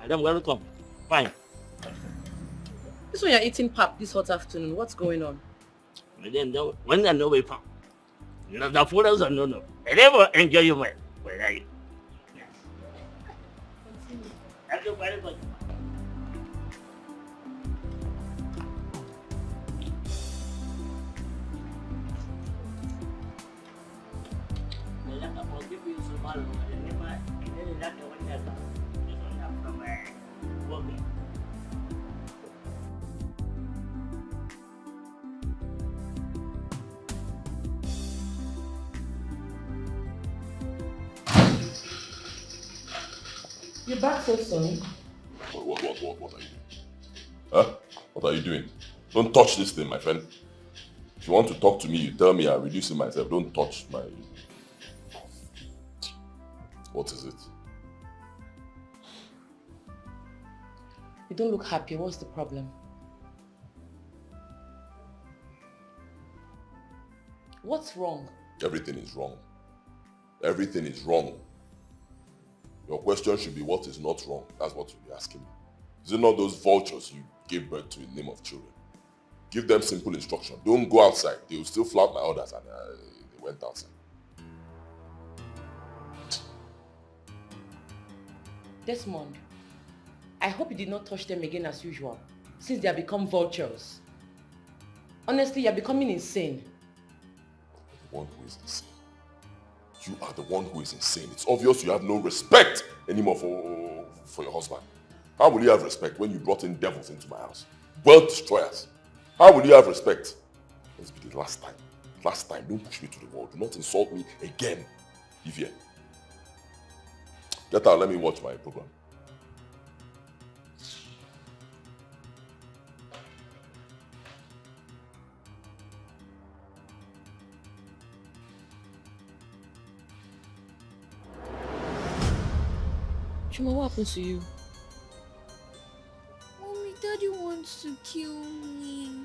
Madam, welcome. Fine. This one you're eating pap this hot afternoon. What's going on? Madam, when I know we found. The photos are no. I never enjoy you, man. Where are you? Thank you very much. You're back so soon. What are you doing? Huh? What are you doing? Don't touch this thing, my friend. If you want to talk to me, you tell me. I'm reducing myself. Don't touch my... What is it? You don't look happy. What's the problem? What's wrong? Everything is wrong. Everything is wrong. Your question should be what is not wrong. That's what you'll be asking me. Is it not those vultures you gave birth to in the name of children? Give them simple instruction. Don't go outside. They will still flout my orders and they went outside. Desmond, I hope you did not touch them again as usual, since they have become vultures. Honestly, you're becoming insane. The one who is insane. You are the one who is insane. It's obvious you have no respect anymore for your husband. How will you have respect when you brought in devils into my house? World destroyers. How will you have respect? Let's be the last time. Last time. Don't push me to the wall. Do not insult me again. Vivian. Get out. Let me watch my program. Chuma, what happened to you? Mommy, Daddy wants to kill me.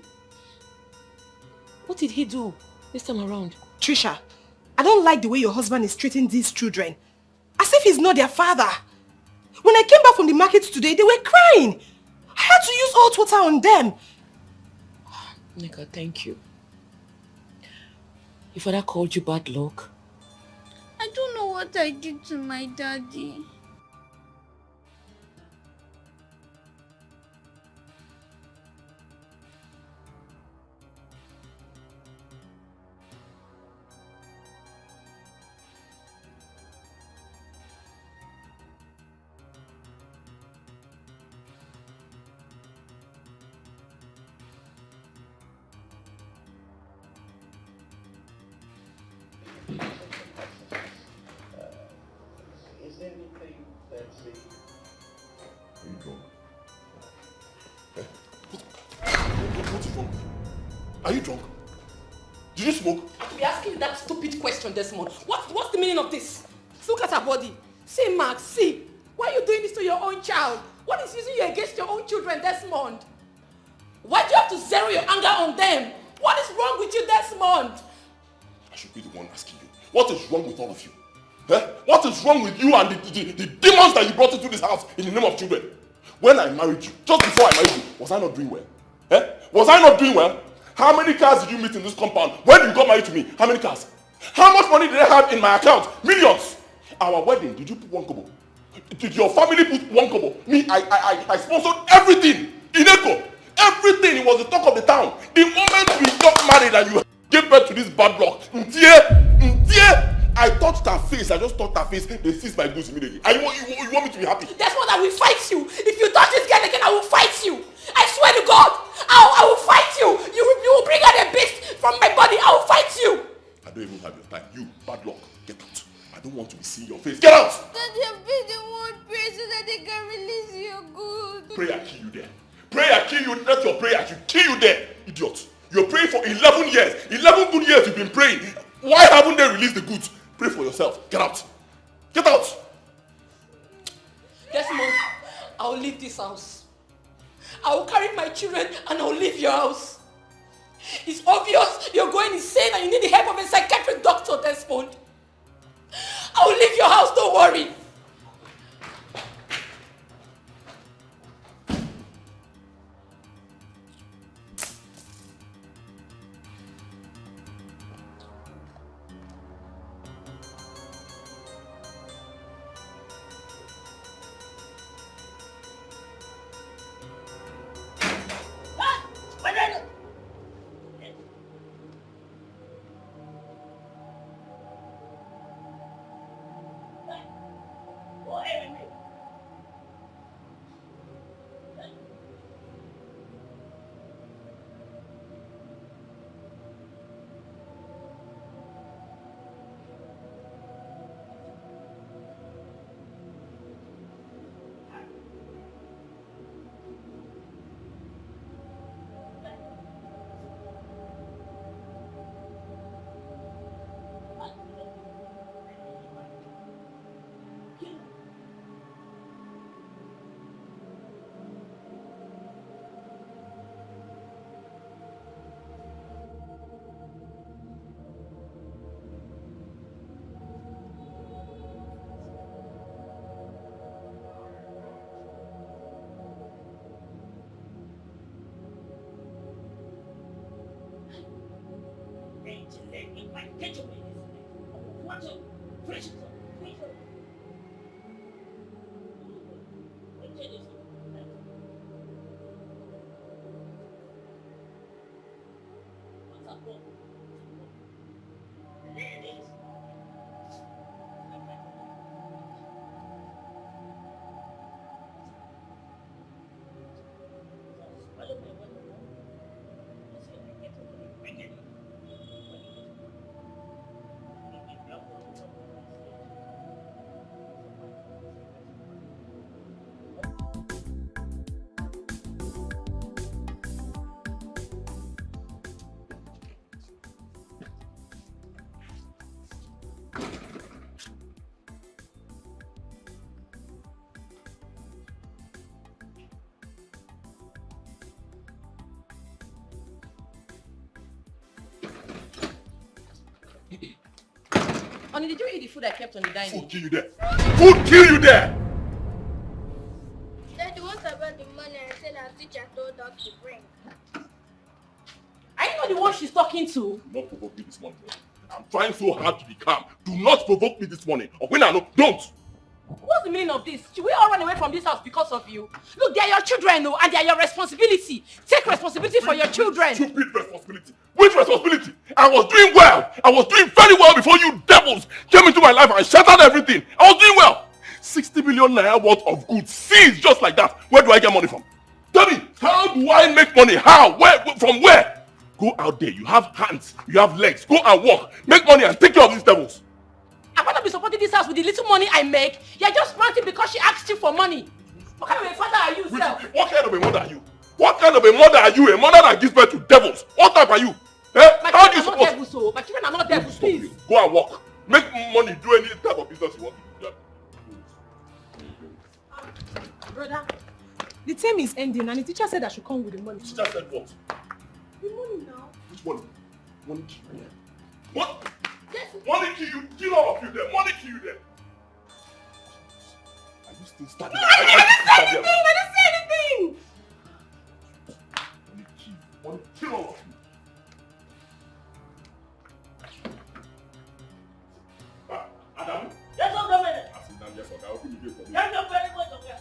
What did he do this time around? Trisha, I don't like the way your husband is treating these children. As if he's not their father. When I came back from the market today, they were crying. I had to use hot water on them. Nika, thank you. Your father called you bad luck. I don't know what I did to my daddy. Are you drunk? Did you smoke? We're asking that stupid question, Desmond. What's the meaning of this? Look at her body. See, Max, see. Why are you doing this to your own child? What is using you against your own children, Desmond? Why do you have to zero your anger on them? What is wrong with you, Desmond? I should be the one asking you. What is wrong with all of you? Eh? What is wrong with you and the demons that you brought into this house in the name of children? When I married you, just before I married you, was I not doing well? Eh? Was I not doing well? How many cars did you meet in this compound? When you got married to me, how many cars? How much money did I have in my account? Millions! Our wedding, did you put 1 kobo? Did your family put 1 kobo? Me, I sponsored everything in Echo. Everything, it was the talk of the town. The moment we got married and you gave birth to this bad block, I touched her face. I just touched her face. They seized my goods immediately. And you want me to be happy? That's what I will fight you. If you touch this girl again, I will fight you. I swear to God, I will fight you. You will bring out a beast from my body. I will fight you. I don't even have your time. You, bad luck. Get out. I don't want to be seeing your face. Get out! Daddy, I'm being the one pray so that they can release your goods. Prayer kill you there. Prayer kill you. Let your prayer should kill you there. Idiot. You're praying for 11 years. 11 good years you've been praying. Why haven't they released the goods? Pray for yourself. Get out. Get out. Desmond, I will leave this house. I will carry my children and I will leave your house. It's obvious you're going insane and you need the help of a psychiatric doctor, Desmond. I will leave your house, don't worry. Honey, did you eat the food I kept on the dining? Food kill you there. Food kill you there. Daddy, what about the money I said our teacher told us to bring? Are you not the one she's talking to? Do not provoke me this morning. I'm trying so hard to be calm. Do not provoke me this morning. Or when I know, don't. What's the meaning of this? Should we all run away from this house because of you? Look, they are your children, no, and they are your responsibility. Take responsibility for your children. Stupid responsibility. Which responsibility? I was doing well. I was doing very well before you devils came into my life and shattered everything. I was doing well. 60 million naira worth of goods seized just like that. Where do I get money from? Tell me, how do I make money? How? Where? From where? Go out there. You have hands. You have legs. Go and walk. Make money and take care of these devils. I'm going to be supporting this house with the little money I make. You're just ranting because she asked you for money. What kind of a father are you, sir? What kind of a mother are you? What kind of a mother are you? A mother that gives birth to devils. What type are you? Eh? My How do you children are not suppose? devils, so. My children are not devils, please. Go and walk. Make money. Do any type of business you want to do. Brother, the term is ending and the teacher said I should come with the money. She just said what? The money now. Which money? Money kill you. What? Money kill you. Kill all of you there. Money kill you there. Are you still standing? No, I didn't say anything. I didn't say anything. Money kill you. Money kill all of you. Adam? Yes, I'm coming. I sit down, yes, okay. I'll give you this for me. Yes, I'm very much okay.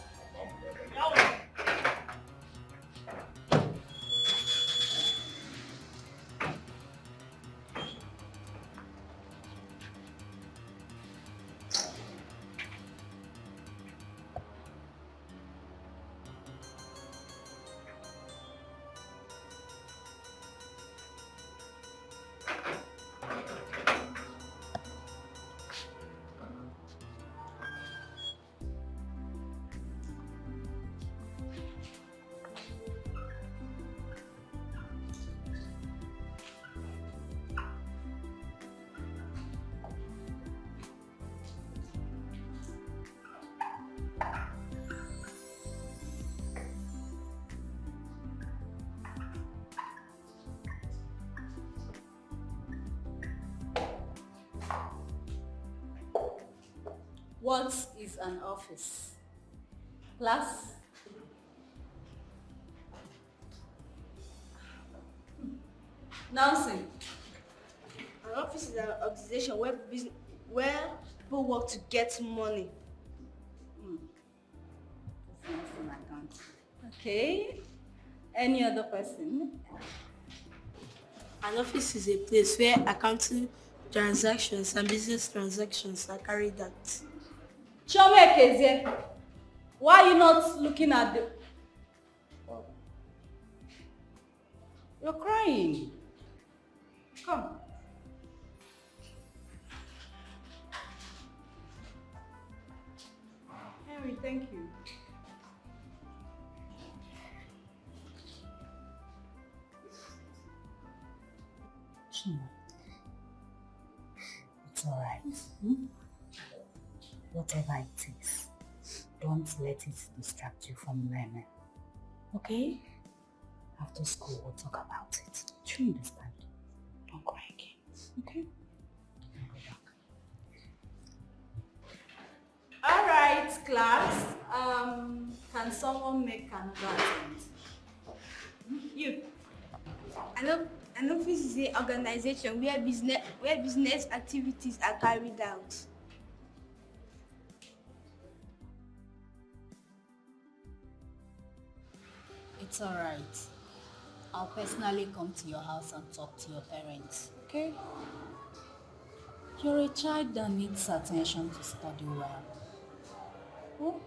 What is an office? Class? Nancy. An office is an organization where people work to get money. Okay. Any other person? An office is a place where accounting transactions and business transactions are carried out. Chome Kezie, why are you not looking at the... You're crying. Come. Henry, thank you. It's alright. Whatever it is, don't let it distract you from learning. Okay? After school, we'll talk about it. Do you understand? Don't cry again. Okay? All right, class. Can someone make another attempt? You. I An office is an organization where business activities are carried out. It's alright. I'll personally come to your house and talk to your parents, okay? You're a child that needs attention to study well. Oh?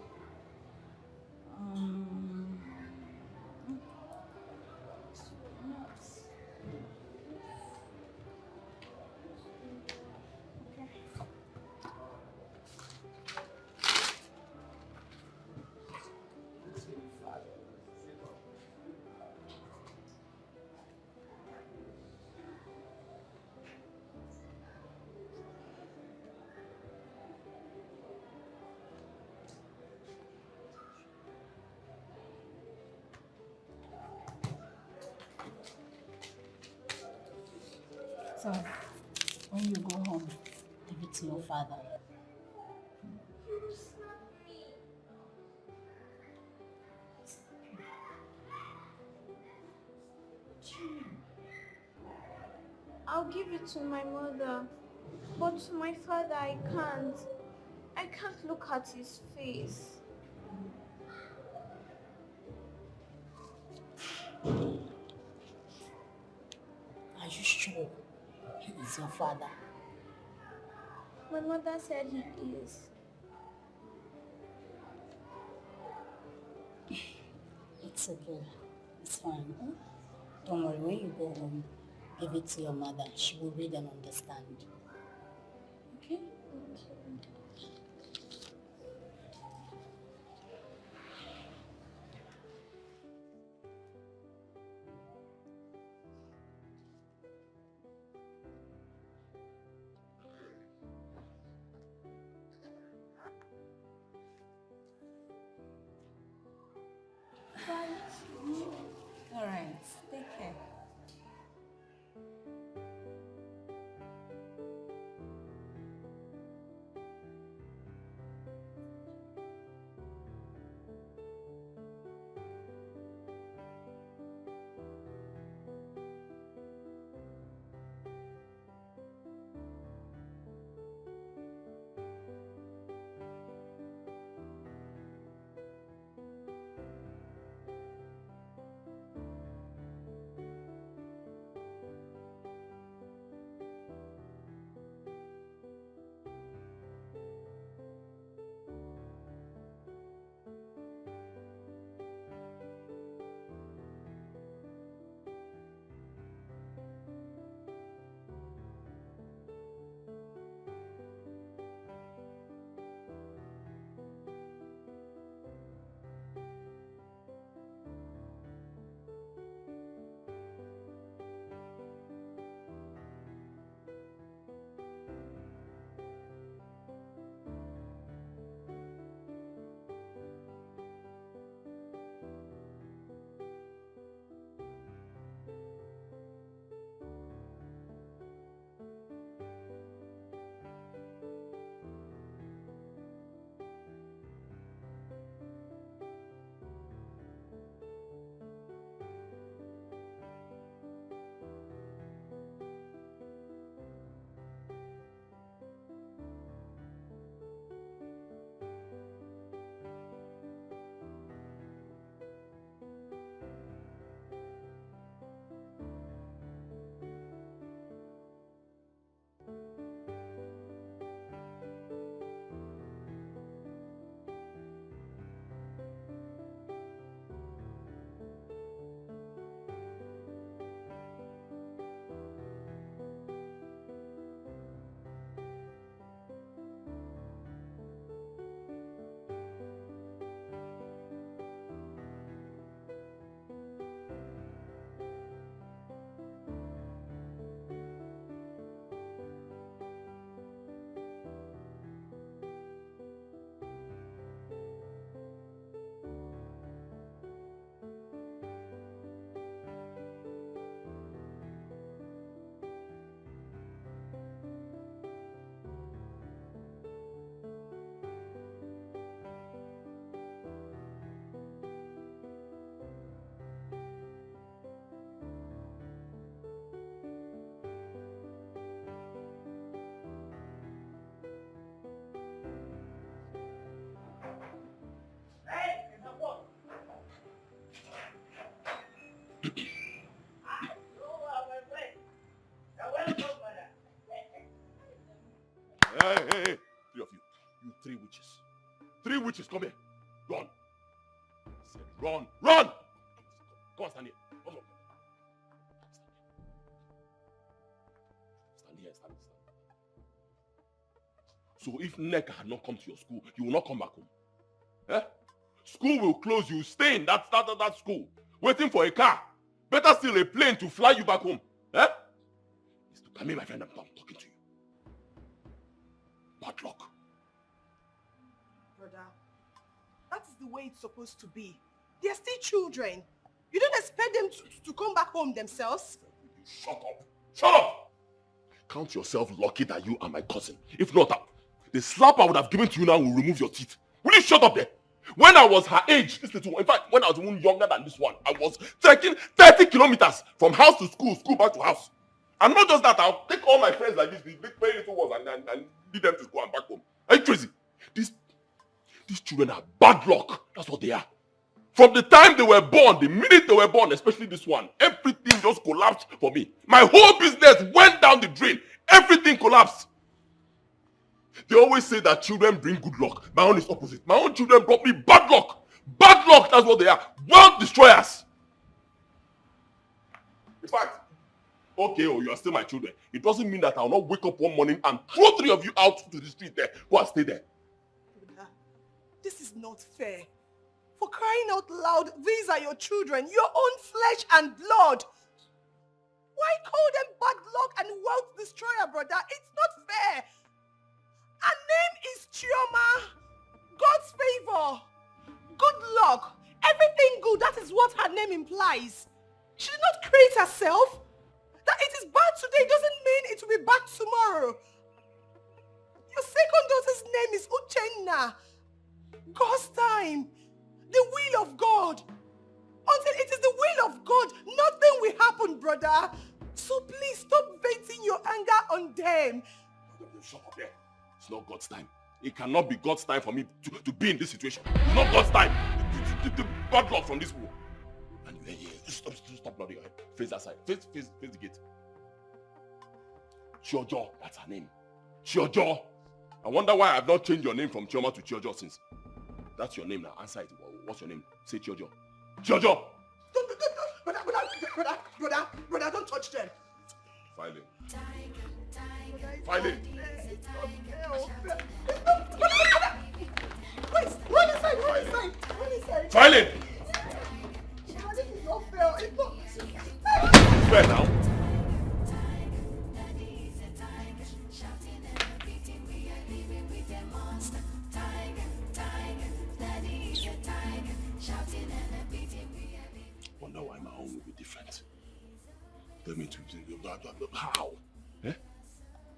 So, when you go home, give it to your father. I'll give it to my mother, but to my father I can't. I can't look at his face. Are you sure he is your father? My mother said he is. It's okay. It's fine. Huh? Don't worry, when you go home, give it to your mother. She will read and understand. Okay? All right. Take care. Hey, hey, hey. Three of you. You three witches. Three witches, come here. Run. I said run. Run! Come on, stand here. Come on. Stand here, stand. So if Nneka had not come to your school, you will not come back home. Eh? School will close, you stay in that school, waiting for a car. Better still a plane to fly you back home. Eh? Come here, my friend, I'm talking to you. Bad luck. Brother, that is the way it's supposed to be. They're still children. You don't expect them to come back home themselves? Shut up. Shut up! Count yourself lucky that you are my cousin. If not, the slap I would have given to you now will remove your teeth. Will you shut up there? When I was her age, this little one, in fact, when I was even younger than this one, I was trekking 30 kilometers from house to school, school back to house. And not just that, I'll take all my friends like this, these big, very little ones, and lead them to school and back home. Are you crazy? These children are bad luck. That's what they are. From the time they were born, the minute they were born, especially this one, everything just collapsed for me. My whole business went down the drain. Everything collapsed. They always say that children bring good luck. My own is opposite. My own children brought me bad luck. Bad luck, that's what they are. World destroyers. In fact, okay, you are still my children. It doesn't mean that I will not wake up one morning and throw three of you out to the street there. Go and stay there. This is not fair. For crying out loud, these are your children, your own flesh and blood. Why call them bad luck and wealth destroyer, brother? It's not fair. Her name is Chioma. God's favor. Good luck. Everything good. That is what her name implies. She did not create herself. That it is bad today doesn't mean it will be bad tomorrow. Your second daughter's name is Uchenna. God's time. The will of God. Until it is the will of God, nothing will happen, brother. So please stop venting your anger on them. Shut up there. It's not God's time. It cannot be God's time for me to be in this situation. It's not God's time. The bad luck from this war. And stop nodding your head. Face that side. Face the gate. Chiojo, that's her name. Chiojo. I wonder why I've not changed your name from Chioma to Chiojo since. That's your name now. Answer it. What's your name? Say Chiojo. Chiojo! Brother, don't touch them. File it. File it. Wait, run inside. File it. This is not fair. It's not Fair now. Wonder why my home will be different. Tell me how? Eh?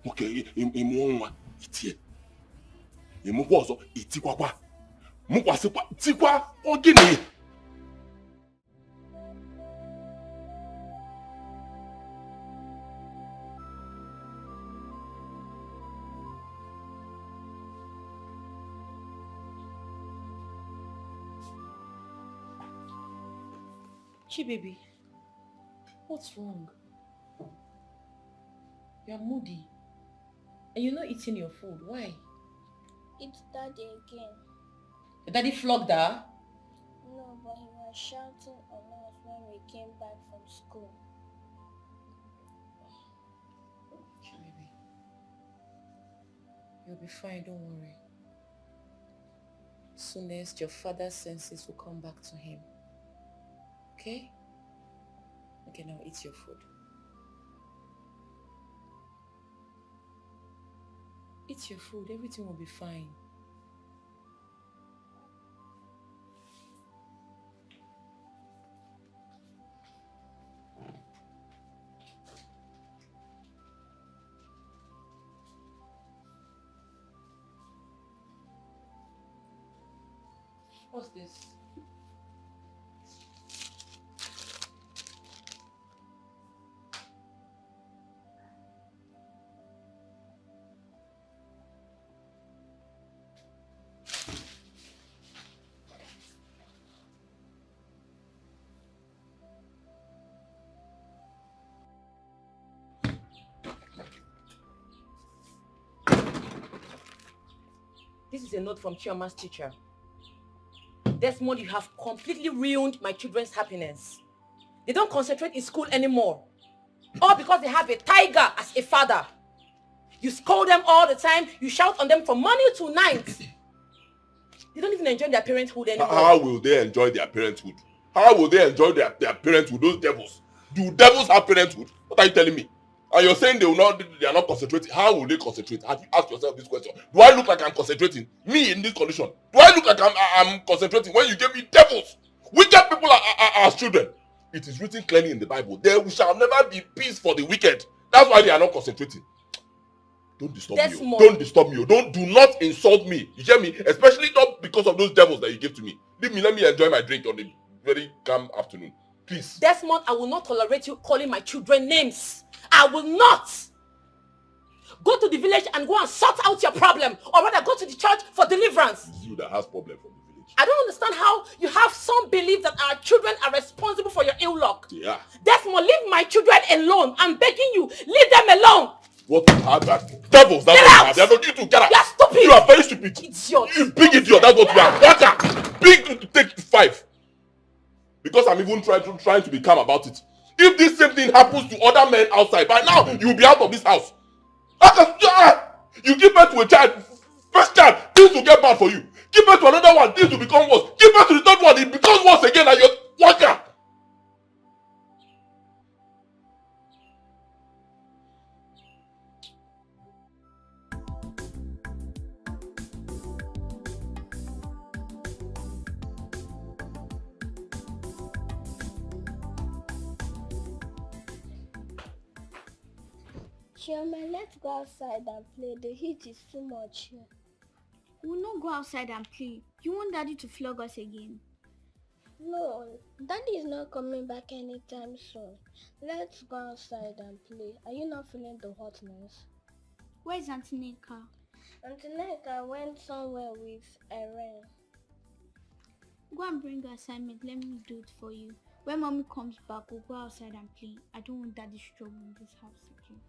Okay, in itie. Imukwazo itikwakwa. Mukwasikwa tikwa ogini. Baby, what's wrong? You're moody. And you're not eating your food. Why? It's Daddy again. Your daddy flogged her? No, but he was shouting on us when we came back from school. Okay, baby. You'll be fine, don't worry. Soonest your father's senses will come back to him. Okay? Okay, now eat your food. Eat your food, everything will be fine. What's this? This is a note from Chioma's teacher. Desmond, you have completely ruined my children's happiness. They don't concentrate in school anymore. All because they have a tiger as a father. You scold them all the time. You shout on them from morning to night. They don't even enjoy their parenthood anymore. How will they enjoy their parenthood? How will they enjoy their parenthood, those devils? Do devils have parenthood? What are you telling me? And you're saying they are not concentrating. How will they concentrate? Have you asked yourself this question? Do I look like I'm concentrating? Me in this condition? Do I look like I'm concentrating when you gave me devils? Wicked people are as children. It is written clearly in the Bible. There shall never be peace for the wicked. That's why they are not concentrating. Don't disturb me. Don't disturb me. Do not insult me. You hear me? Especially not because of those devils that you gave to me. Let me enjoy my drink on a very calm afternoon. Please. Desmond, I will not tolerate you calling my children names. I will not. Go to the village and go and sort out your problem. Or rather, go to the church for deliverance. It's you that has problem from the village. I don't understand how you have some belief that our children are responsible for your ill luck. Yeah. Desmond, leave my children alone. I'm begging you. Leave them alone. What you have that? Devils, that's get what out! you have. They are not you to get out. You are stupid. You are very stupid. Idiot. You big idiot, that's what you are. Watch out. Big to take 5. Because I'm even trying to be calm about it. If this same thing happens to other men outside, by now you will be out of this house. You give birth to a child, first child, things will get bad for you. Give birth to another one, things will become worse. Give birth to the third one, it becomes worse again, and you're watch out. Chioma, let's go outside and play. The heat is too much here. We'll not go outside and play. You want Daddy to flog us again? No, Daddy is not coming back anytime soon. Let's go outside and play. Are you not feeling the hotness? Where's Auntie Nneka? Auntie Nneka went somewhere with Erin. Go and bring your assignment. Let me do it for you. When Mommy comes back, we'll go outside and play. I don't want Daddy's trouble in this house again.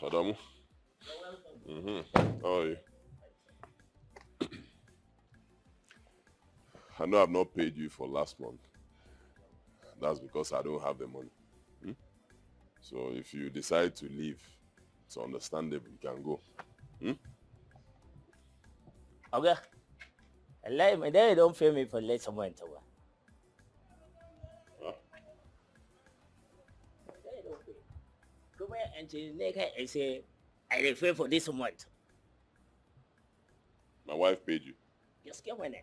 Adamu? How are you? I know I've not paid you for last month. That's because I don't have the money. So if you decide to leave, it's understandable. You can go. Okay. Allah, my dad don't pay me for last month. Come here and Nneka and say, I refer for this month. My wife paid you. Just get one.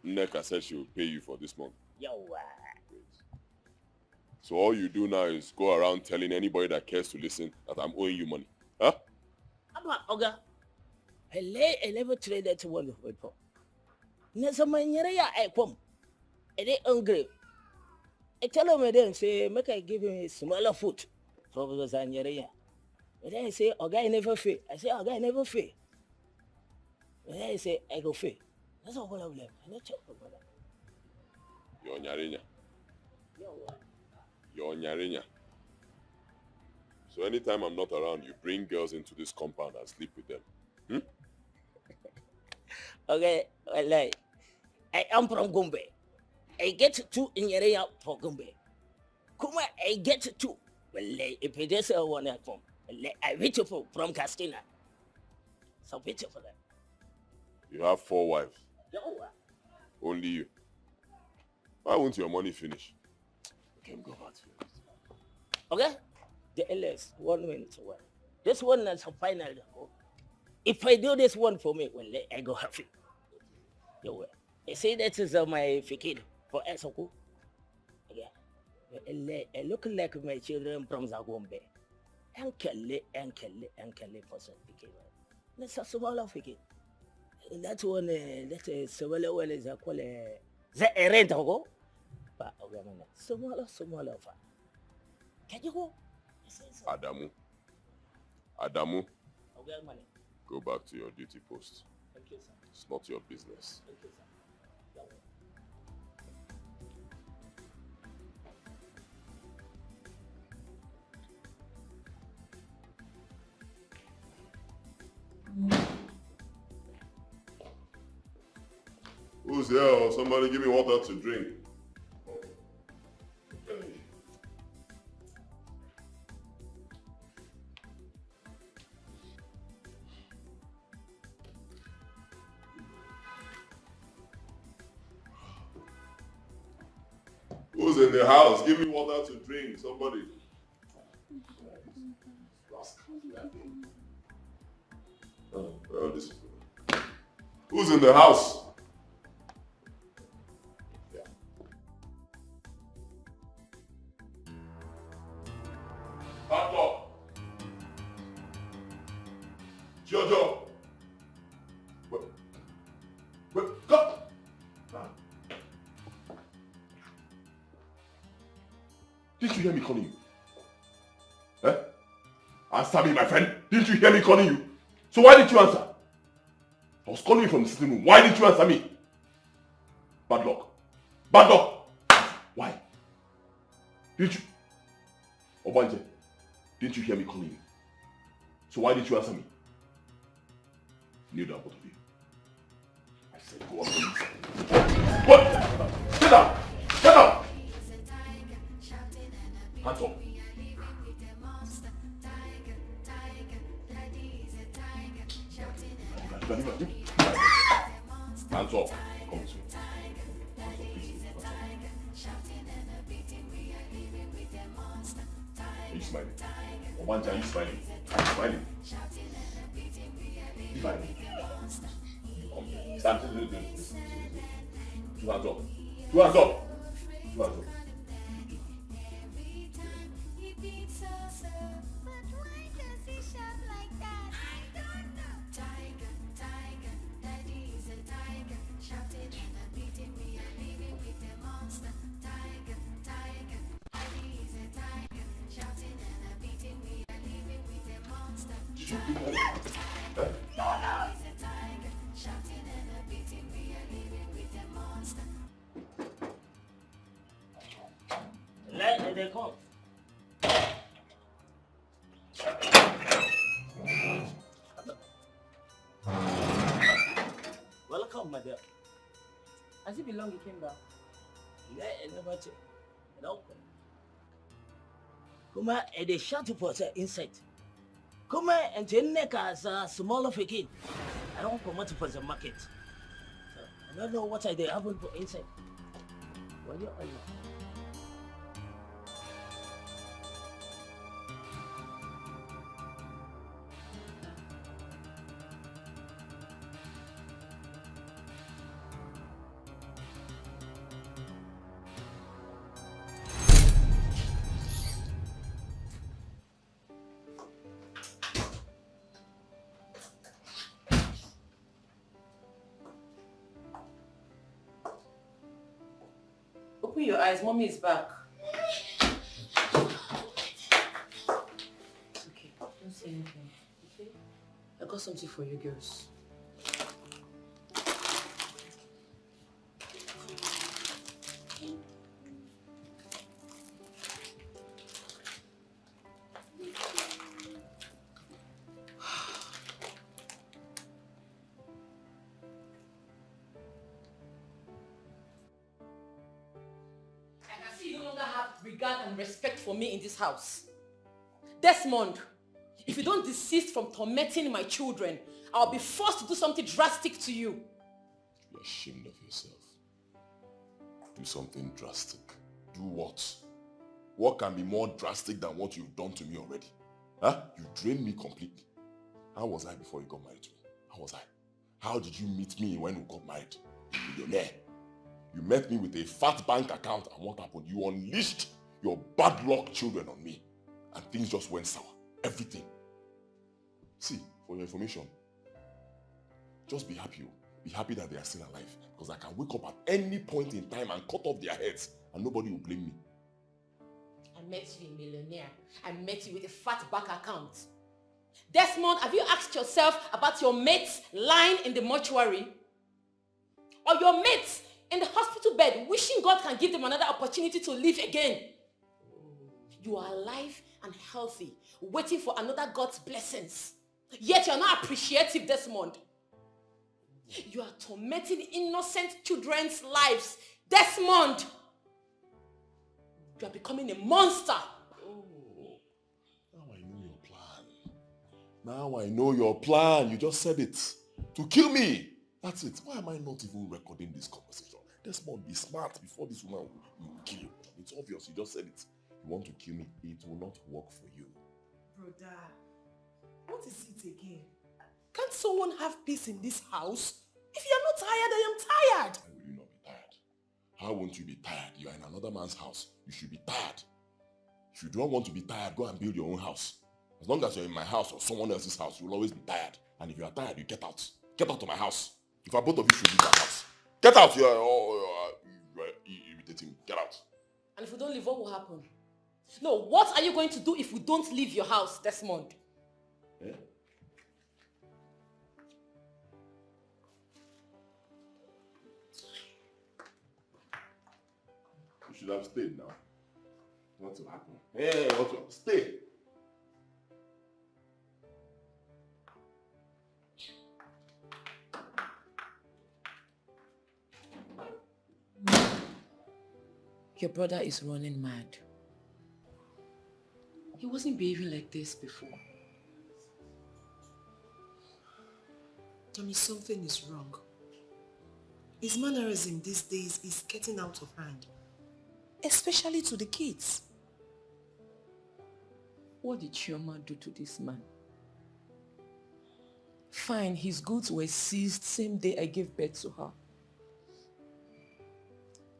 Nneka said she will pay you for this month. Yo, So all you do now is go around telling anybody that cares to listen that I'm owing you money. Huh? Okay. I never traded to one of people. Nasa manyere I come. I dey hungry. I tell him then say make I give him a smaller food. So because I nyere. But then I say I never fail. I say I never fail. But then I say I go fail. That's all problem. I not talk about that. You're nyarinya. You're nyarinya. So anytime I'm not around, you bring girls into this compound and sleep with them. Okay, well, I am from Gombe. I get 2 in area for Gombe. Kuma I get to. Well, if it is a one at home, I beautiful from Castina. So beautiful. You have 4 wives. Yo, Only you. Why won't your money finish? Okay, go back to it. okay? The LS, 1 minute away. This one is a final. If I do this one for me, well, I go happy. Yo, I say that is my fikid for Esoko. Yeah. I look like my children from Zagombe. Uncle for some fikid. That's a small fikid. That one, that is so well as a call the rent go. But smaller. Can you go? Adamu, Okay, money. go back to your duty post. Thank you, sir. It's not your business. Thank you, sir. Who's there? Somebody give me water to drink. Who's in the house? Give me water to drink. Somebody. Oh, well, this is good. Who's in the house? Yeah. Papa. Jojo. Wait, go. Didn't you hear me calling you? Eh? Answer me, my friend. Didn't you hear me calling you? So why didn't you answer? I was calling you from the sitting room. Why didn't you answer me? Bad luck. Bad luck. Why? Didn't you? Obanje, didn't you hear me calling you? So why didn't you answer me? Kneel down, both of you. I said go up, please. What? Get down! Get down! Hands up. Hands up. Come this way. Hands up, please. Are you smiling? Obanja, are you smiling? Are you smiling? Smiling. Come. Stand. Two hands up. Two hands up. Two hands up. Let they come. Welcome, my dear. Has it been long you came back? Yeah, never check. No. Come on, and they shut for inside. Come on, and the neck as a smaller figure. I don't come out for the market. So, I don't know what they happen for inside. What you are you? Open your eyes, mommy is back. It's okay, don't say anything, okay? I got something for you girls. longer have regard and respect for me in this house. Desmond, if you don't desist from tormenting my children, I'll be forced to do something drastic to you. You're ashamed of yourself. Do something drastic. Do what? What can be more drastic than what you've done to me already? Huh? You drained me completely. How was I before you got married to me? How was I? How did you meet me when we got married? You millionaire. You met me with a fat bank account, and what happened? You unleashed your bad luck children on me, and things just went sour. Everything. See, for your information, just be happy. Be happy that they are still alive, because I can wake up at any point in time and cut off their heads, and nobody will blame me. I met you a millionaire. I met you with a fat bank account. Desmond, have you asked yourself about your mates lying in the mortuary? Or your mates in the hospital bed wishing God can give them another opportunity to live again? You are alive and healthy, waiting for another God's blessings. Yet you are not appreciative, Desmond. You are tormenting innocent children's lives. Desmond! You are becoming a monster. Now I know your plan. Now I know your plan. You just said it. To kill me. That's it. Why am I not even recording this conversation? Desmond, be smart before this woman will kill you. It's obvious. You just said it. You want to kill me. It will not work for you. Brother, what is it again? Can't someone have peace in this house? If you're not tired, I am tired. Why will you not be tired? How won't you be tired? You are in another man's house. You should be tired. If you don't want to be tired, go and build your own house. As long as you're in my house or someone else's house, you'll always be tired. And if you are tired, you get out. Get out of my house. In fact, both of you should leave my house. Get out! You're irritating me. Get out. And if we don't leave, what will happen? No, what are you going to do if we don't leave your house, Desmond? Eh? You should have stayed now. What will happen? Hey, what will stay? Your brother is running mad. He wasn't behaving like this before. Tommy, something is wrong. His mannerism these days is getting out of hand. Especially to the kids. What did Chioma do to this man? Fine, his goods were seized same day I gave birth to her.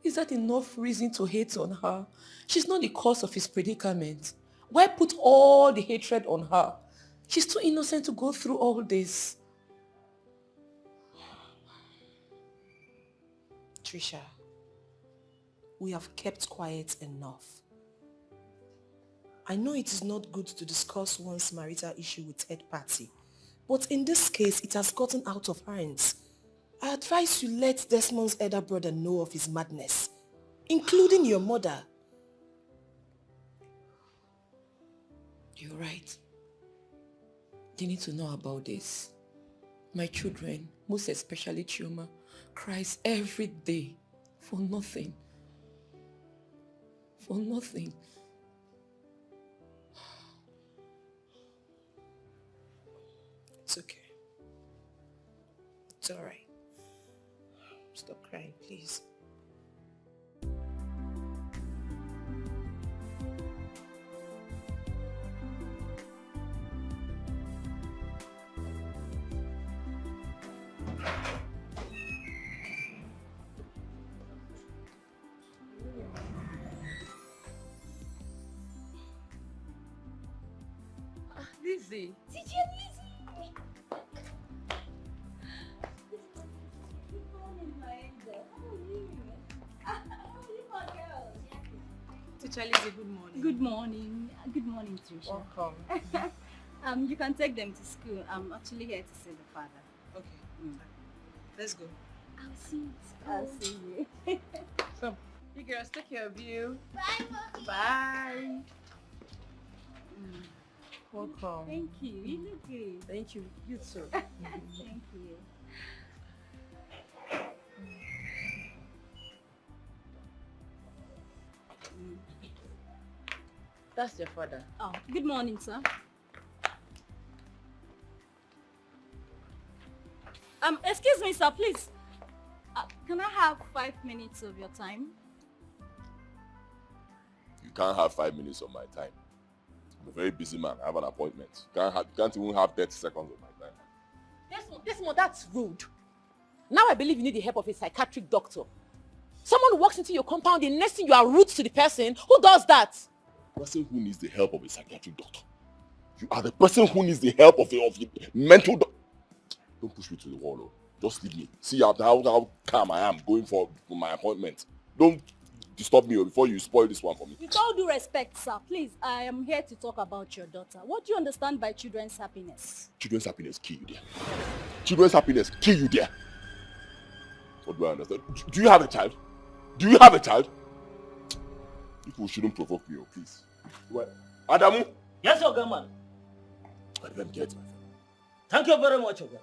Is that enough reason to hate on her? She's not the cause of his predicament. Why put all the hatred on her? She's too innocent to go through all this. Trisha, we have kept quiet enough. I know it is not good to discuss one's marital issue with third party, but in this case, it has gotten out of hands. I advise you let Desmond's elder brother know of his madness, including your mother. You're right. They need to know about this. My children, most especially Chioma, cries every day for nothing. For nothing. It's okay. It's alright. Stop crying, please. Lizzy. Teacher Lizzy! Good morning, my angel. How are you? How are you, my girl? Teacher Lizzy, good morning. Good morning. Good morning, Trisha. Welcome. You can take them to school. I'm actually here to see the father. Okay. Let's go. I'll see you. I'll see you. Come. You girls, take care of you. Bye, Mommy. Bye. Welcome. Thank you. You look good. Thank you. You too. Thank you. That's your father. Oh, good morning, sir. Excuse me, sir, please. Can I have 5 minutes of your time? You can't have 5 minutes of my time. I'm a very busy man. I have an appointment. You can't even have 30 seconds of my time. Desmond, that's rude. Now I believe you need the help of a psychiatric doctor. Someone who walks into your compound, the next thing you are rude to the person. Who does that? The person who needs the help of a psychiatric doctor. You are the person who needs the help of a mental doctor. Don't push me to the wall, though. Just leave me. See how calm I am going for my appointment. Don't disturb me before you spoil this one for me. With all due respect, sir, please, I am here to talk about your daughter. What do you understand by children's happiness? Children's happiness kill you there. Children's happiness kill you there. What do I understand? Do you have a child? Do you have a child? People shouldn't provoke me, oh, please. What? Adamu? Yes, Oga, man. Let them get my friend. Thank you very much, Oga.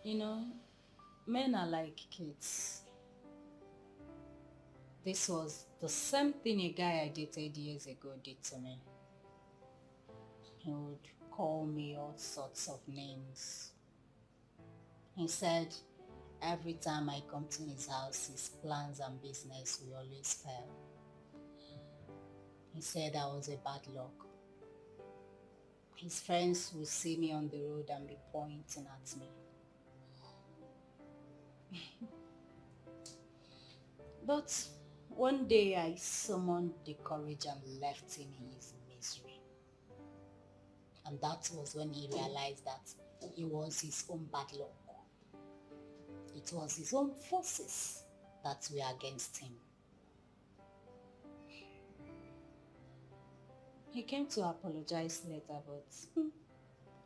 You know, men are like kids. This was the same thing a guy I dated years ago did to me. He would call me all sorts of names. He said every time I come to his house, his plans and business will always fail. He said I was a bad luck. His friends would see me on the road and be pointing at me. But one day I summoned the courage and left him in his misery. And that was when he realized that it was his own bad luck. It was his own forces that were against him. He came to apologize later, but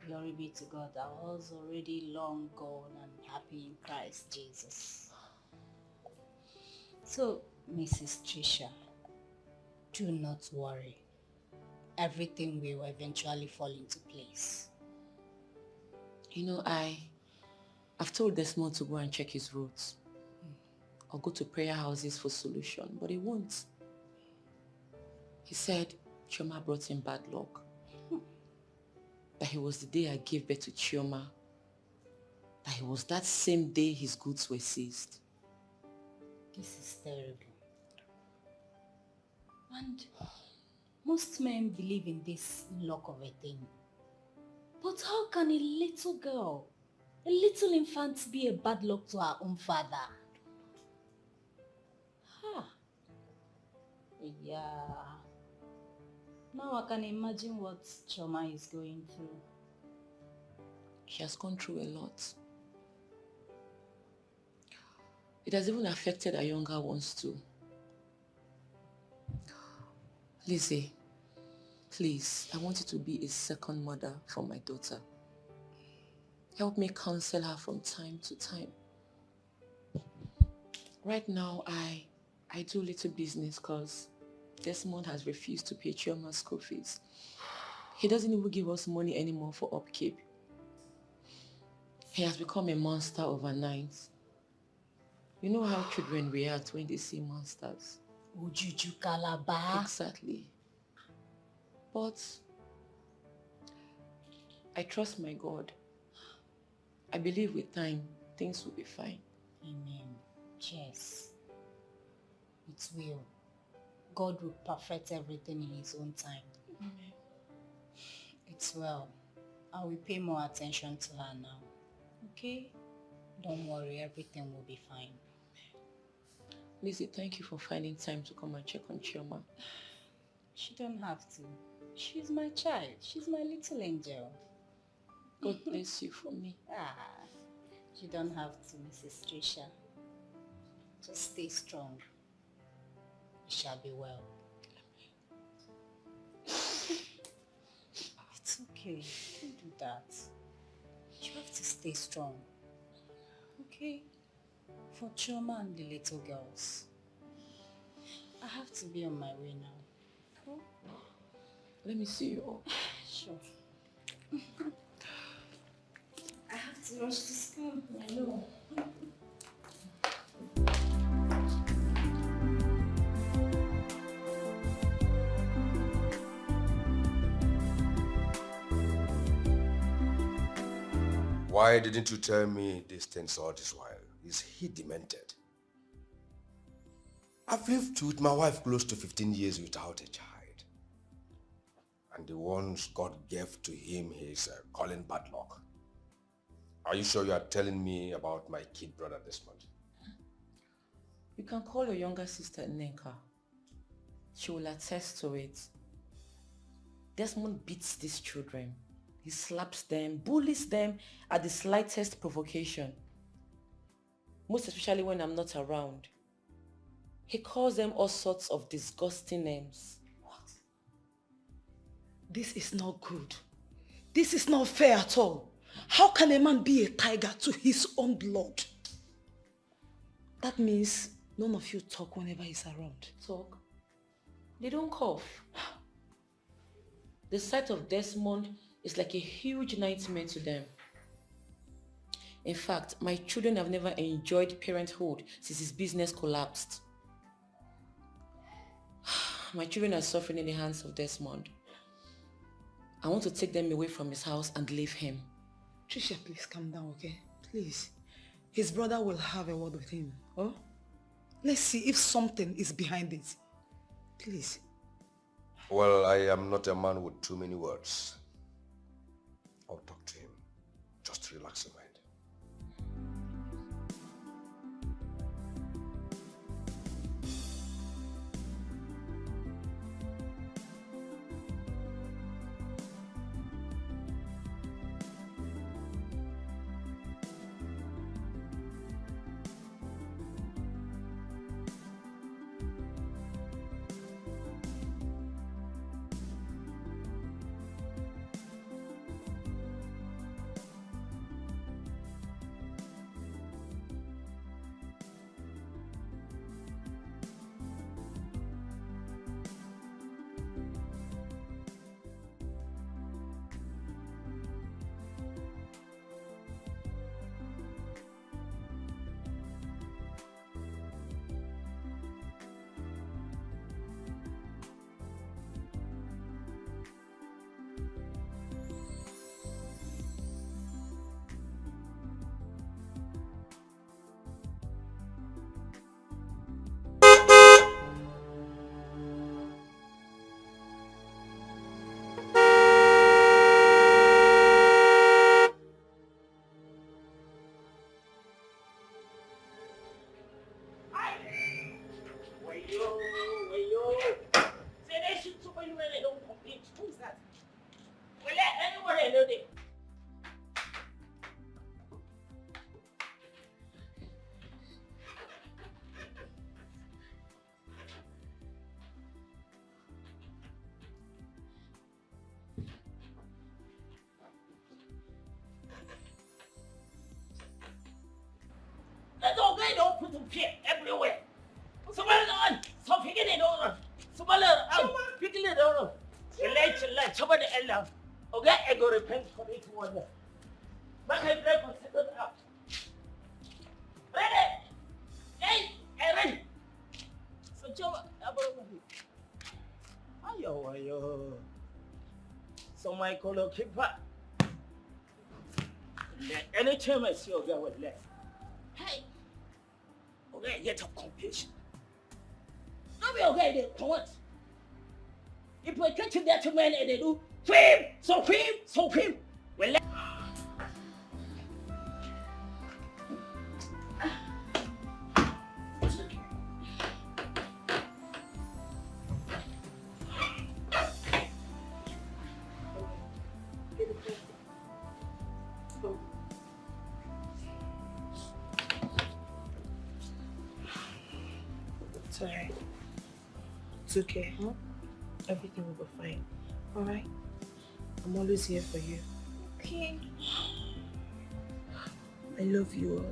glory be to God, I was already long gone and happy in Christ Jesus. So, Mrs. Trisha, do not worry. Everything will eventually fall into place. You know, I've told Desmond to go and check his roots. Or go to prayer houses for solution, but he won't. He said Chioma brought him bad luck. That it was the day I gave birth to Chioma. That it was that same day his goods were seized. This is terrible. And most men believe in this luck of a thing. But how can a little girl, a little infant be a bad luck to her own father? Yeah. Now I can imagine what Chioma is going through. She has gone through a lot. It has even affected her younger ones too. Lizzy, please, I want you to be a second mother for my daughter. Help me counsel her from time to time. Right now, I do little business because Desmond has refused to pay Chioma's school fees. He doesn't even give us money anymore for upkeep. He has become a monster overnight. You know how children react when they see monsters. Ujuju Kalaba. Exactly. But I trust my God. I believe with time, things will be fine. Amen. Yes. It will. God will perfect everything in his own time. Amen. It's well. I will pay more attention to her now. Okay? Don't worry, everything will be fine. Lizzy, thank you for finding time to come and check on Chioma. She don't have to. She's my child. She's my little angel. God bless you for me. You don't have to, Mrs. Trisha. Just stay strong. You shall be well. It's okay. Don't do that. You have to stay strong. Okay? For Chioma and the little girls. I have to be on my way now. Let me see you all. Sure. I have to rush to school. I know. Why didn't you tell me these things all this while? Is he demented? I've lived with my wife close to 15 years without a child. And the ones God gave to him is calling bad luck. Are you sure you are telling me about my kid brother this month? You can call your younger sister Nneka. She will attest to it. Desmond beats these children. He slaps them, bullies them at the slightest provocation. Most especially when I'm not around. He calls them all sorts of disgusting names. What? This is not good. This is not fair at all. How can a man be a tiger to his own blood? That means none of you talk whenever he's around. Talk? They don't cough. The sight of Desmond is like a huge nightmare to them. In fact, my children have never enjoyed parenthood since his business collapsed. My children are suffering in the hands of Desmond. I want to take them away from his house and leave him. Trisha, please calm down, okay? Please. His brother will have a word with him. Oh? Let's see if something is behind it. Please. Well, I am not a man with too many words. I'll talk to him. Just relax your mind. Don't put some shit everywhere. Somebody on. Stop picking it over. Somebody picking it over. Let somebody else. Okay, I go repent for it one day. But I break for second out. Ready? Hey, ready. So Joe, ayo. So my color keep up. Anytime I see a girl with left. Hey. Okay, get up competition. I'll be okay then, for once. If we get to that man and they do cream. Well, It's alright. It's okay, huh? Everything will be fine. Alright? I'm always here for you. Okay. I love you all.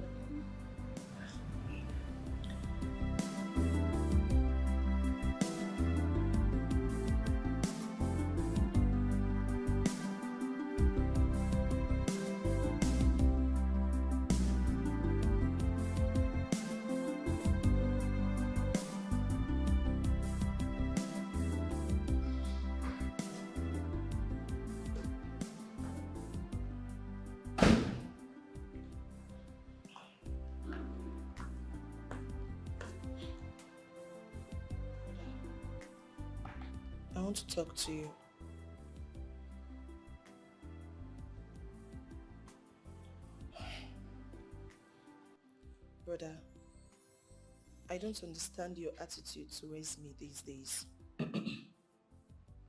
want to talk to you. Brother, I don't understand your attitude towards me these days.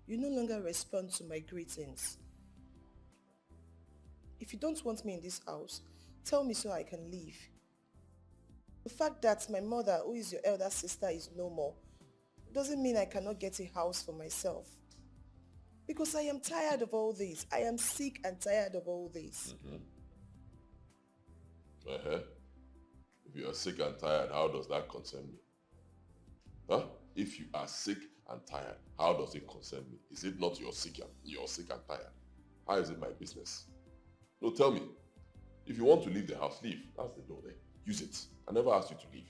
You no longer respond to my greetings. If you don't want me in this house, tell me so I can leave. The fact that my mother, who is your elder sister, is no more, doesn't mean I cannot get a house for myself. Because I am tired of all this. I am sick and tired of all this. If you are sick and tired, how does that concern me? Huh? If you are sick and tired, how does it concern me? Is it not you're sick and tired? How is it my business? No, tell me. If you want to leave the house, leave. That's the door there. Use it. I never asked you to leave.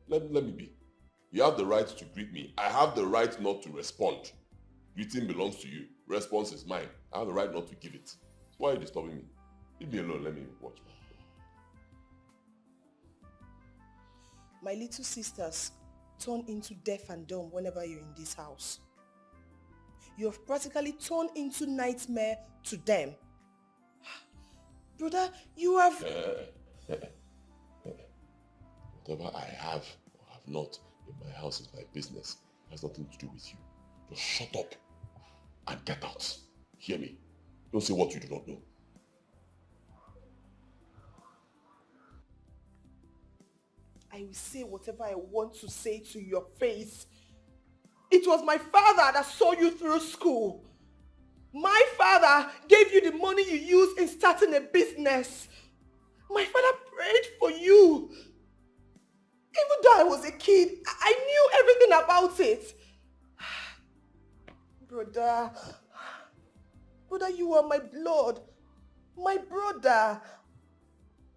Let me be. You have the right to greet me. I have the right not to respond. Greeting belongs to you. Response is mine. I have the right not to give it. So why are you disturbing me? Leave me alone. Let me watch. My little sisters turn into deaf and dumb whenever you're in this house. You have practically turned into nightmare to them. Brother, you have... Whatever I have or have not in my house is my business. It has nothing to do with you. Just shut up and get out. Hear me. Don't say what you do not know. I will say whatever I want to say to your face. It was my father that saw you through school. My father gave you the money you used in starting a business. My father prayed for you. Even though I was a kid, I knew everything about it. Brother, you are my blood. My brother.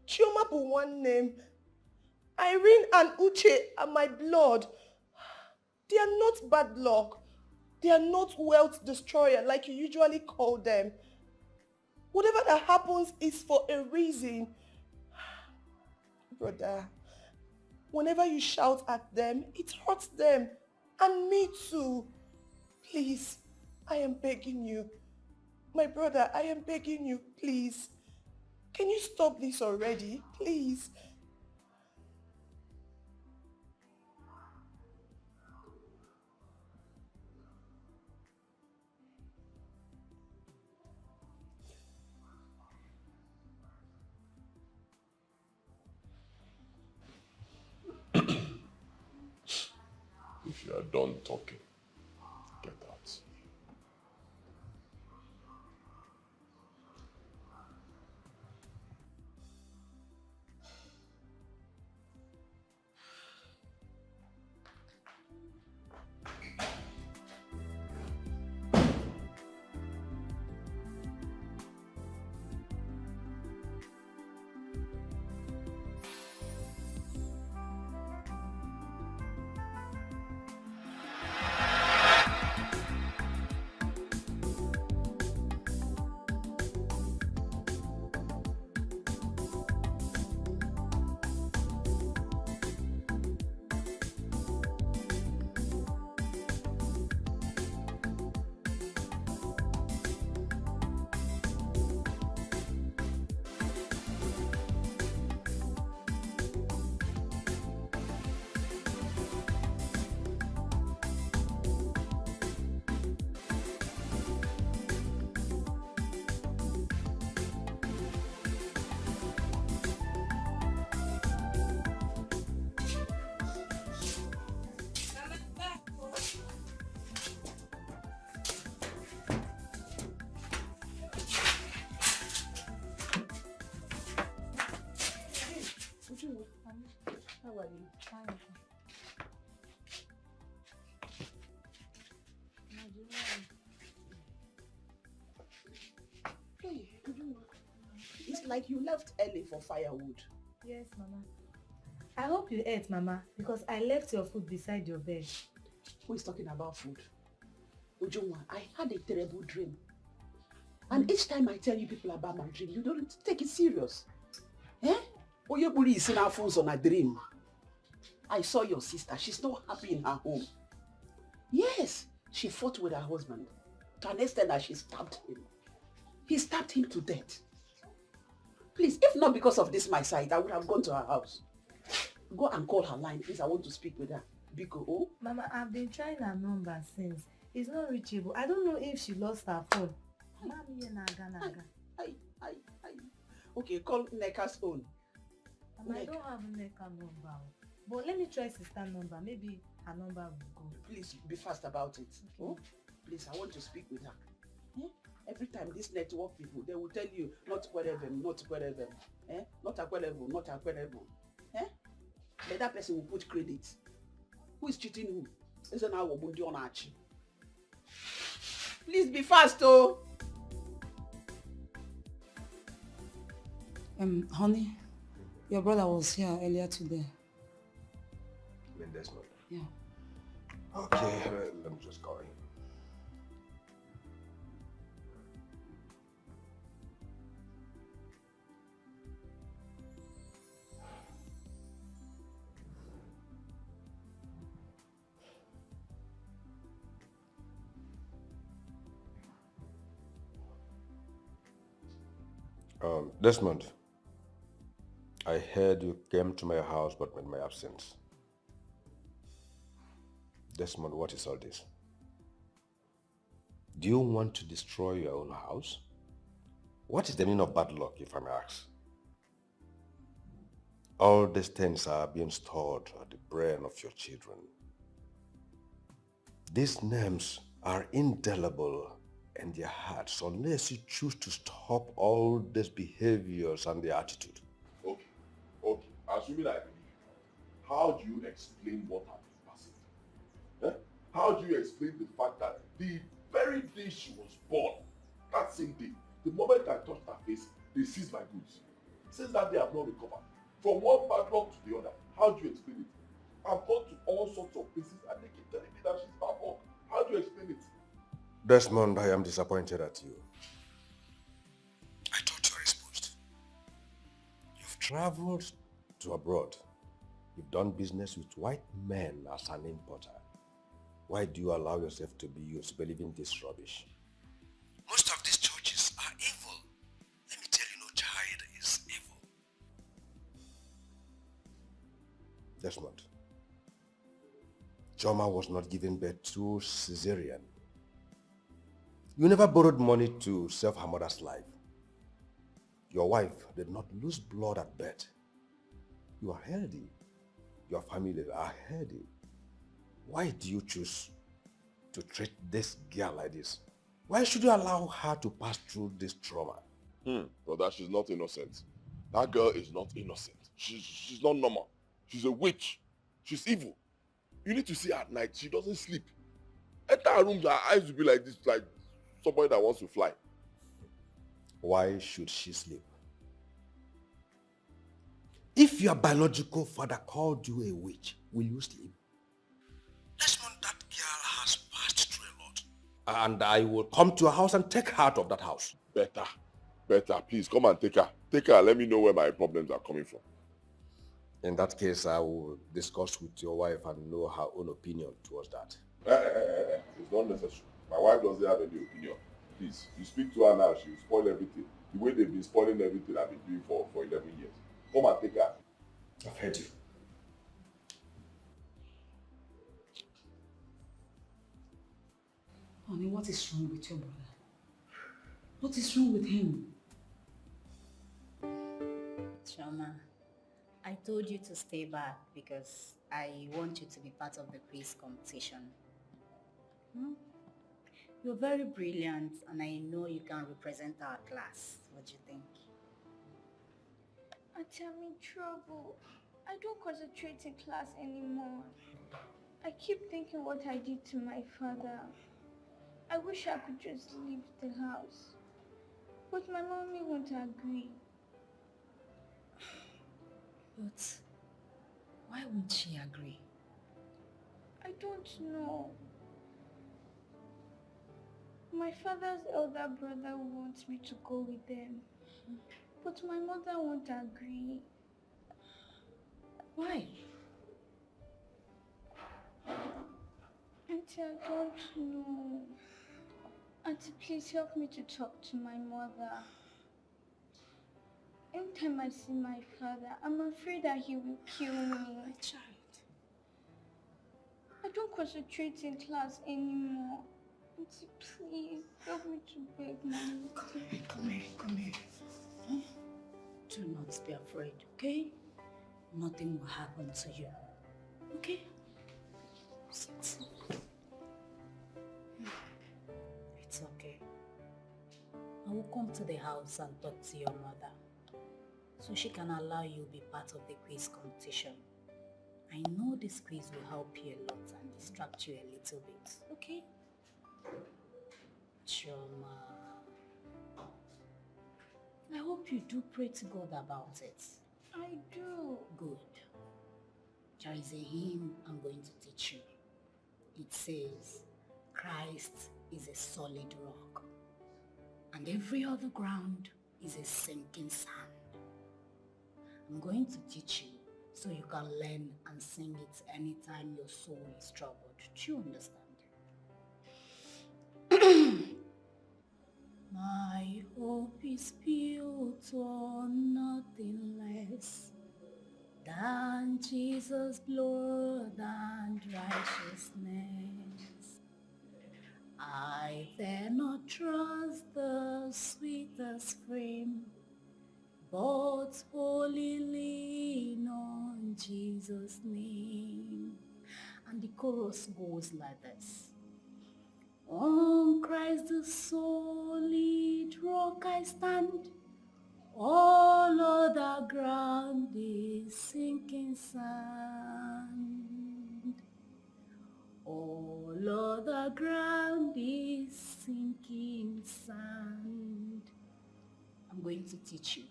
Chioma bụ one name. Irene and Uche are my blood. They are not bad luck. They are not wealth destroyer like you usually call them. Whatever that happens is for a reason. Brother, whenever you shout at them, it hurts them. And me too. Please, I am begging you. My brother, I am begging you, please. Can you stop this already? Please. If you are done talking, get out. How are you? Fine. Hey, it's like you left early for firewood. Yes, Mama. I hope you ate, Mama, because I left your food beside your bed. Who is talking about food? Ujunwa, I had a terrible dream. And each time I tell you people about my dream, you don't take it serious. Eh? Oyebuli is in our phones on a dream. I saw your sister. She's not happy in her home. Yes. She fought with her husband to an extent that she stabbed him. He stabbed him to death. Please, if not because of this my side, I would have gone to her house. Go and call her line, please. I want to speak with her. Biko, oh? Mama, I've been trying her number since. It's not reachable. I don't know if she lost her phone. Okay, call Neka's own. Mama, I don't have Neka number. But let me try sister number. Maybe her number will go. Please be fast about it. Okay. Oh? Please, I want to speak with her. Every time these network people, they will tell you not whatever, not whatever. Not whatever, not whatever. But that person will put credit. Who is cheating who? Isn't our Wobundi on Archie? Please be fast, oh. Honey, your brother was here earlier today. Desmond. Yeah. Okay, let me just call him. Desmond, I heard you came to my house but in my absence. Desmond, what is all this? Do you want to destroy your own house? What is the meaning of bad luck, if I may ask? All these things are being stored at the brain of your children. These names are indelible in their hearts unless you choose to stop all these behaviors and their attitude. Okay. Assuming I believe you, how do you explain what happened passing? How do you explain the fact that the very day she was born, that same day, the moment I touched her face, they seized my goods? Since that day, I have not recovered. From one bad luck to the other. How do you explain it? I've gone to all sorts of places and they keep telling me that she's bad luck. How do you explain it? Desmond, I am disappointed at you. I thought you were exposed. You've traveled to abroad. You've done business with white men as an importer. Why do you allow yourself to be used believing this rubbish? Most of these churches are evil. Let me tell you, no child is evil. Desmond, Joma was not given birth to cesarean. You never borrowed money to save her mother's life. Your wife did not lose blood at birth. You are healthy. Your family are healthy. Why do you choose to treat this girl like this? Why should you allow her to pass through this trauma? Brother, she's not innocent. That girl is not innocent. She's not normal. She's a witch. She's evil. You need to see her at night. She doesn't sleep. Enter her room, her eyes will be like this, like somebody that wants to fly. Why should she sleep? If your biological father called you a witch, will you sleep? Desmond, that girl has passed through a lot. And I will come to your house and take her out of that house. Better. Please, come and take her. Take her and let me know where my problems are coming from. In that case, I will discuss with your wife and know her own opinion towards that. It's not necessary. My wife doesn't have any opinion. Please, you speak to her now, she will spoil everything. The way they've been spoiling everything I've been doing for 11 years. Come and take her. I've heard you. Honey, what is wrong with your brother? What is wrong with him? Chioma, I told you to stay back because I want you to be part of the quiz competition. You're very brilliant and I know you can represent our class. What do you think? Auntie, I'm in trouble. I don't concentrate in class anymore. I keep thinking what I did to my father. I wish I could just leave the house. But my mommy won't agree. But why won't she agree? I don't know. My father's elder brother wants me to go with them. But my mother won't agree. Why? Auntie, I don't know. Auntie, please help me to talk to my mother. Anytime I see my father, I'm afraid that he will kill me. My child. I don't concentrate in class anymore. Auntie, please help me to beg mommy. Come here. Huh? Do not be afraid, okay? Nothing will happen to you. Okay? Sit. It's okay. I will come to the house and talk to your mother so she can allow you to be part of the quiz competition. I know this quiz will help you a lot and distract you a little bit, okay? Choma. I hope you do pray to God about it. I do. Good. There is a hymn I'm going to teach you. It says, Christ is a solid rock, and every other ground is a sinking sand. I'm going to teach you so you can learn and sing it anytime your soul is troubled. Do you understand? My hope is built on nothing less than Jesus' blood and righteousness. I dare not trust the sweetest frame, but wholly lean on Jesus' name. And the chorus goes like this. On Christ the solid rock I stand, all other ground is sinking sand. All other ground is sinking sand. I'm going to teach you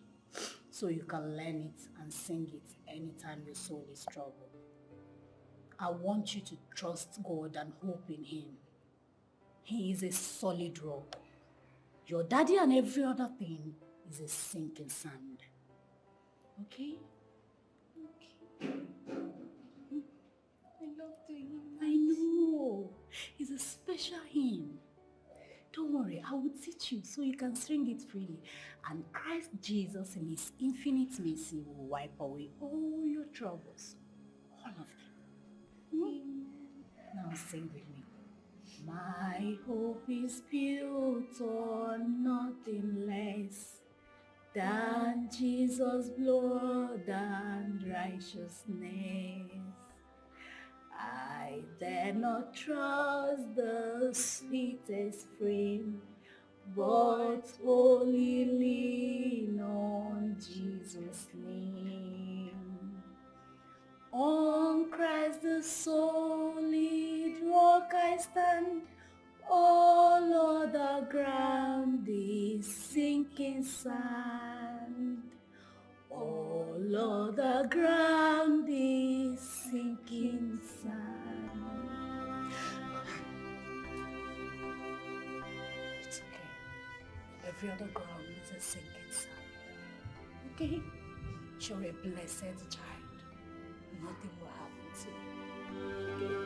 so you can learn it and sing it anytime your soul is troubled. I want you to trust God and hope in Him. He is a solid rock. Your daddy and every other thing is a sinking sand. Okay? Okay. I love the hymn. I know. It's a special hymn. Don't worry, I will teach you so you can sing it freely. And Christ Jesus in His infinite mercy will wipe away all your troubles. All of them. Amen. Now sing with me. My hope is built on nothing less than Jesus' blood and righteousness. I dare not trust the sweetest frame, but wholly lean on Jesus' name. On Christ the solid rock I stand, all other ground is sinking sand. All other ground is sinking sand. It's okay. Every other ground is a sinking sand. Okay? You're a blessed child. Nothing will happen to you.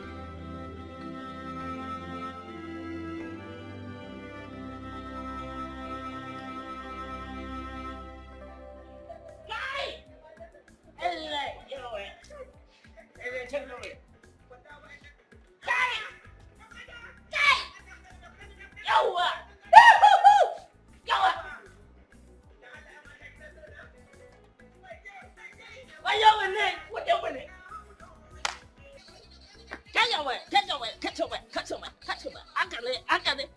I got it.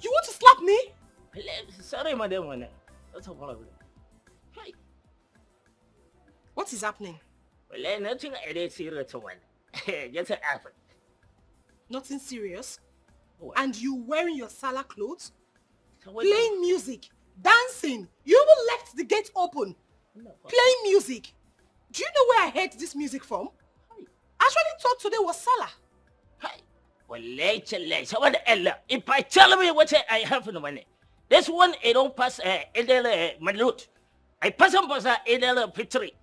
You want to slap me? Sorry, madam. That's a problem. Hey. What is happening? Well, nothing I did see it one. Just an apple. Nothing serious? What? And you wearing your Salah clothes? So what Playing music, dancing. You even left the gate open. No, Playing music. Do you know where I heard this music from? I actually thought today was Salah. Hey, well, later. So what Ella? If I tell me what I have in the money, this one it don't pass Edel Malut. I pass on pass Edel Petri.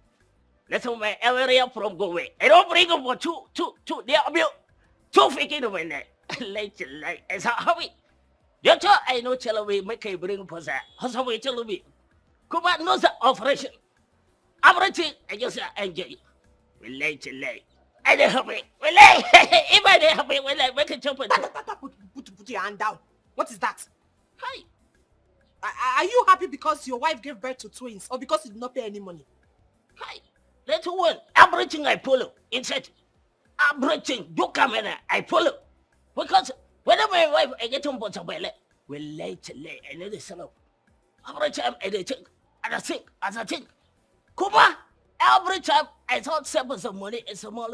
That's my area from go away. I don't bring up for two. They are two faking over there. Later, as how we. That's all I know. Tell me, make a bring for that. How's we tell me? Come on, no operation. Everything I just enjoy. Well, later. I don't have it. Well, if I don't have it, well, I make a jump. Put your hand down. What is that? Hi. Are you happy because your wife gave birth to twins or because you did not pay any money? Hi. That's one. Everything I follow. Inside. Everything. You come in. I follow. Because whenever my wife I get on board somewhere, well, later, I let it sell up. Every time I think, as I think. Kuma, every time I thought some money is small.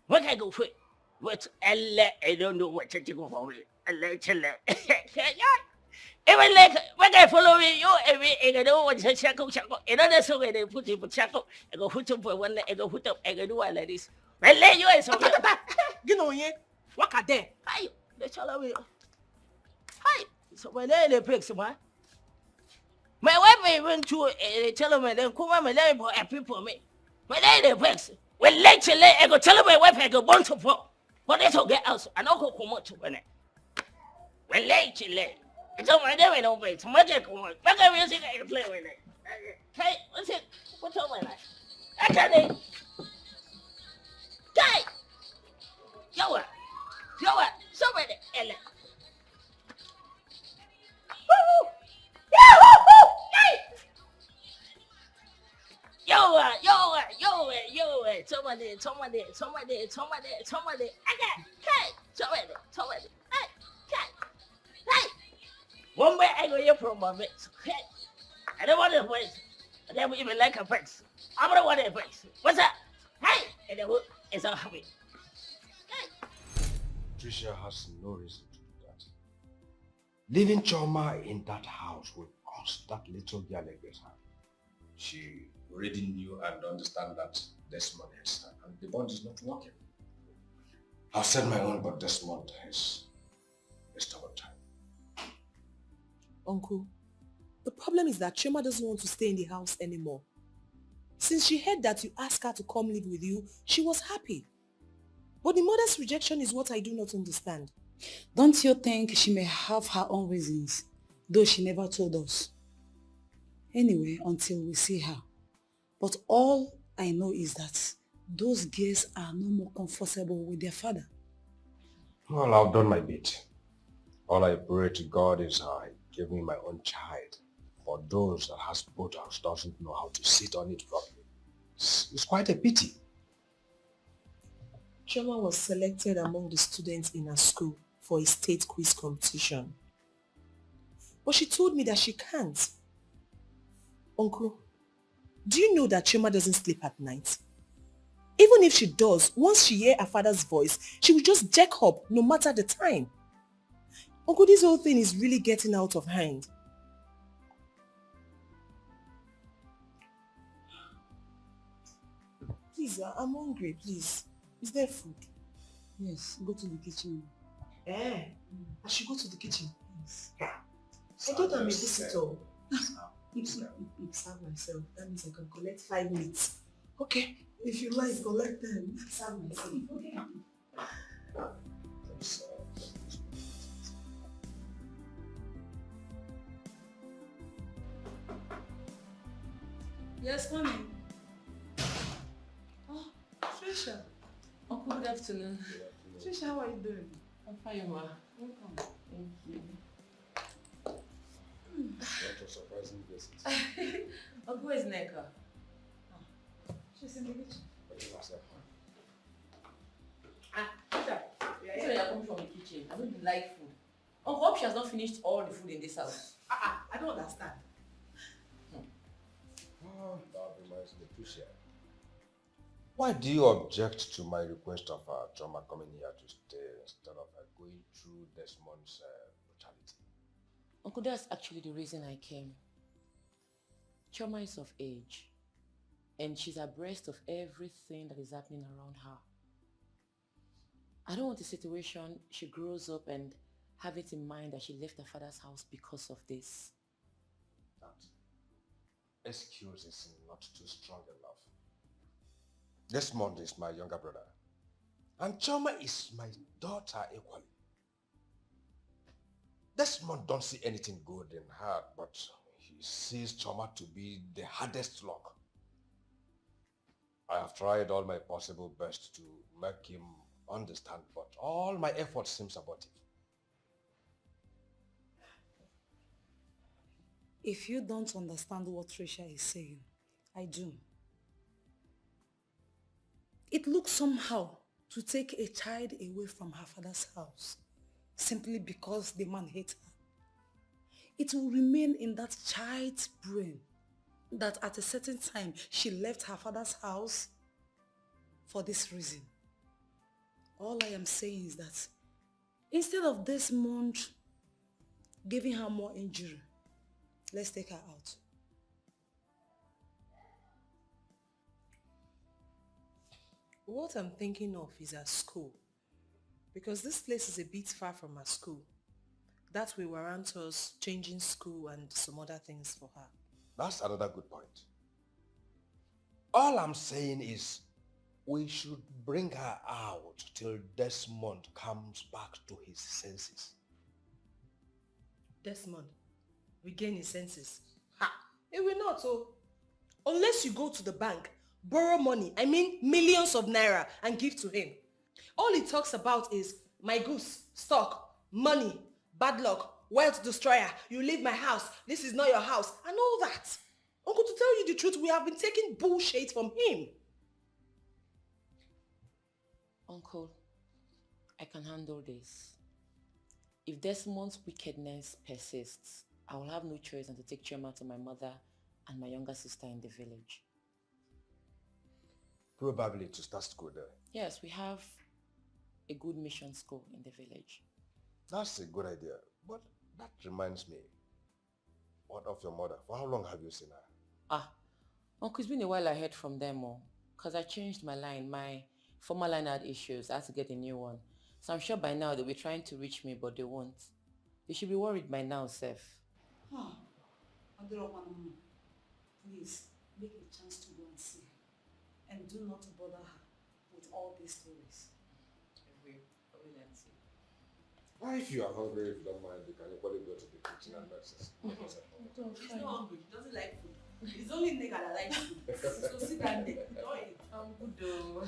When I go for it, what I don't know what to go for me. Even like when I follow you, I don't want to shackle. Another song they put you for shackle. I go put up for one, I go put up, I go do all like this. Well, let you is over. You know, yeah. What are there? Hi, let's all over. Hi, so when they pick someone. My wife went to tell me then come on my life for a people me. My lady vex. Well later I go tell my wife I go born to for. But it's okay else. I don't go come out to when. Well later. It's all my name I don't wait. So much I come on. Back up music I play with it. Hey, what's it? What's all my life? I can't it. Guy! Yo, somebody Ella. Woo! Yo, somebody. I got, hey, somebody, hey. One way I go here from my mates, hey. I don't want to face, I never even like a face. I don't want to face. What's that? Hey, and the wood is all happy. Tricia has no reason to do that. Leaving Choma in that house will cost that little girl a great harm. She already knew and understand that Desmond is her, and the bond is not working. I've said my own, but Desmond is a stubborn time. Uncle, the problem is that Choma doesn't want to stay in the house anymore. Since she heard that you asked her to come live with you, she was happy. But the mother's rejection is what I do not understand. Don't you think she may have her own reasons, though she never told us? Anyway, until we see her. But all I know is that those girls are no more comfortable with their father. Well, I've done my bit. All I pray to God is I give me my own child. For those that has both house doesn't know how to sit on it properly. It's quite a pity. Choma was selected among the students in her school for a state quiz competition. But she told me that she can't. Uncle, do you know that Choma doesn't sleep at night? Even if she does, once she hears her father's voice, she will just jack up no matter the time. Uncle, this whole thing is really getting out of hand. Please, I'm hungry, please. Is there food? Yes, go to the kitchen. I should go to the kitchen. Yes. I thought I'm a visitor. Serve myself. That means I can collect 5 minutes. Okay. If you like, collect them. Serve myself. Okay. Yes, come in. Oh, Trisha. Uncle, good afternoon. Trisha, how are you doing? I'm fine, ma. Welcome. Thank you. What a surprising visit. Uncle is Neka. She's in the kitchen. Trisha, so you're coming from the kitchen. I don't like food. Uncle, hope she has not finished all the food in this house. I don't understand. Oh, that reminds me, Tricia. Why do you object to my request of Choma coming here to stay instead of going through this month's brutality? Uncle, that's actually the reason I came. Choma is of age, and she's abreast of everything that is happening around her. I don't want a situation she grows up and have it in mind that she left her father's house because of this. That excuse is not too strong enough. Desmond is my younger brother, and Choma is my daughter equally. Desmond don't see anything good in her, but he sees Choma to be the hardest lock. I have tried all my possible best to make him understand, but all my efforts seem abortive. If you don't understand what Trisha is saying, I do. It looks somehow to take a child away from her father's house simply because the man hates her. It will remain in that child's brain that at a certain time she left her father's house for this reason. All I am saying is that instead of this month giving her more injury, let's take her out. What I'm thinking of is her school. Because this place is a bit far from her school. That will warrant us changing school and some other things for her. That's another good point. All I'm saying is we should bring her out till Desmond comes back to his senses. Desmond, regain his senses. Ha! It will not, oh. Unless you go to the bank, borrow money, I mean millions of naira, and give to him. All he talks about is my goose, stock, money, bad luck, wealth destroyer, you leave my house, this is not your house, and all that. Uncle, to tell you the truth, we have been taking bullshit from him. Uncle, I can handle this. If Desmond's wickedness persists, I will have no choice than to take Choma to my mother and my younger sister in the village. Probably to start school there. Yes, we have a good mission school in the village. That's a good idea. But that reminds me. What of your mother? For how long have you seen her? Uncle, it's been a while I heard from them all. Because I changed my line. My former line had issues. I had to get a new one. So I'm sure by now they'll be trying to reach me, but they won't. They should be worried by now, Seth. Please, make a chance to go and see her. And do not bother her with all these stories. I will and see. If you are hungry, if you don't mind, you can equally go to the kitchen and access. She's not hungry. She doesn't like food. It's only nigga that likes food. So sit down there. Enjoy it. I'm good though.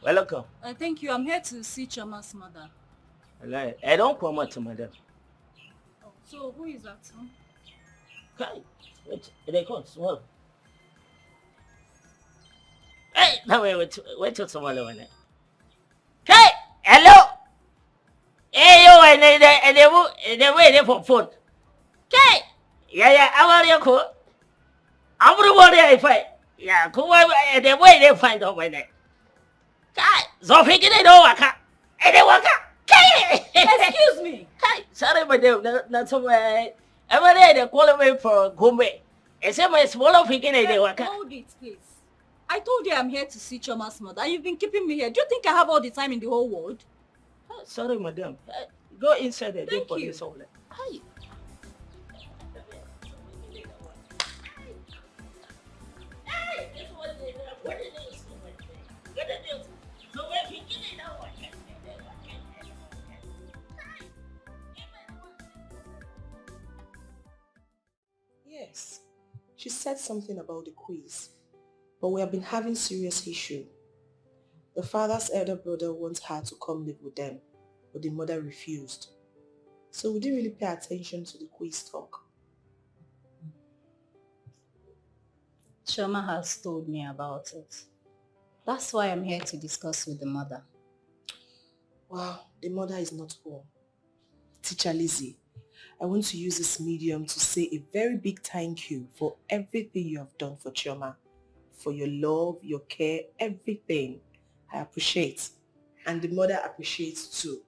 Welcome. Thank you. I'm here to see Choma's mother. I don't come out to madam. Oh, so who is that? Okay. Wait, they come small. Hey, now wait till tomorrow. Hey, hello. Hey, you and they waiting for phone. Okay. Yeah, how are you? Cool. Everybody I find. Yeah, cool. And they wait they find out my name. Kai, Zofi gina do waka. Ede waka. Kai. Excuse me. Kai, sorry madam, not so bad. Every day they call me for Gombe. I say my smaller figure ede waka. Hold it, please. I told you I'm here to see Choma's mother, and you've been keeping me here. Do you think I have all the time in the whole world? Sorry madam. Go inside and Thank for you. this all. Hi. She said something about the quiz, but we have been having serious issue. The father's elder brother wants her to come live with them, but the mother refused. So we didn't really pay attention to the quiz talk. Shoma has told me about it. That's why I'm here to discuss with the mother. Wow, the mother is not home. Teacher Lizzy, I want to use this medium to say a very big thank you for everything you have done for Chioma. For your love, your care, everything. I appreciate. And the mother appreciates too.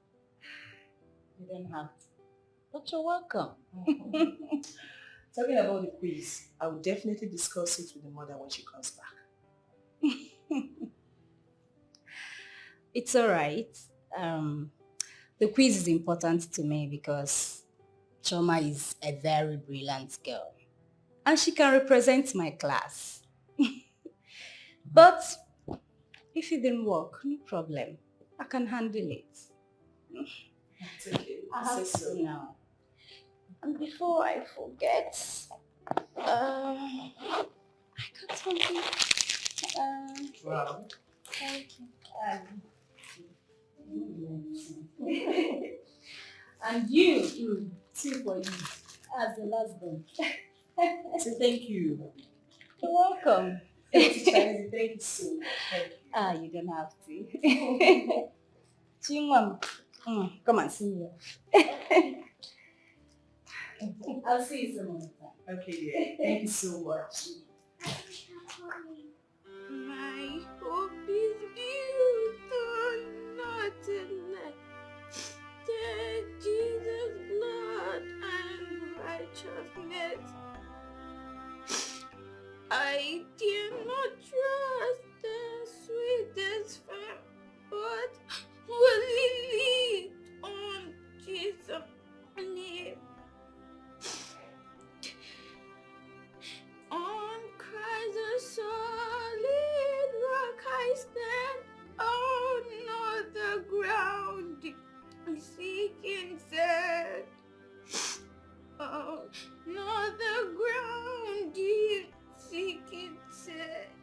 You don't have to. But you're welcome. Talking about the quiz, I will definitely discuss it with the mother when she comes back. It's alright. The quiz is important to me because Choma is a very brilliant girl. And she can represent my class. But if it didn't work, no problem. I can handle it. It's okay. I have to now. And before I forget, I got something. Wow. Thank you. And you, two for you, as the last one. So thank you. You're welcome. Thank you so much. Thank you. You don't have to. Chingwam, come and see me. I'll see you some more time. Okay, dear. Thank you so much. My hope is built on nothing less than Jesus' blood and righteousness. I dare not trust the sweetest friend, but will lean on Jesus' name. On Christ the solid rock I stand, on the ground seeking sand. On the ground seeking sand.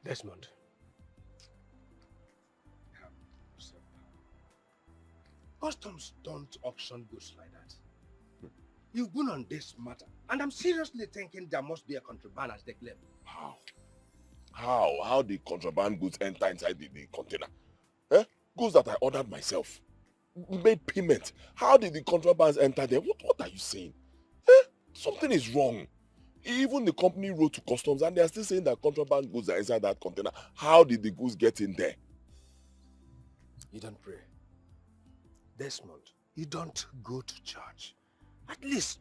Desmond. Customs don't auction goods like that. You've been on this matter, and I'm seriously thinking there must be a contraband as they claim. How? How did contraband goods enter inside the container? Eh? Goods that I ordered myself. Made payment. How did the contrabands enter there? What are you saying? Eh? Something is wrong. Even the company wrote to customs and they are still saying that contraband goods are inside that container. How did the goods get in there? You don't pray. Desmond, you don't go to church. At least,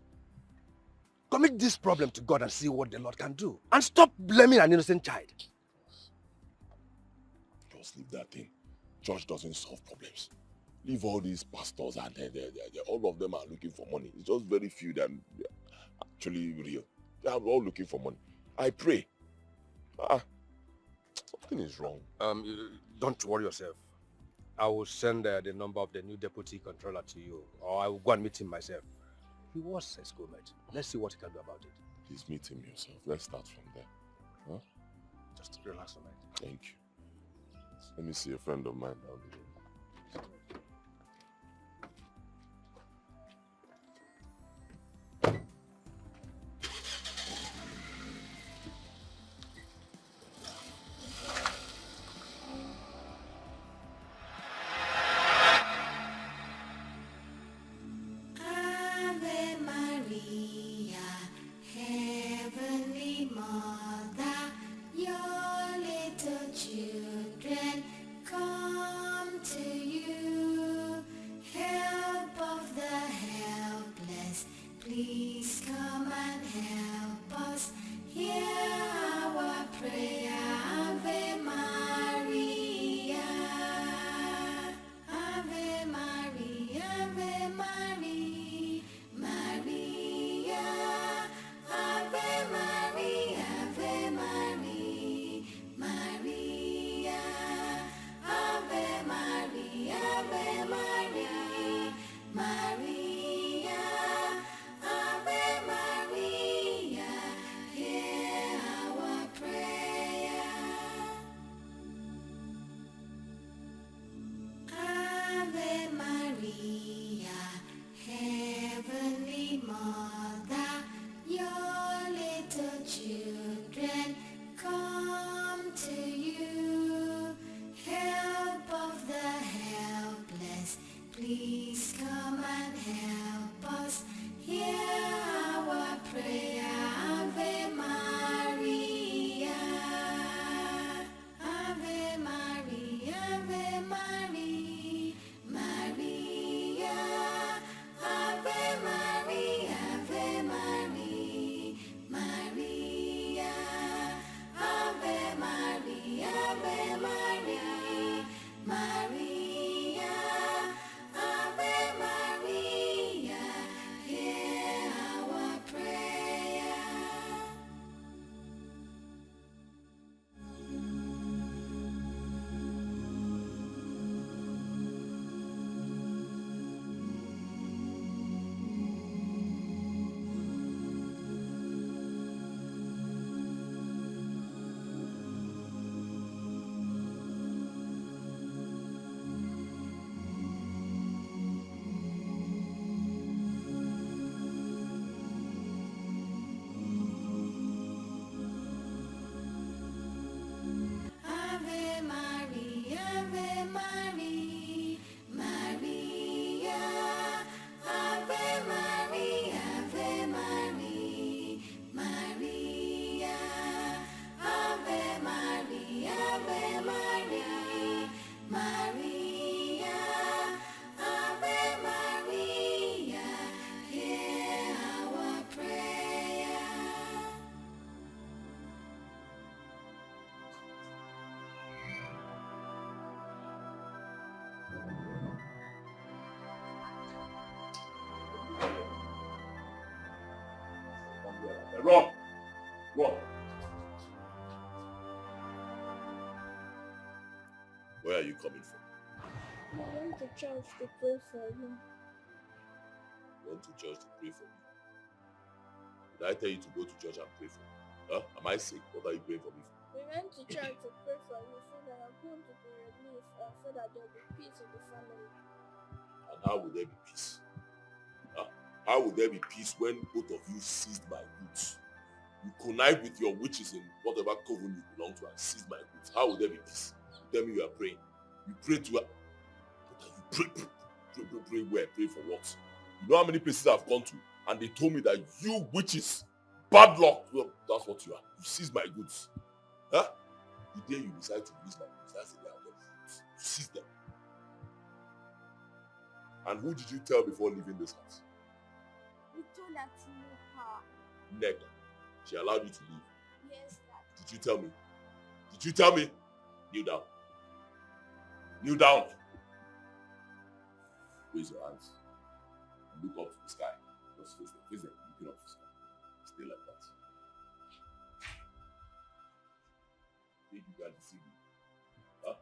commit this problem to God and see what the Lord can do. And stop blaming an innocent child. Just leave that thing. Church doesn't solve problems. Leave all these pastors and all of them are looking for money. It's just very few that are actually real. They are all looking for money. I pray. Something is wrong. Don't worry yourself. I will send the number of the new deputy controller to you, or I will go and meet him myself. He was a schoolmate. Let's see what he can do about it. Please meet him yourself. Let's start from there. Huh? Just relax a minute. Thank you. Let me see a friend of mine down the road. Ave Maria, Heavenly Mother, your little children come to you. Help of the helpless, please come and help us. Hear our prayer, Ave Maria. Ave Maria, Ave Maria, Maria. Ave Maria, Ave Maria, Maria. Ave Maria, Ave Maria, Maria. Ave Maria, hear our prayer. Ave Maria, Heavenly Mother, your little children come to you. Help of the helpless, please come and help us. Hear our prayer, Ave Maria. Ave Maria, Ave Maria, Maria. Ave Maria, Ave Maria, Maria. Ave Maria, Ave Maria, Maria. Ave Maria, hear our prayer. Ave Maria, Ave Maria, Maria. Ave Maria, Ave Maria, Maria. Ave Maria, Ave Maria, Maria. Ave Maria, hear our prayer. Rob! Rob! Where are you coming from? I went to church to pray for you. Went to church to pray for me. Did I tell you to go to church and pray for me? Huh? Am I sick? What are you praying for me for? We went to church to pray for you so that you're going to be released and so that there will be peace in the family. And how will there be peace? Huh? How will there be peace when both of you seized my goods? You connive with your witches in whatever coven you belong to and seized my goods. How will there be peace? You tell me you are praying. You pray to her. But you pray where? Pray for what? You know how many places I've gone to and they told me that you witches, bad luck. Well, that's what you are. You seized my goods. Huh? The day you decide to use my goods, that's the day I'll get the goods. You seize them. And who did you tell before leaving this house? We told her to know her. Neg. She allowed you to leave. Yes, Dad. Did you tell me? Did you tell me? Kneel down. Kneel down. Raise your hands. Look up to the sky. Just face them. Face them. Looking up to the sky. Stay like that. Think you can deceive me? Huh?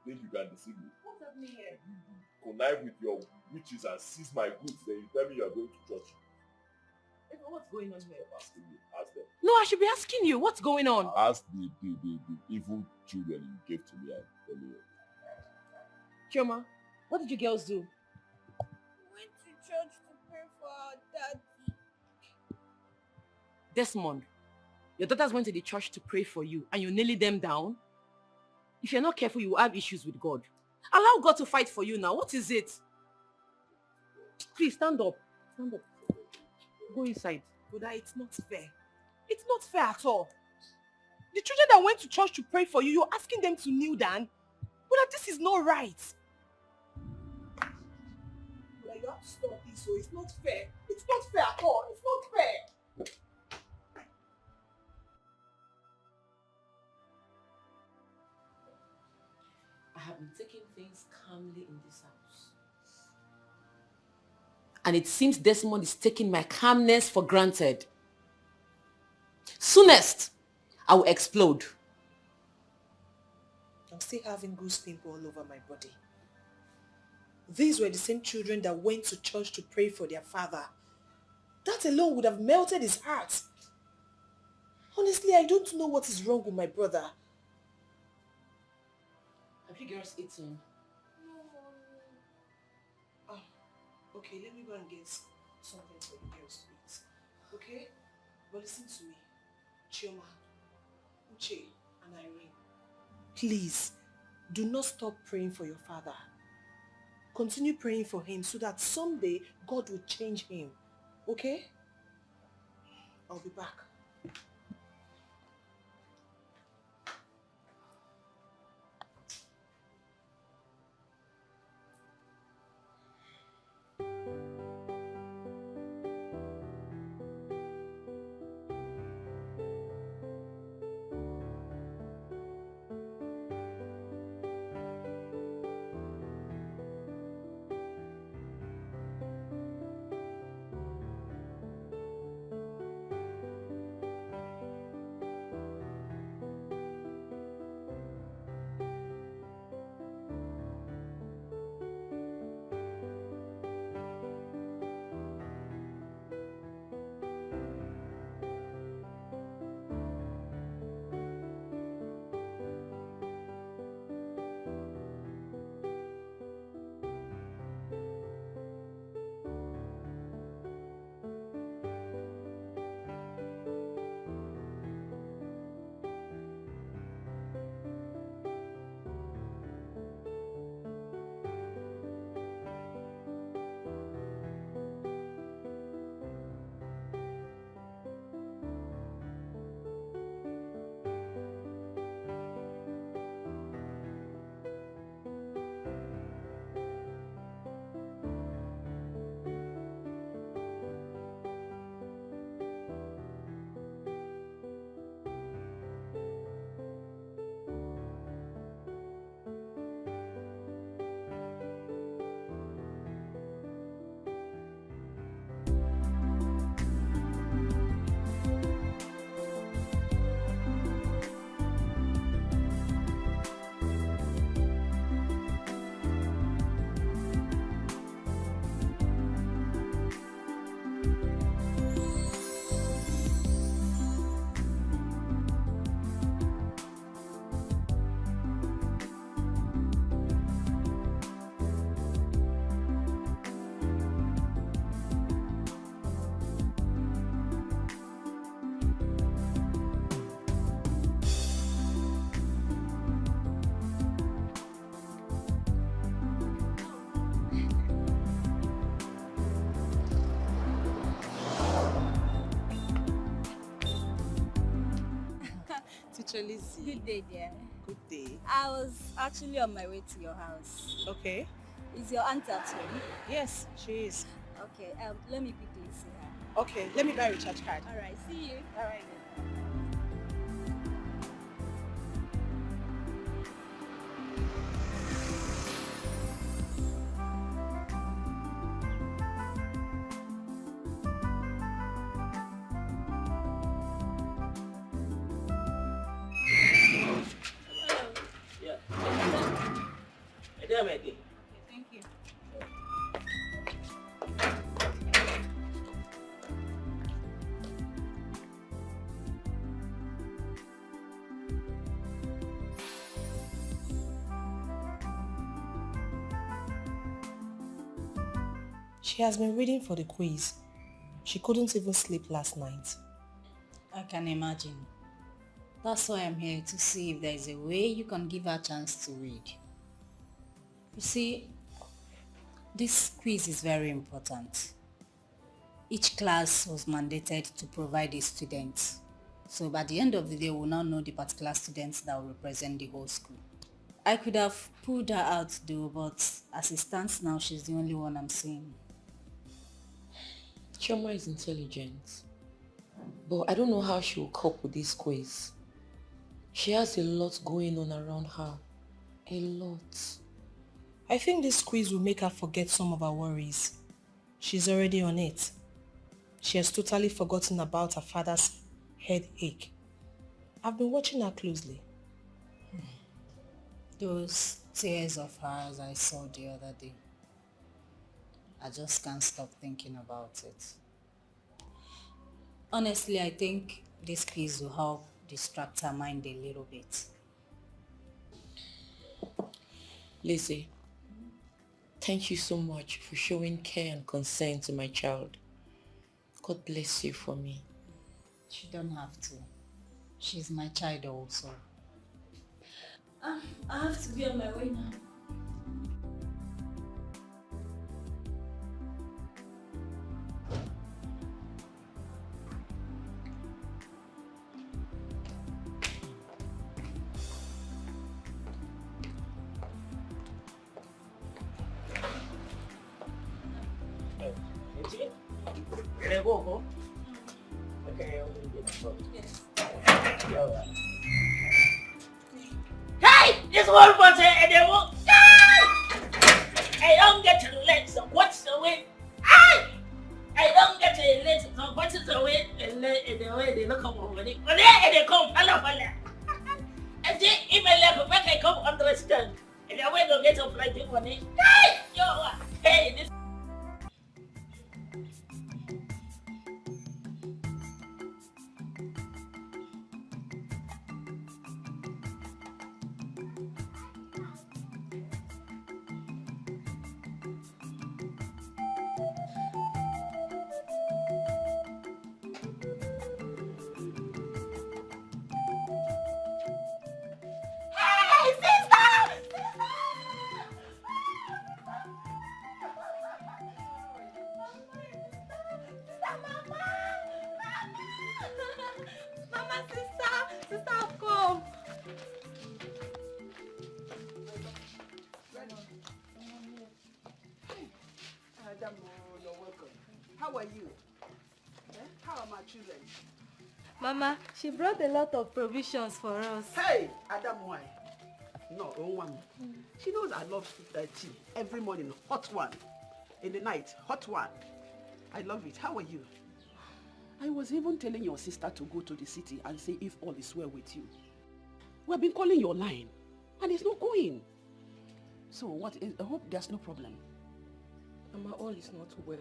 Think you can deceive me? What's happening here? You connive with your witches and seize my goods, then you tell me you are going to church. What's going on here? Asking you. Ask them. No, I should be asking you. What's going on? Ask the evil children you gave to me earlier. Chioma, what did you girls do? Went to church to pray for our daddy. Desmond, your daughters went to the church to pray for you and you nearly them down? If you're not careful, you will have issues with God. Allow God to fight for you now. What is it? Please, stand up. Stand up. Go inside. Buddha, it's not fair. It's not fair at all. The children that went to church to pray for you, you're asking them to kneel down? Buddha, this is not right. Buddha, you have to stop this, so it's not fair. It's not fair at all. It's not fair. I have been taking things calmly in this house. And it seems Desmond is taking my calmness for granted. Soonest, I will explode. I'm still having goose pimple all over my body. These were the same children that went to church to pray for their father. That alone would have melted his heart. Honestly, I don't know what is wrong with my brother. Have you girls eaten? Oh, okay, let me go and get something for the girls to eat. Okay? But listen to me. Chioma, Uche, and Irene. Please, do not stop praying for your father. Continue praying for him so that someday God will change him. Okay? I'll be back. Teacher Lizzy. Good day, dear. Good day. I was actually on my way to your house. Okay. Is your aunt at home? Yes, she is. Okay, let me quickly see her. Okay, let me buy a recharge card. Alright, see you. Alright. Again. Thank you. She has been reading for the quiz. She couldn't even sleep last night. I can imagine. That's why I'm here, to see if there is a way you can give her a chance to read. You see, this quiz is very important. Each class was mandated to provide a student. So by the end of the day, we'll now know the particular students that will represent the whole school. I could have pulled her out though, but as it stands now, she's the only one I'm seeing. Chioma is intelligent, but I don't know how she will cope with this quiz. She has a lot going on around her. A lot. I think this quiz will make her forget some of her worries. She's already on it. She has totally forgotten about her father's headache. I've been watching her closely. Those tears of hers I saw the other day. I just can't stop thinking about it. Honestly, I think this quiz will help distract her mind a little bit. Lizzy, thank you so much for showing care and concern to my child. God bless you for me. She don't have to. She's my child also. I have to be on my way now. Hey, this one was and they won't. I don't get to let so what's the way? I don't get to let so what is the way and the way they look over it. But they come fella. And then even like back I come understand. And the way they get up like this one. Hey, this. How are you? How are my children? Mama, she brought a lot of provisions for us. Hey, Adam, why? No, one. She knows I love tea every morning, hot one. In the night, hot one. I love it. How are you? I was even telling your sister to go to the city and see if all is well with you. We've been calling your line and it's not going. So what is, I hope there's no problem. Mama, all is not well.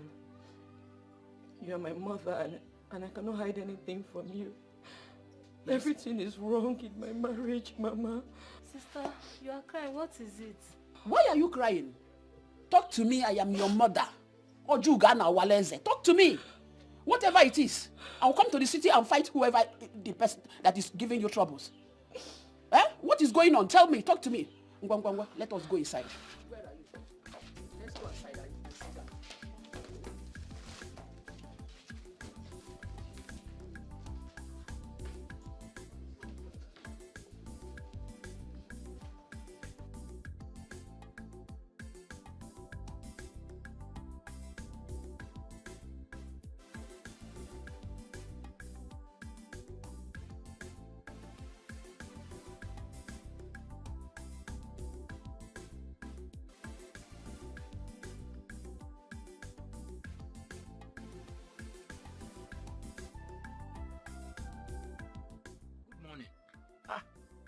You are my mother and I cannot hide anything from you. Yes. Everything is wrong in my marriage, Mama. Sister, you are crying. What is it? Why are you crying? Talk to me, I am your mother. Ojugana Waleze. Talk to me. Whatever it is, I'll come to the city and fight whoever the person that is giving you troubles. What is going on? Tell me. Talk to me. Let us go inside. Where are you? Let's go inside and sit down.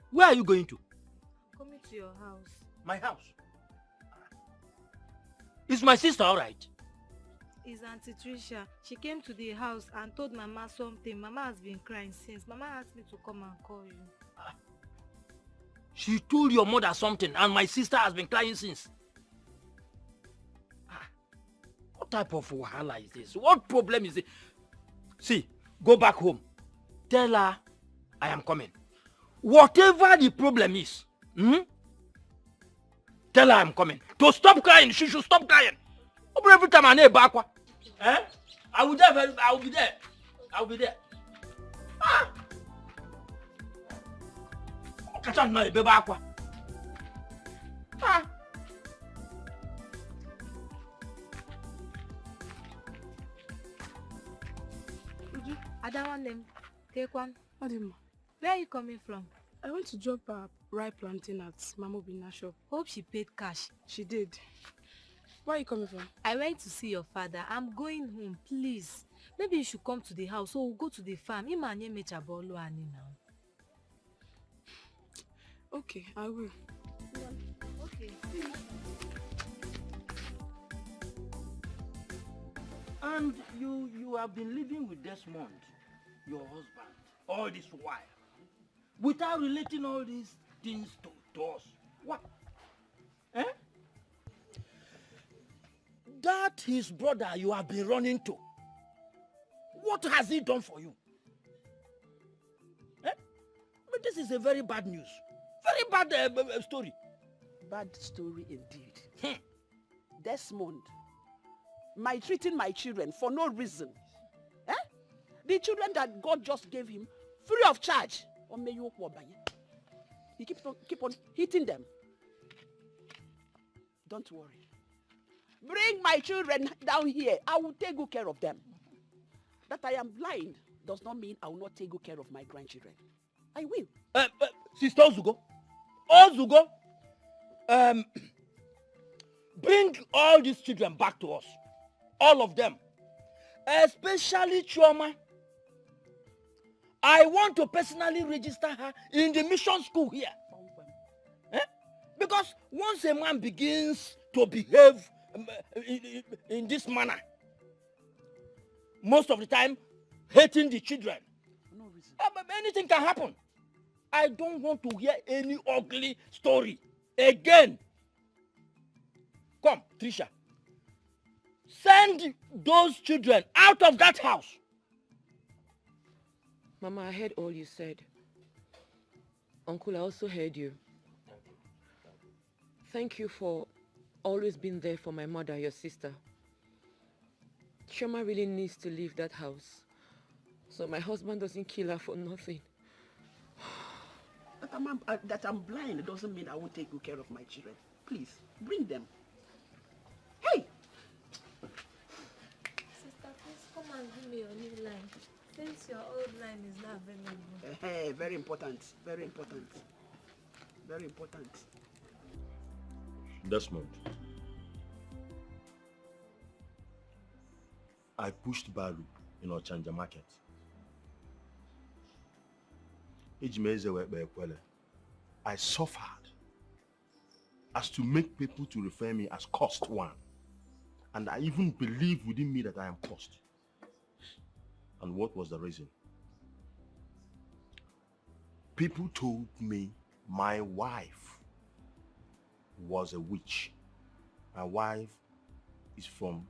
Where are you going to? I'm coming to your house. My house? Is my sister alright? It's Auntie Tricia. She came to the house and told Mama something. Mama has been crying since. Mama asked me to come and call you. She told your mother something and my sister has been crying since. What type of wahala is this? What problem is it? See, go back home. Tell her I am coming. Whatever the problem is, tell her I'm coming. To stop crying, she should stop crying. Every time I need back, I will there. I will be there. I will be there. Ah! Catch on now, baby aqua. Ah! I don't want them. Take one. Madam, Where are you coming from? I went to drop a ripe plantain at Mama Obina's shop. Hope she paid cash. She did. Where are you coming from? I went to see your father. I'm going home, please. Maybe you should come to the house or we'll go to the farm. Imanye mechabolo ani now. Okay, I will. Okay. And you have been living with Desmond, your husband, all this while, without relating all these things to us. What? Eh? That his brother you have been running to. What has he done for you? Eh? But this is a very bad news. Very bad story. Bad story indeed. Desmond, maltreating my children for no reason. Eh? The children that God just gave him free of charge. He keep on hitting them. Don't worry. Bring my children down here. I will take good care of them. That I am blind does not mean I will not take good care of my grandchildren. I will. Sister Ozugo, bring all these children back to us. All of them. Especially Chioma. I want to personally register her in the mission school here. Eh? Because once a man begins to behave in this manner, most of the time hating the children, anything can happen. I don't want to hear any ugly story again. Come, Trisha. Send those children out of that house. Mama, I heard all you said. Uncle, I also heard you. Thank you for always being there for my mother, your sister. Shoma really needs to leave that house, so my husband doesn't kill her for nothing. That I'm blind doesn't mean I won't take good care of my children. Please, bring them. Hey! Sister, please come and give me your new line. Since your old line is not available. Hey, very important. Very important. Very important. Desmond, I pushed Balu in Ochanja market. I suffered as to make people to refer me as cost one. And I even believe within me that I am cost. And what was the reason? People told me my wife was a witch. My wife is from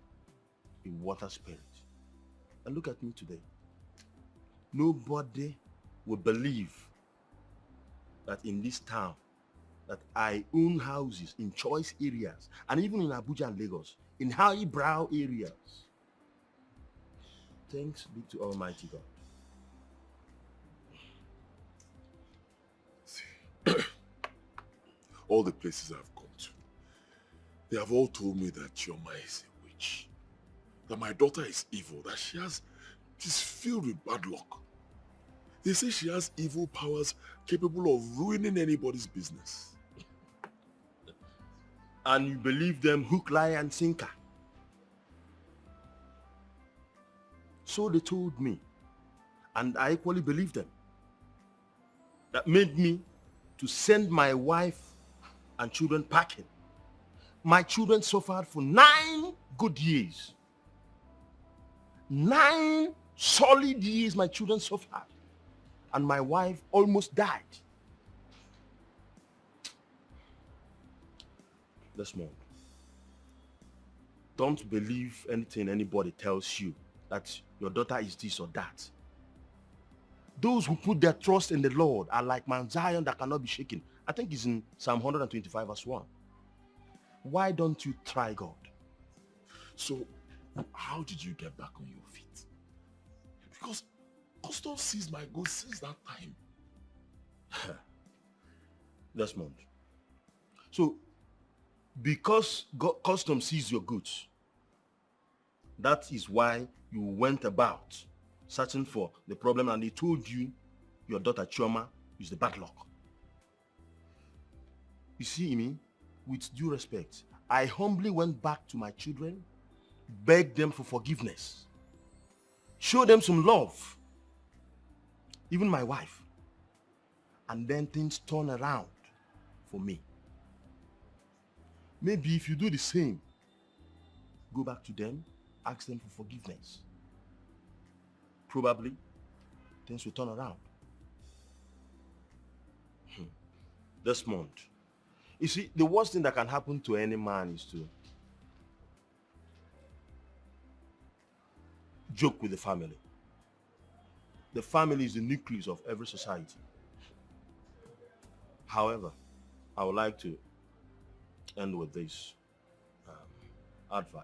a water spirit. And look at me today. Nobody will believe that in this town that I own houses in choice areas and even in Abuja and Lagos, in highbrow areas. Thanks be to Almighty God. All the places I've come to, they have all told me that Chioma is a witch, that my daughter is evil, that she's filled with bad luck. They say she has evil powers capable of ruining anybody's business. And you believe them hook, line, and sinker. So they told me, and I equally believed them. That made me to send my wife and children packing. My children suffered for 9 good years. 9 solid years my children suffered. And my wife almost died. Desmond, Don't believe anything anybody tells you that your daughter is this or that. Those who put their trust in the Lord are like Mount Zion that cannot be shaken. I think it's in Psalm 125 verse 1. Why don't you try God? So, how did you get back on your feet? Because custom seized my goods since that time. Desmond. So, because custom seized your goods, that is why you went about searching for the problem and they told you your daughter Chioma is the bad luck. You see me, with due respect, I humbly went back to my children, begged them for forgiveness, showed them some love, even my wife, and then things turn around for me. Maybe if you do the same, go back to them, ask them for forgiveness. Probably things will turn around. Desmond, you see, the worst thing that can happen to any man is to joke with the family. The family is the nucleus of every society. However, I would like to end with this advice.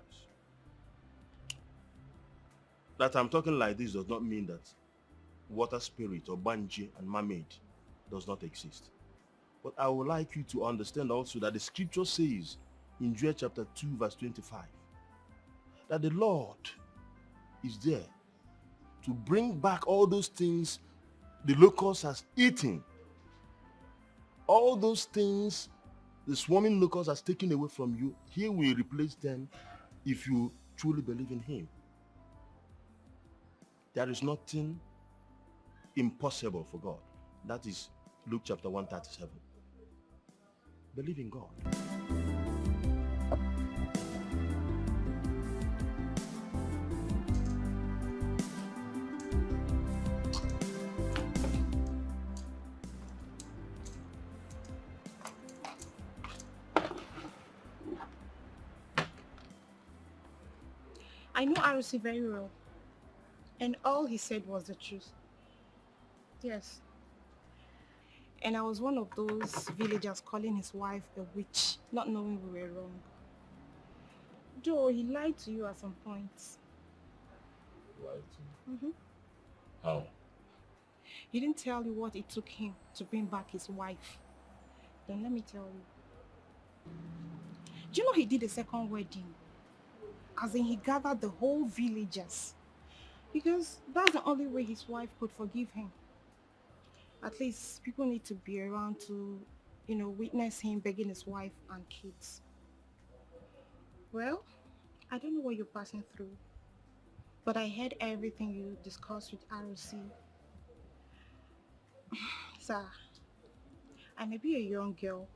That I'm talking like this does not mean that water spirit or banji and mermaid does not exist. But I would like you to understand also that the scripture says in Joel chapter 2 verse 25 that the Lord is there to bring back all those things the locust has eaten. All those things the swarming locust has taken away from you, he will replace them if you truly believe in him. There is nothing impossible for God. That is Luke chapter 137. Believe in God. I know Arusi very well. And all he said was the truth. Yes. And I was one of those villagers calling his wife a witch, not knowing we were wrong. Though he lied to you at some points. Lied to me? Mm-hmm. How? He didn't tell you what it took him to bring back his wife. Then let me tell you. Do you know he did a second wedding? As in he gathered the whole villagers. Because that's the only way his wife could forgive him. At least people need to be around to, witness him begging his wife and kids. Well, I don't know what you're passing through, but I heard everything you discussed with ROC. Sir, I may be a young girl,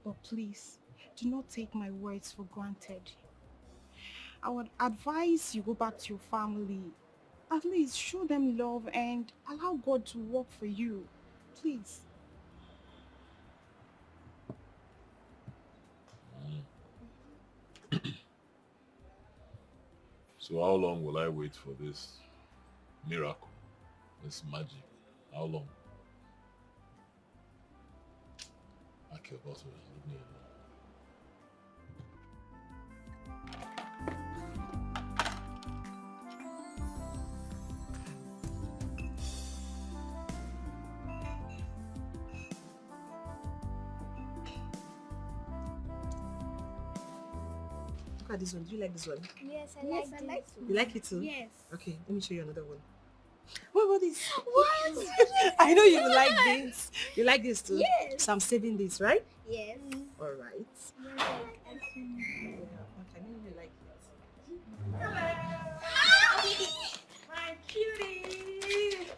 but please, do not take my words for granted. I would advise you go back to your family. At least show them love and allow God to work for you. Please. So how long will I wait for this miracle, this magic? How long? Pack your bottle and leave me alone. Look at this one. Do you like this one? Yes, I like it. You like it too? Yes. Okay, let me show you another one. What about this? What? I know you like this. You like this too? Yes. So I'm saving this, right? Yes. All right. Yes, Okay, I know you like it. My cutie!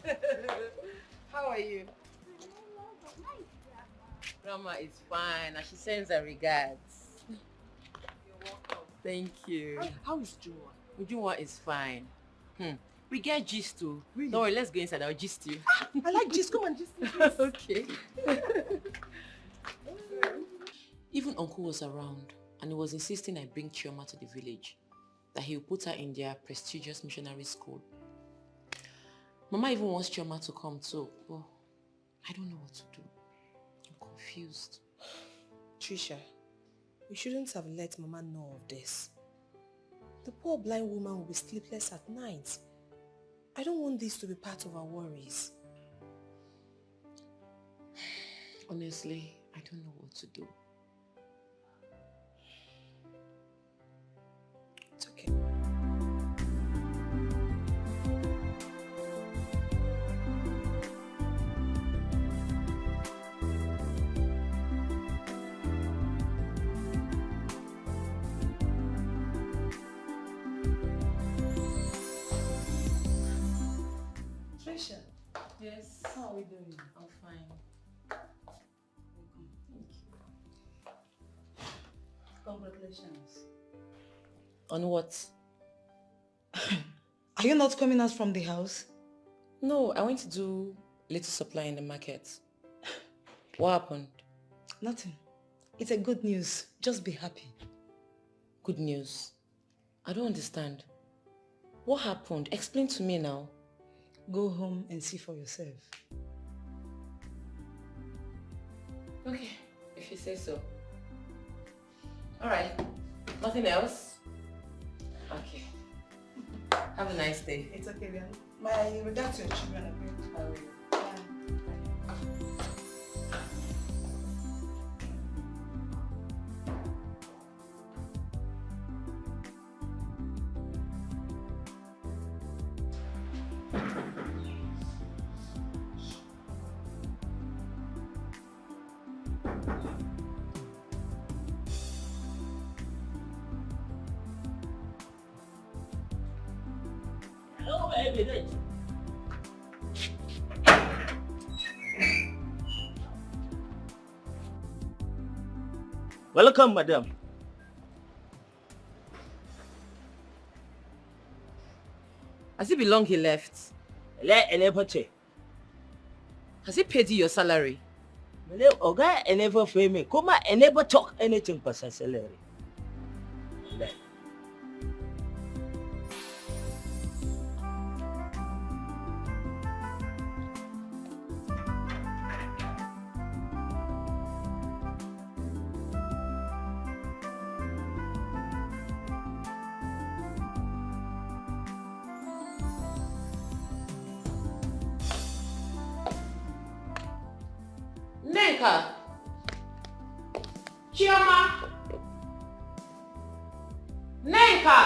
How are you? Grandma is fine and she sends her regards. You're welcome. Thank you. How is Jua? Ujunwa is fine. We get gist too. Really? Don't worry, let's go inside. I'll gist you. I like gist. Come on, gist me. Okay. Even uncle was around and he was insisting I bring Chioma to the village. that he will put her in their prestigious missionary school. Mama even wants Chioma to come too, but I don't know what to do. I'm confused. Trisha, you shouldn't have let Mama know of this. The poor blind woman will be sleepless at night. I don't want this to be part of our worries. Honestly, I don't know what to do. It's okay. Trisha. Yes. How are we doing? I'm fine. Congratulations. On what? Are you not coming out from the house? No, I went to do little supply in the market. What happened? Nothing. It's a good news. Just be happy. Good news? I don't understand. What happened? Explain to me now. Go home and see for yourself. Okay, if you say so. Alright. Nothing else? Okay. Have a nice day. It's okay, then. My regards to your children, okay? I will. Hello, baby. Welcome, madam. Has it been long he left? Has he paid you your salary? Oga, I never pay me. Come on, I never talk anything for salary. Nenka! Chioma! Nenka!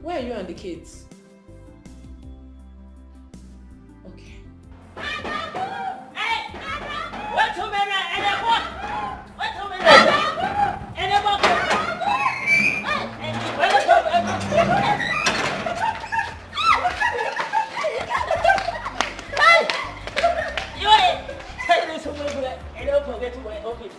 Where are you and the kids? Okay. Wait a minute, anyone? Wait a minute. Anyone? I don't forget to my office.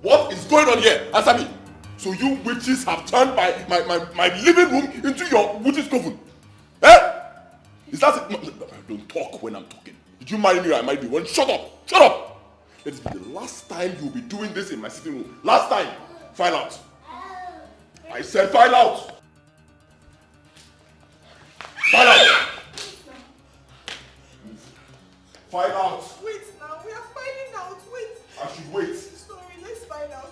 What is going on here? Answer me. So you witches have turned my living room into your witch's coven. Eh? Is that it? No, don't talk when I'm talking. Did you marry me or I married you? Well, shut up! Shut up! Let it be the last time you'll be doing this in my sitting room. Last time. File out. I said file out. File out. File out. Wait now, we are finding out. Wait. I should wait. Sorry, let's find out.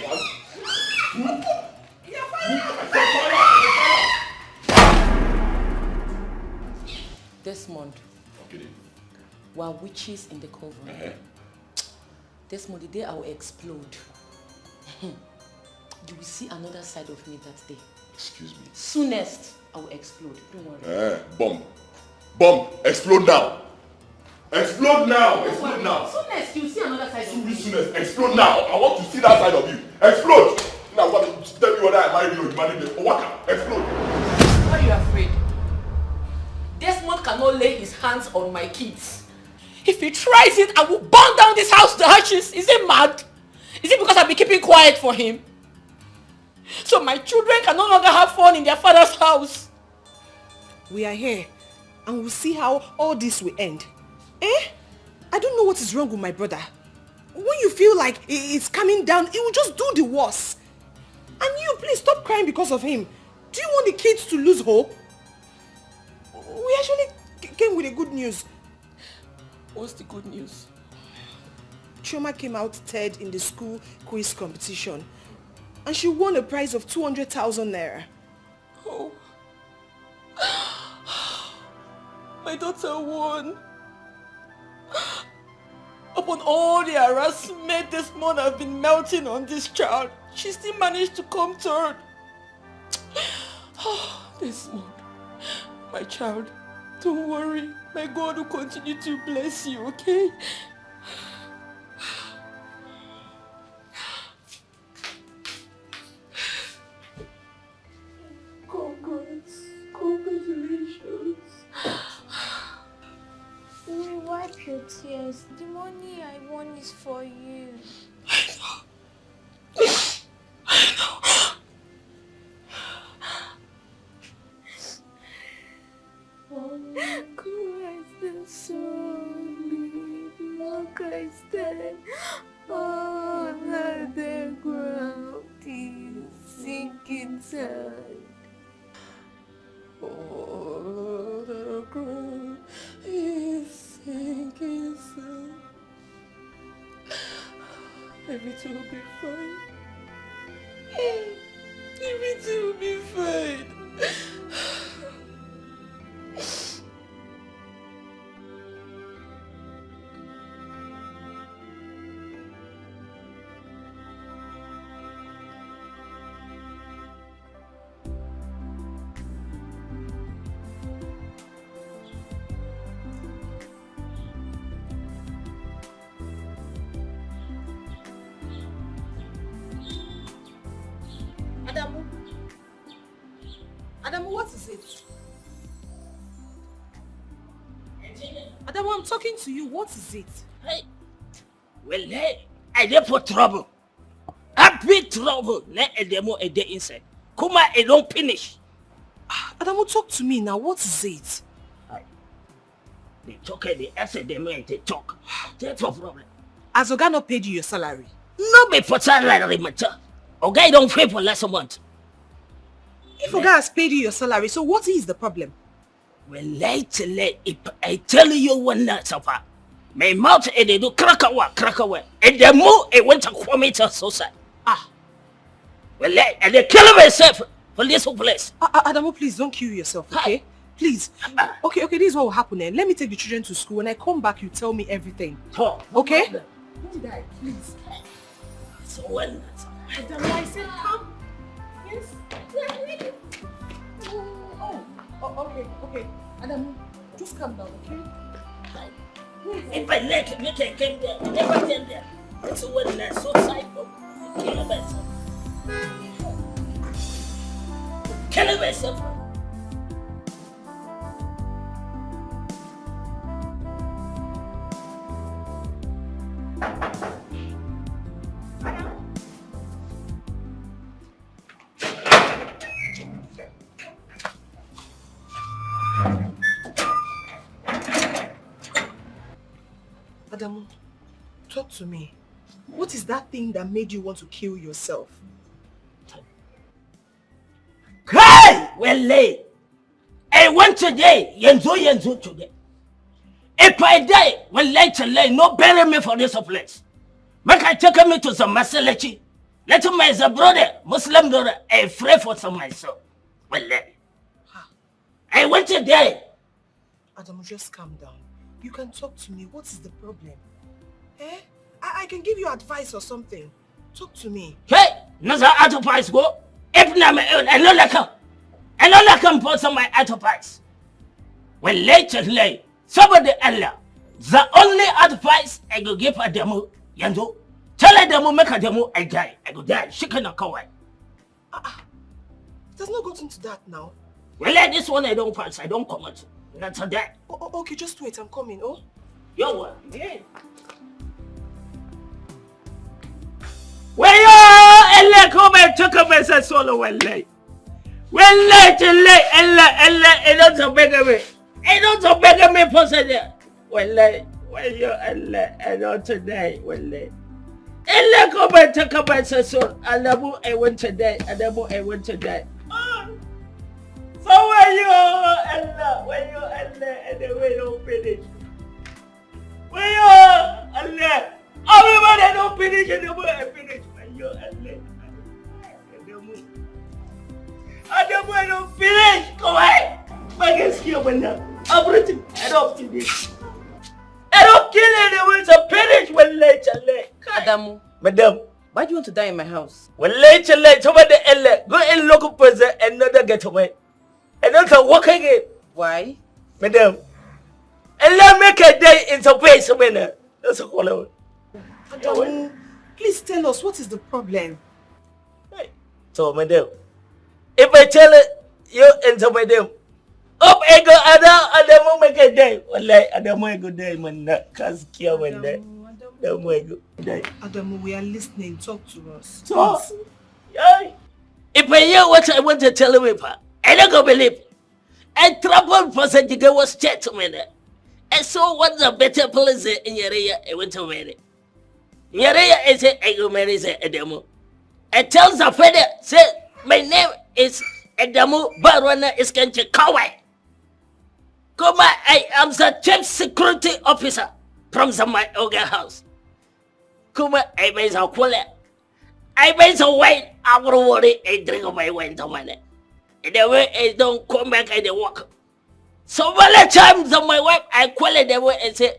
One, two, We are finding out. Desmond. Okay. We are witches in the coven. Desmond, the day I will explode, you will see another side of me that day. Excuse me. Soonest, I will explode. Don't worry. Bomb. Bomb. Explode now. Explode now. Explode now. Soonest, you will see another side of me. Soonest. Explode now. I want to see that side of you. Explode. Now what? Tell me whether I married you or you married me. Or what? Explode. Why are you afraid? Desmond cannot lay his hands on my kids. If he tries it, I will burn down this house to ashes. Is he mad? Is it because I've been keeping quiet for him? So my children can no longer have fun in their father's house. We are here and we'll see how all this will end. I don't know what is wrong with my brother. When you feel like it's coming down, it will just do the worst. And you, please stop crying because of him. Do you want the kids to lose hope? We actually came with the good news. What's the good news? Chioma came out third in the school quiz competition. And she won a prize of 200,000 naira. Oh. My daughter won. Upon all the harassment this month I've been melting on this child, she still managed to come third. This month, my child, don't worry. My God will continue to bless you, okay? Congratulations. You wipe your tears. The money I won is for you. I know. Christ, oh Christ, oh, let the ground is sinking sand. Oh, the ground is sinking sand. Everything will be fine. Everything will be fine. Adamu, what is it? Adamu, I'm talking to you. What is it? Hey. Well, I dey for trouble. Happy trouble. Let Adamu a day inside. Kuma, I don't finish. Adamu, talk to me now. What is it? They talk and they answer them and they talk. That's a problem. Has Oga not paid you your salary? No, me for salary matter. Oga don't pay for last month. If Oga has paid you your salary, so what is the problem? Well, lately, if I tell you one night, Sapa, my mouth and they do crack away, and the more I went to commit a suicide. Well, and they kill myself for this place. Adamu, please don't kill yourself, okay? Please. Okay, this is what will happen then. Let me take the children to school. When I come back, you tell me everything. Okay? Don't die, please. So well. Adamu, I said come. Yes. Okay. Adamu, just calm down, okay? If I let me came there, never came there. It's when I so psycho. Kill myself. Kill myself. Adamu, talk to me. What is that thing that made you want to kill yourself? Hey! Well, I went today. Yenzo today. If I die, well, later, no bury me for this place. Make I take me to some masalachi. Let my brother, Muslim brother, I pray for some myself. Well, I went today. Adamu, just calm down. You can talk to me. What is the problem? Eh? I can give you advice or something. Talk to me. Hey! Naza advice go. If na me I no like him for some my advice. Well, later, somebody Allah. The only advice I go give Adamu, Yanzo. Tell Adamu make Adamu I die. I go die. She cannot go away. It has not gotten to that now. Well, like this one I don't pass. I don't comment. Not to that. Okay, just wait. I'm coming. Oh. Yo, what? Yeah. Well, yo, Allah come and took a message solo well late. Well, late, I don't beg me. I don't beg me for there. Well, yo, Allah, I don't today. Well, Allah come and took a message solo. Adamu, I went today. Adamu, I went today. So where you, Allah, and the way don't finish. Where you, Allah, everybody don't finish, and the way I finish. Where you, Allah, Adamu, I don't finish. Come on, my guess here, everything, I don't finish. I don't kill anyone to finish when later. Adamu, Madam, why do you want to die in my house? When later, somebody else, go and look for another getaway. And don't can walk again. Why? Madam, and let make a day in some place, man. That's a call. Adamu, please tell us what is the problem. So, madam, if I tell you into madam, up I go Adamu make a day. Well, like Adamu go day, man. Cause care when day. Adamu go day. Adamu, we are listening. Talk to us. So, yeah. If I hear what I want to tell you, I don't go believe. I traveled for St. was gentleman. I saw what's a better place in your area. I went to marry. In your area, I said, I go marry Adamu. I tell the father, say, my name is Adamu Barwana Iskanche Kawai. Come, I am the chief security officer from my Oga house. Come, I buy some quality. I buy some wine. I will worry. I drink my wine to money. And the way I don't come back and they walk. So many times on my wife, I call it the way and say,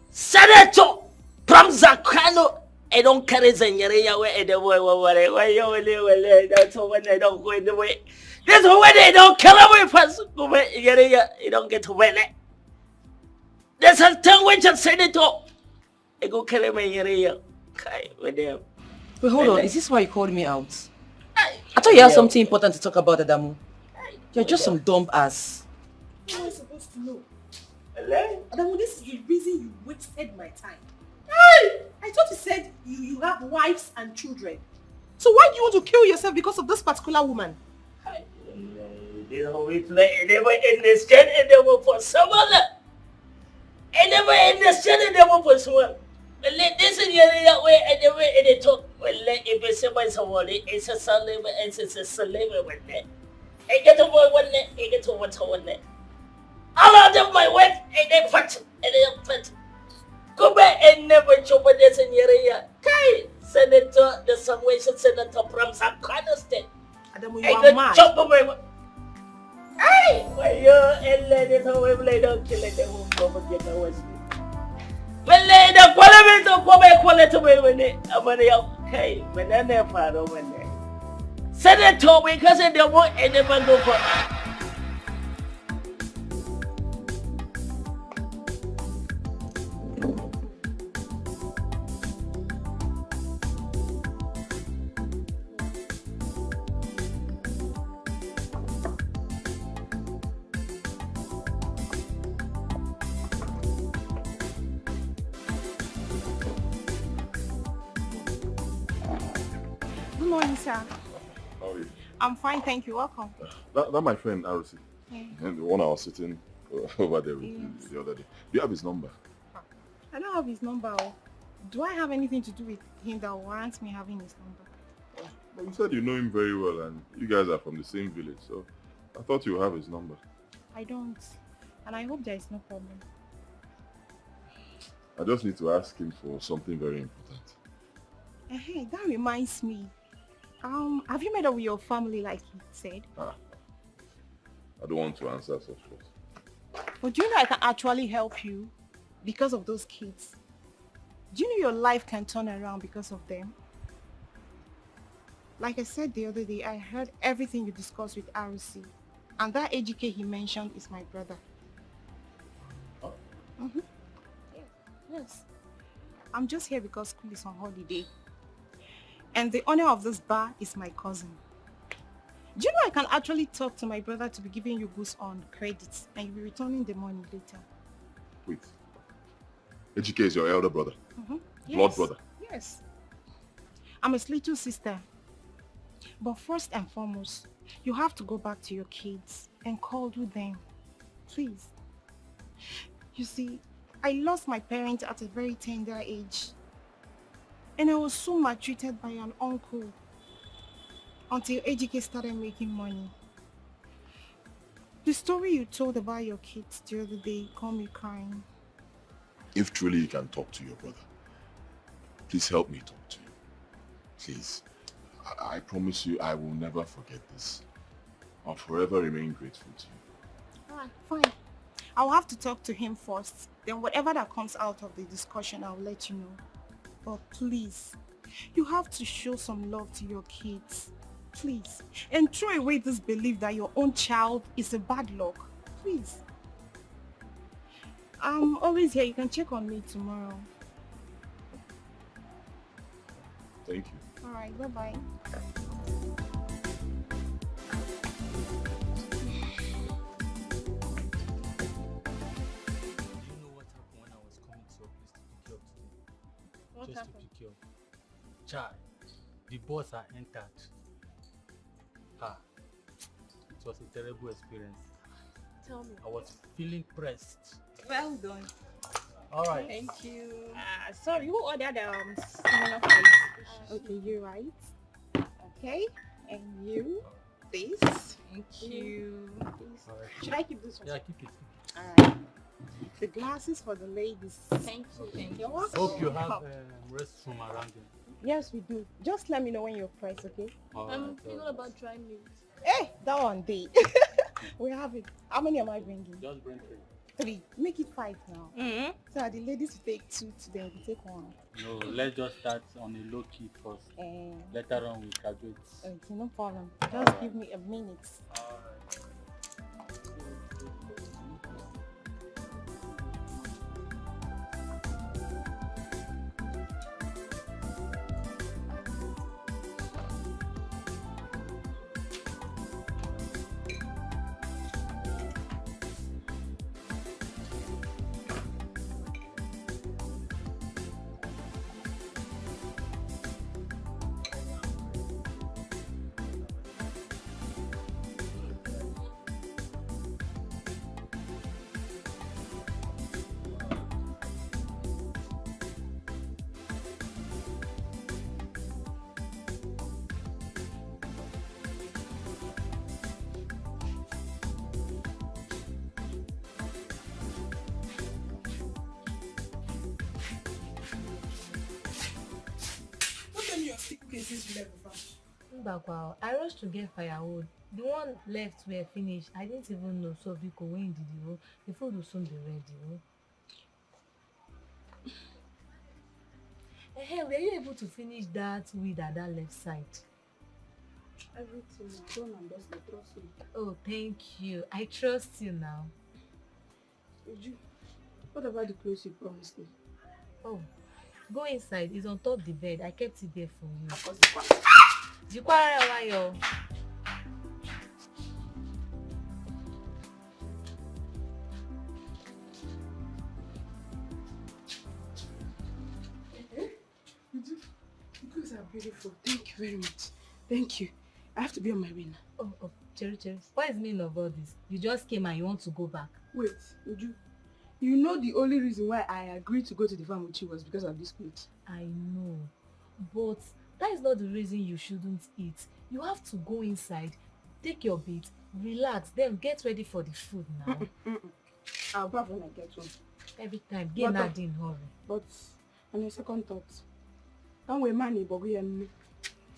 Senator from Zakano, I don't carry the area way and the way, that's when I don't go in the way. That's when they don't kill away first. Go area, you don't get to win it. There's a tongue which I said it all. I go carry my area. With them. Wait, hold on. Is this why you called me out? I thought you had something important to talk about, Adamu. You're just some dumb ass. How am I supposed to know? Adamu, this is the reason you wasted my time. I thought you said you have wives and children. So why do you want to kill yourself because of this particular woman? They never understand and for someone. I never understand and for someone. Well, this is the way and the way they talk. Well, if it's about somebody, it's a slave, it's a slave one day. I get to one day, I get to one day. All of them, my wife, and they fat, and they fat. Go back and never chop this in your area. Kai, Senator, the Salvation Senator from Sakana State. Adamu, you are mad. Chop away. Hey, why you and let it away, don't kill it, they won't come and get away. Well, the quality of quality when they are money out. Hey, when I never follow when they Senator, because they won't never go for. morning, sir. How are you? I'm fine, thank you. Welcome. That my friend, Arusi. Yeah. And the one I was sitting over there with Yes. the other day. Do you have his number? I don't have his number. Do I have anything to do with him that warrants me having his number? But you said you know him very well and you guys are from the same village, so I thought you have his number. I don't. And I hope there is no problem. I just need to ask him for something very important. Hey, that reminds me. Have you met up with your family like he said? I don't want to answer such questions. But do you know I can actually help you because of those kids? Do you know your life can turn around because of them? Like I said the other day, I heard everything you discussed with RC. And that AGK he mentioned is my brother. Oh. Mm-hmm. Yes. I'm just here because school is on holiday. And the owner of this bar is my cousin. Do you know I can actually talk to my brother to be giving you goods on credits and you'll be returning the money later? Wait. AGK is your elder brother? Mm-hmm. Blood brother? Yes. I'm his little sister. But first and foremost, you have to go back to your kids and cuddle them. Please. You see, I lost my parents at a very tender age. And I was so maltreated by an uncle until AGK started making money. The story you told about your kids the other day got me crying. If truly you can talk to your brother, please help me talk to him. Please. I promise you I will never forget this. I'll forever remain grateful to you. Alright, fine. I'll have to talk to him first. Then whatever that comes out of the discussion, I'll let you know. But please, you have to show some love to your kids. Please. And throw away this belief that your own child is a bad luck. Please. I'm always here. You can check on me tomorrow. Thank you. Alright, bye-bye. Just to pick you up. Child, the boss are entered. It was a terrible experience. Tell me. I was feeling pressed. Well done. All right. Thank you. Sorry, who ordered similar price? Okay, you right. Okay, and you, this. Thank you. Please. All right. Should I keep this one? Yeah, keep it. All right. The glasses for the ladies. Thank you. Thank you. Hope you have restroom around you. Yes, we do. Just let me know when you're priced, okay? I'm thinking about dry meat. Hey, that one day. We have it. How many am I bringing? Just bring 3. 3. Make it 5 now. Mm-hmm. So that the ladies will take 2 today, we take 1. No, let's just start on a low key first. Later on we graduate. Okay, no problem. Just give me a minute. Wow, I rushed to get firewood. The one left were finished. I didn't even know. So because when did you? The food will soon be ready. Hey, were you able to finish that weed at that left side? Everything is done and just trust me. Oh, thank you. I trust you now. What about the clothes you promised me? Oh, go inside. It's on top the bed. I kept it there for you. You guys are beautiful. Thank you very much. Thank you. I have to be on my way now. Oh, Cherry. What is the meaning of all this? You just came and you want to go back. Wait, Uju. You know the only reason why I agreed to go to the farm with you was because of this plate. I know. But that is not the reason you shouldn't eat. You have to go inside, take your bait, relax, then get ready for the food now. I'll bath when I get home. Every time, get not in hurry. But on your second thought, don't wait money, but we and me.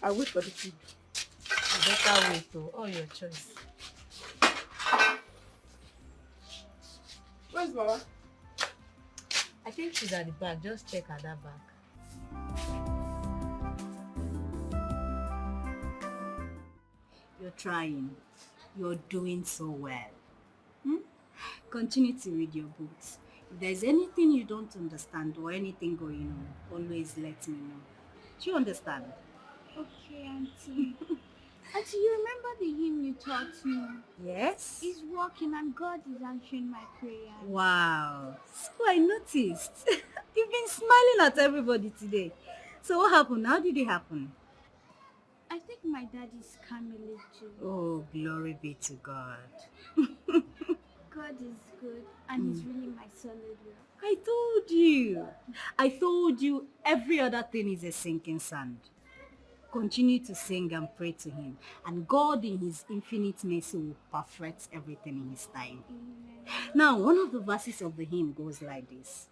I'll wait for the food. You better wait though, all your choice. Where's Mama? I think she's at the back. Just check at that back. You're trying. You're doing so well. Continue to read your books. If there's anything you don't understand or anything going on, always let me know. Do you understand? Okay, Auntie. Auntie, you remember the hymn you taught me? Yes. It's working and God is answering my prayer. Wow. So I noticed. You've been smiling at everybody today. So what happened? How did it happen? I think my dad is coming too. Oh, glory be to God. God is good and he's really my solid rock. I told you every other thing is a sinking sand. Continue to sing and pray to him, and God in his infinite mercy will perfect everything in his time. Amen. Now, one of the verses of the hymn goes like this.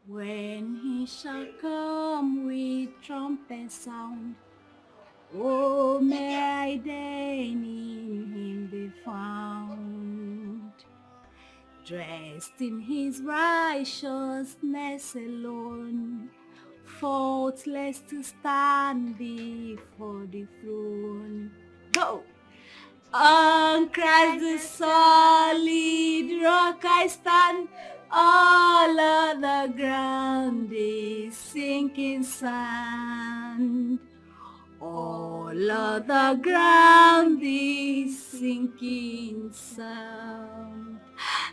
When he shall come with trumpet sound, oh, may I then in him be found, dressed in his righteousness alone, faultless to stand before the throne. Go! On Christ the solid rock I stand, all other ground is sinking sand. All other ground is sinking sand.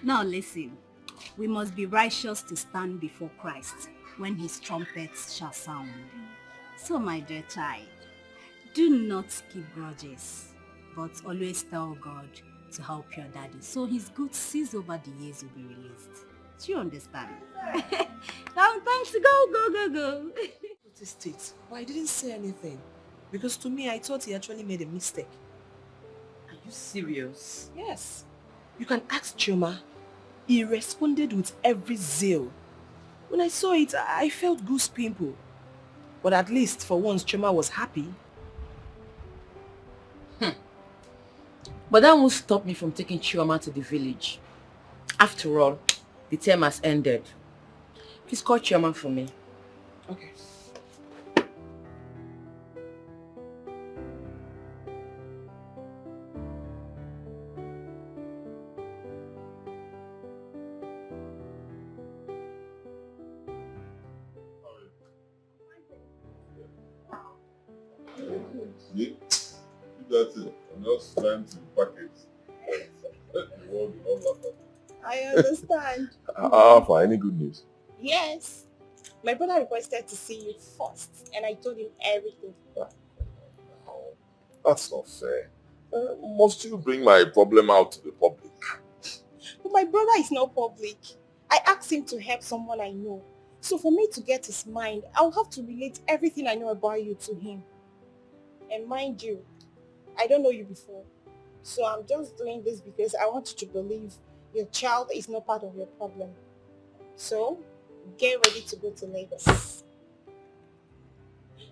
Now listen, we must be righteous to stand before Christ when his trumpets shall sound. So my dear child, do not keep grudges, but always tell God to help your daddy so his good seeds over the years will be released. Do you understand? Now time to go. Noticed it, but I didn't say anything. Because to me, I thought he actually made a mistake. Are you serious? Yes. You can ask Chioma. He responded with every zeal. When I saw it, I felt goose pimple. But at least for once, Chioma was happy. But that won't stop me from taking Chioma to the village. After all, the term has ended. Please call Chioma for me. Okay. Yeah, that's it. I'm just trying to pack it. I understand. For any good news? Yes. My brother requested to see you first, and I told him everything. That's not fair. Must you bring my problem out to the public? But my brother is not public. I asked him to help someone I know. So for me to get his mind, I'll have to relate everything I know about you to him. And mind you, I don't know you before. So I'm just doing this because I want you to believe your child is not part of your problem. So get ready to go to Lagos.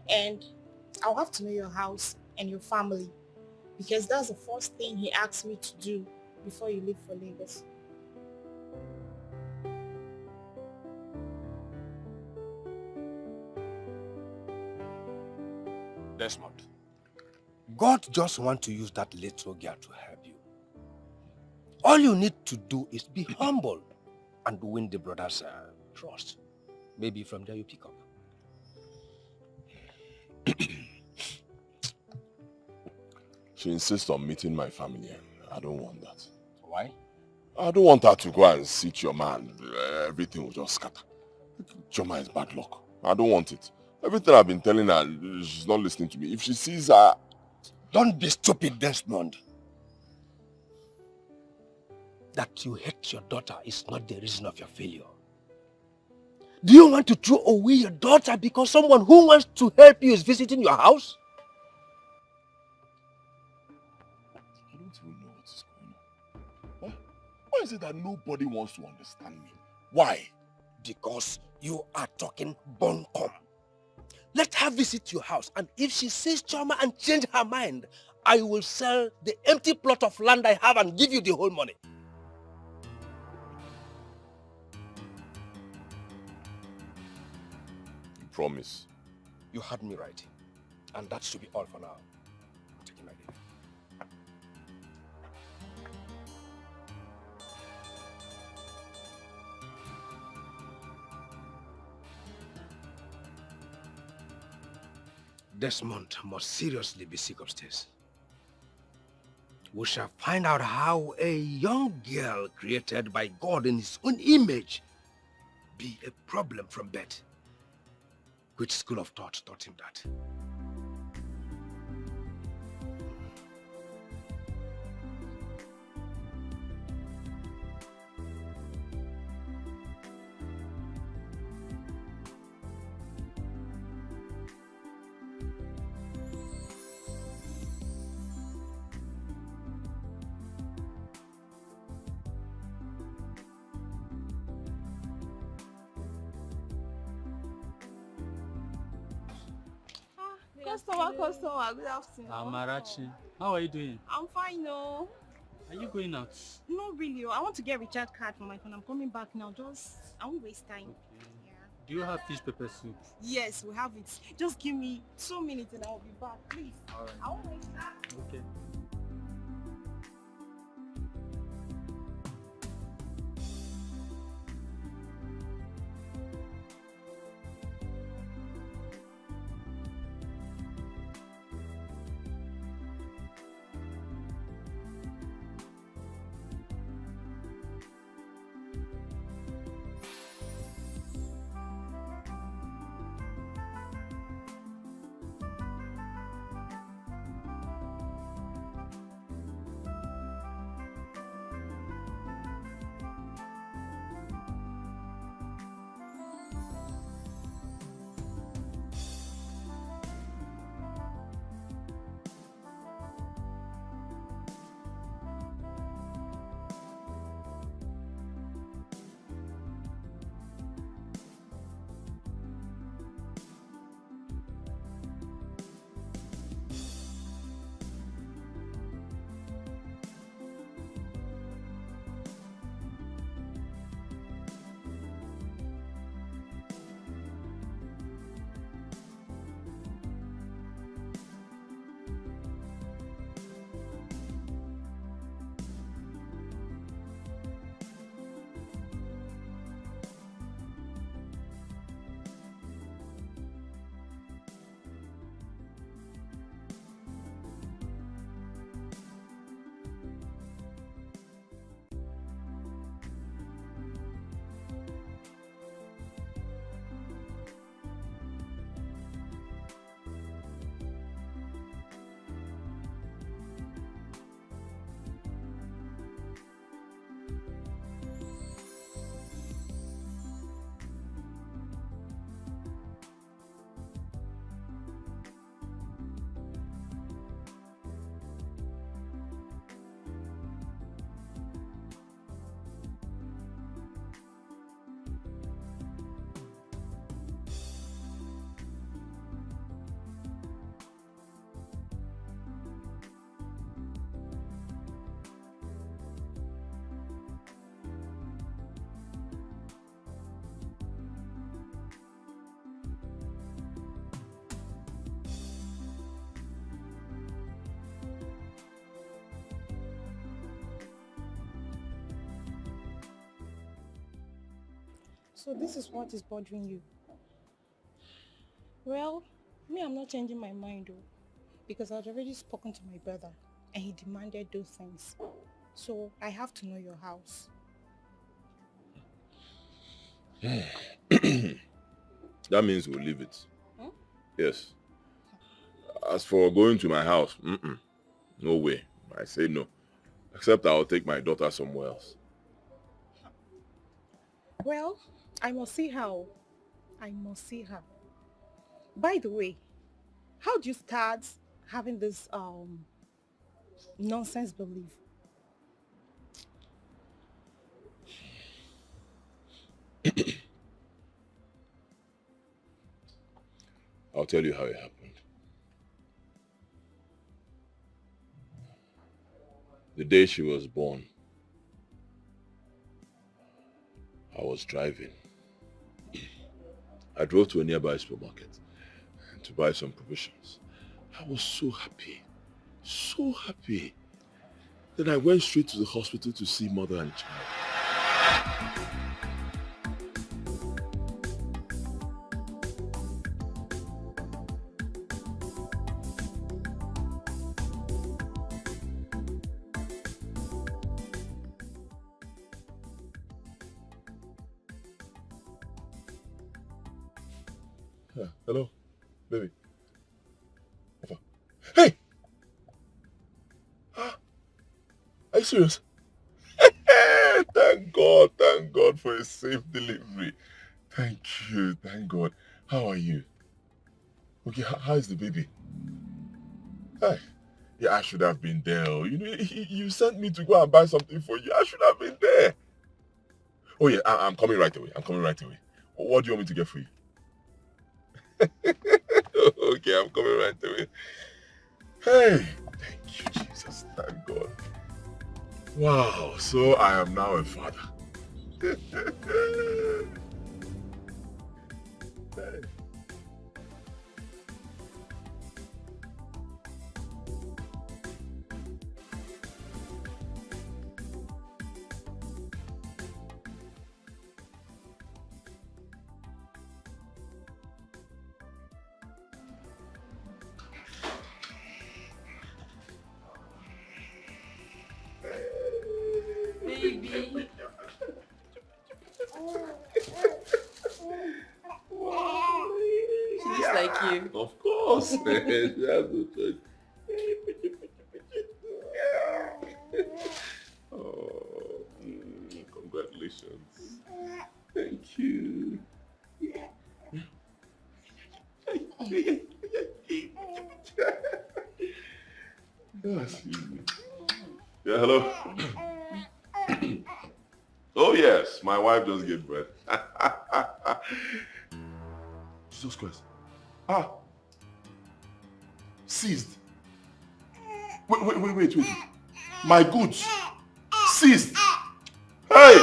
And I'll have to know your house and your family because that's the first thing he asked me to do before you leave for Lagos. Desmond, God just wants to use that little girl to help you. All you need to do is be humble and win the brother's trust. Maybe from there you pick up. She insists on meeting my family. I don't want that. Why? I don't want her to go and sit your man. Everything will just scatter. Chioma is bad luck. I don't want it. Everything I've been telling her, she's not listening to me. If she sees her... Don't be stupid, Desmond. That you hate your daughter is not the reason of your failure. Do you want to throw away your daughter because someone who wants to help you is visiting your house? I don't even know what is going on. Why is it that nobody wants to understand me? Why? Because you are talking buncombe. Let her visit your house, and if she sees Choma and change her mind, I will sell the empty plot of land I have and give you the whole money. You promise? You heard me right. And that should be all for now. I'm taking my leave. Desmond must seriously be sick upstairs. We shall find out how a young girl created by God in his own image be a problem from birth. Which school of thought taught him that? Customer, good afternoon. Amarachi, how are you doing? I'm fine, no. Are you going out? No, really. I want to get a recharge card for my phone. I'm coming back now. I won't waste time. Okay. Do you have fish pepper soup? Yes, we have it. Just give me 2 minutes and I'll be back, please. All right. I won't waste time. Okay. So this is what is bothering you. Well, me, I'm not changing my mind though, because I've already spoken to my brother and he demanded those things. So I have to know your house. That means we'll leave it. Hmm? Yes. As for going to my house, no way. I say no. Except I'll take my daughter somewhere else. Well, I must see her. I must see her. By the way, how do you start having this nonsense belief? I'll tell you how it happened. The day she was born, I was driving. I drove to a nearby supermarket to buy some provisions. I was so happy. So happy. Then I went straight to the hospital to see mother and child. Yeah, hello, baby. Hey! Are you serious? Thank God for a safe delivery. Thank you, thank God. How are you? Okay, how is the baby? Hey, yeah, I should have been there. You know, you sent me to go and buy something for you. I should have been there. Oh yeah, I'm coming right away. I'm coming right away. What do you want me to get for you? Okay, I'm coming right away. Hey, thank you, Jesus. Thank God. Wow, so I am now a father. Hey. Baby. She looks like you. Of course. She has no choice. Oh, congratulations. Thank you. Yeah, hello. Oh yes, my wife just gave birth. Jesus Christ. Seized. Wait. My goods. Seized. Hey!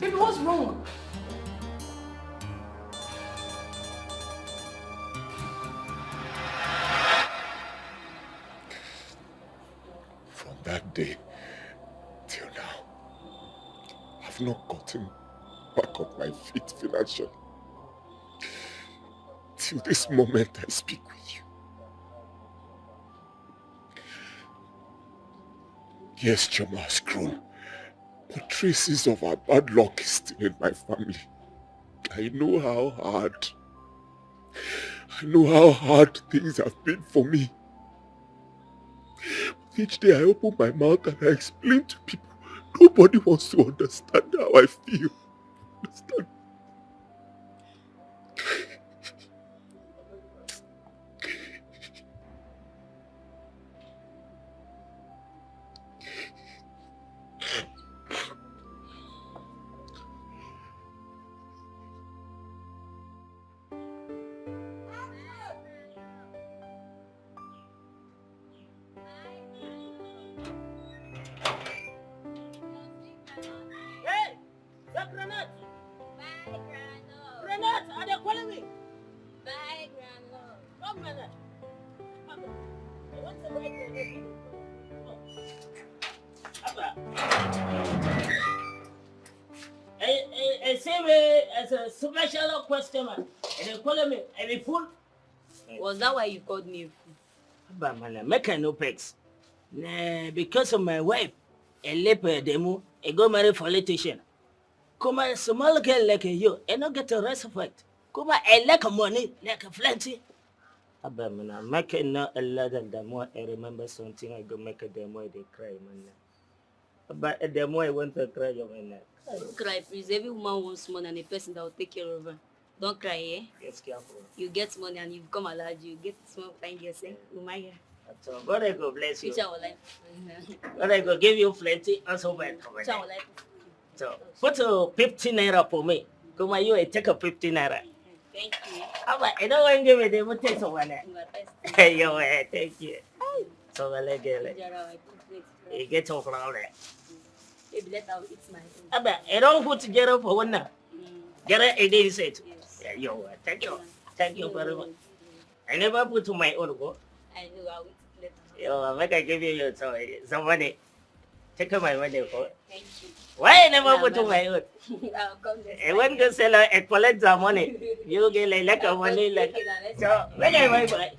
Baby, what's wrong? From that day till now, I've not gotten back on my feet financially. Till this moment I speak with you. Yes, Choma has grown, but traces of our bad luck is still in my family. I know how hard things have been for me. But each day I open my mouth and I explain to people. Nobody wants to understand how I feel. Understand? Hey! That granite! Granite, are they calling me? Bye, Grandma. Come, granite. What's the right granite? I say me as a special customer, and they call me, and they full. Was that why you called me a fool? But man, make no pegs. Nah, because of my wife, a leper demo, I go marry for politician. Come a small girl like you, and not get a respect. Kuma I like money, like a plenty. Abamina, make it not a lot and the more I remember something I go make it the more they cry, man. But the more I want to cry, man. Don't cry, please. Every woman wants money and a person that will take care of her. Don't cry, eh? Yes, careful. You get money and you become allowed. You get small fine girls, eh? Umaya. So God I go bless you. Which I will like. God I go give you plenty also bad. Which I will like. So put a 15 naira for me. Come on, you take a 15 naira. Thank you. I don't want to give it, they will take someone. Yo, thank you. So I like it. You get off around there. Maybe let out it's my own. I don't put together for one now. Get it, it is it. Yeah, yo, thank you. Thank you very much. I never put to my own go. I know I will let Yo, make I give you some money. Take my money for. Thank you. Why I never put to my own? I'll come there. I want to sell and collect the money. You get like a money like so. Make I buy.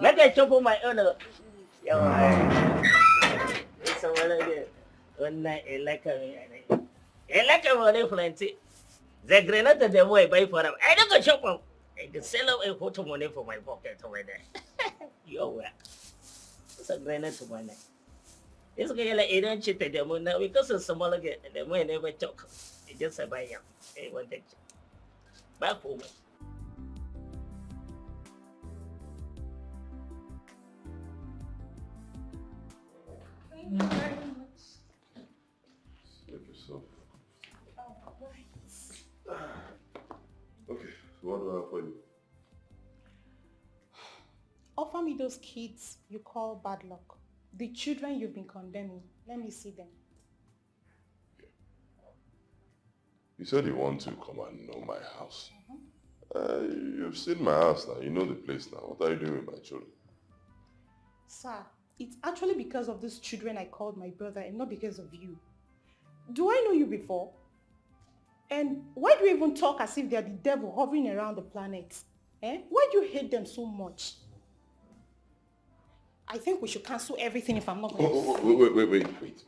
Make I chop on my own. Yo, it's a well idea. One night I like a money plenty. The grenade the way buy for them. I don't go shop them. I can sell them a photo money for my pocket over there. Yo, where? It's a grenade to my neck. This guy like he don't cheat the money now because it's small again. The money never talk. He just say buy him. He want that. Back home. Thank you very much. Save yourself. Okay, so what do I have for you? Offer me those kids you call bad luck. The children you've been condemning. Let me see them. You said you want to come and know my house. You've seen my house now. You know the place now. What are you doing with my children? Sir, it's actually because of those children I called my brother and not because of you. Do I know you before? And why do you even talk as if they're the devil hovering around the planet? Why do you hate them so much? I think we should cancel everything if I'm not going to... Wait.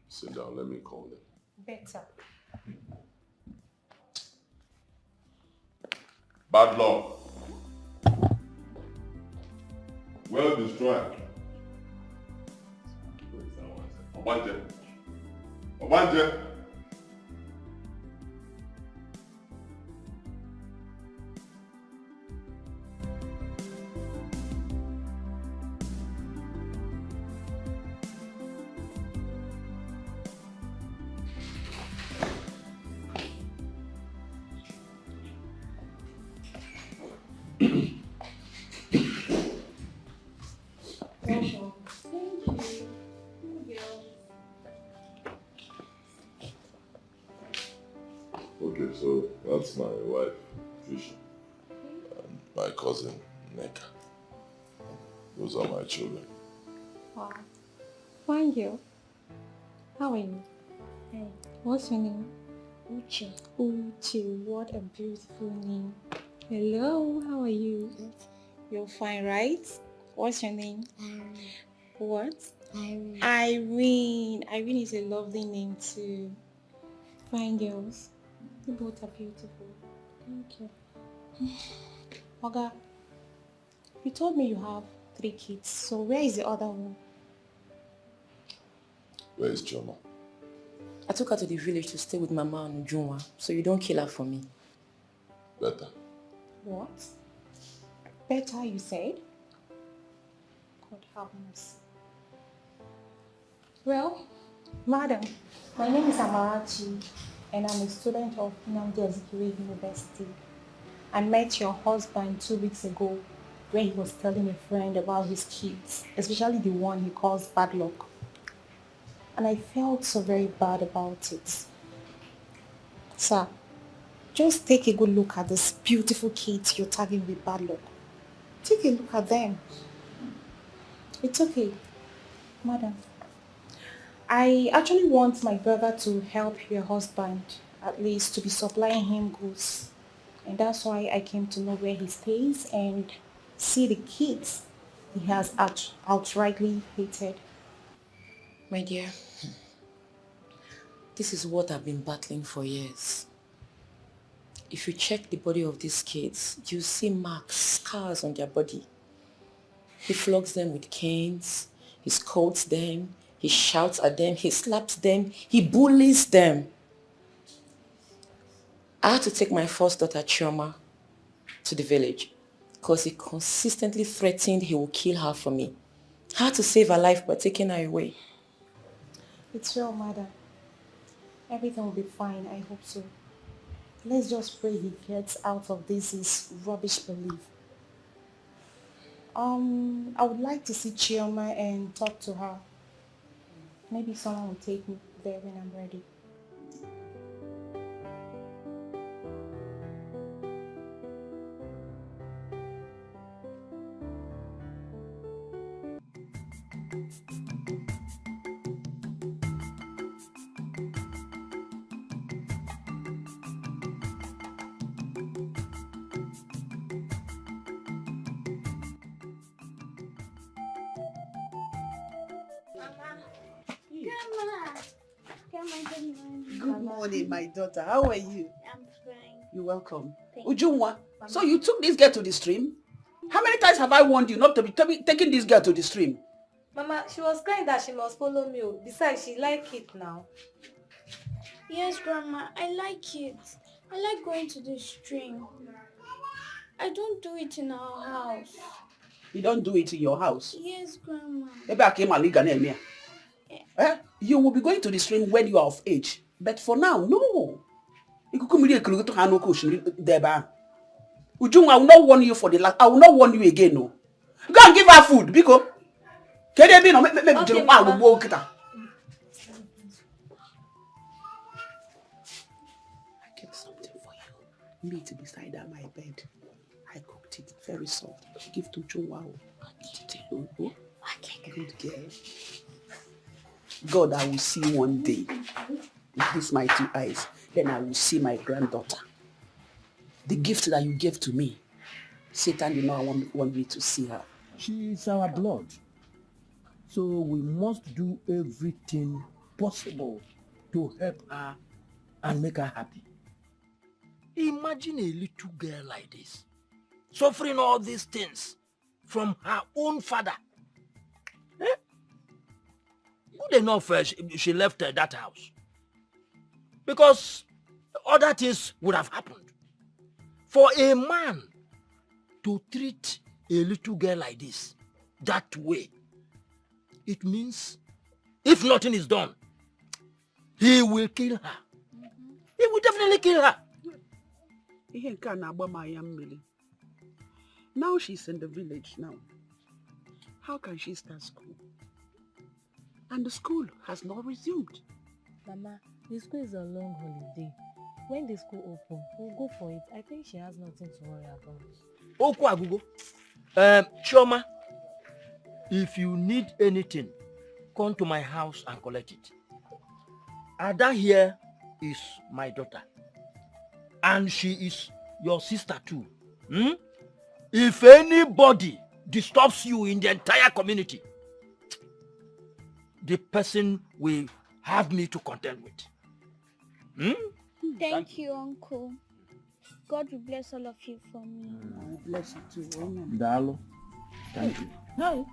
Sit down, let me call them. Better. Bad luck. Well destroyed. Obanje. Okay, so that's my wife, Trish, and my cousin, Neka. Those are my children. Wow. Fine girl. How are you? Hey. What's your name? Uche. Uche, what a beautiful name. Hello, how are you? You're fine, right? What's your name? Irene. What? Irene. Irene. Irene is a lovely name too. Fine girls. You both are beautiful. Thank you. Oga, you told me you have 3 kids, so where is the other one? Where is Choma? I took her to the village to stay with Mama and Ujunwa, so you don't kill her for me. Better. What? Better, you said? God have mercy. Well, madam, my name is Amarachi, and I'm a student of Nnamdi Azikiwe University. I met your husband 2 weeks ago when he was telling a friend about his kids, especially the one he calls bad luck. And I felt so very bad about it. Sir, just take a good look at these beautiful kids you're tagging with bad luck. Take a look at them. It's okay, madam. I actually want my brother to help your husband, at least to be supplying him goods. And that's why I came to know where he stays and see the kids he has outrightly hated. My dear, This is what I've been battling for years. If you check the body of these kids, you see marks, scars on their body. He flogs them with canes, he scolds them, he shouts at them, he slaps them, he bullies them. I had to take my first daughter, Chioma, to the village because he consistently threatened he will kill her for me. I had to save her life by taking her away. It's well, madam. Everything will be fine, I hope so. Let's just pray he gets out of this his rubbish belief. I would like to see Chioma and talk to her. Maybe someone will take me there when I'm ready. Good morning, my daughter. How are you? I'm fine. You're welcome. Thank you. Ujunwa, so you took this girl to the stream? How many times have I warned you not to be taking this girl to the stream? Mama, she was crying that she must follow me. Besides, she like it now. Yes, Grandma, I like it. I like going to the stream. I don't do it in our house. You don't do it in your house? Yes, Grandma. You will be going to the stream when you are of age. But for now, no. Ujunwa, I will not warn you for the last. I will not warn you again, no. Go and give her food, because. Okay, Mama. I get something for you. Meat beside her, my bed. I cooked it very soft. Give to Ujunwa. Eat it alone. Good girl. God, I will see one day with these my two eyes. Then I will see my granddaughter. The gift that you gave to me, Satan did not want me to see her. She is our blood. So we must do everything possible to help her and make her happy. Imagine a little girl like this, suffering all these things from her own father. Good enough she left that house. Because other things would have happened. For a man to treat a little girl like this, that way, it means if nothing is done, he will kill her. He will definitely kill her. Now she's in the village now. How can she start school? And the school has not resumed. Mama, the school is on long holiday. When the school open, we'll go for it. I think she has nothing to worry about. Oku Chioma, if you need anything, come to my house and collect it. Ada here is my daughter. And she is your sister too. If anybody disturbs you in the entire community, the person will have me to contend with. Thank you, Uncle. God will bless all of you for me. I bless you too. Amen. Dalo. Thank you. Hi.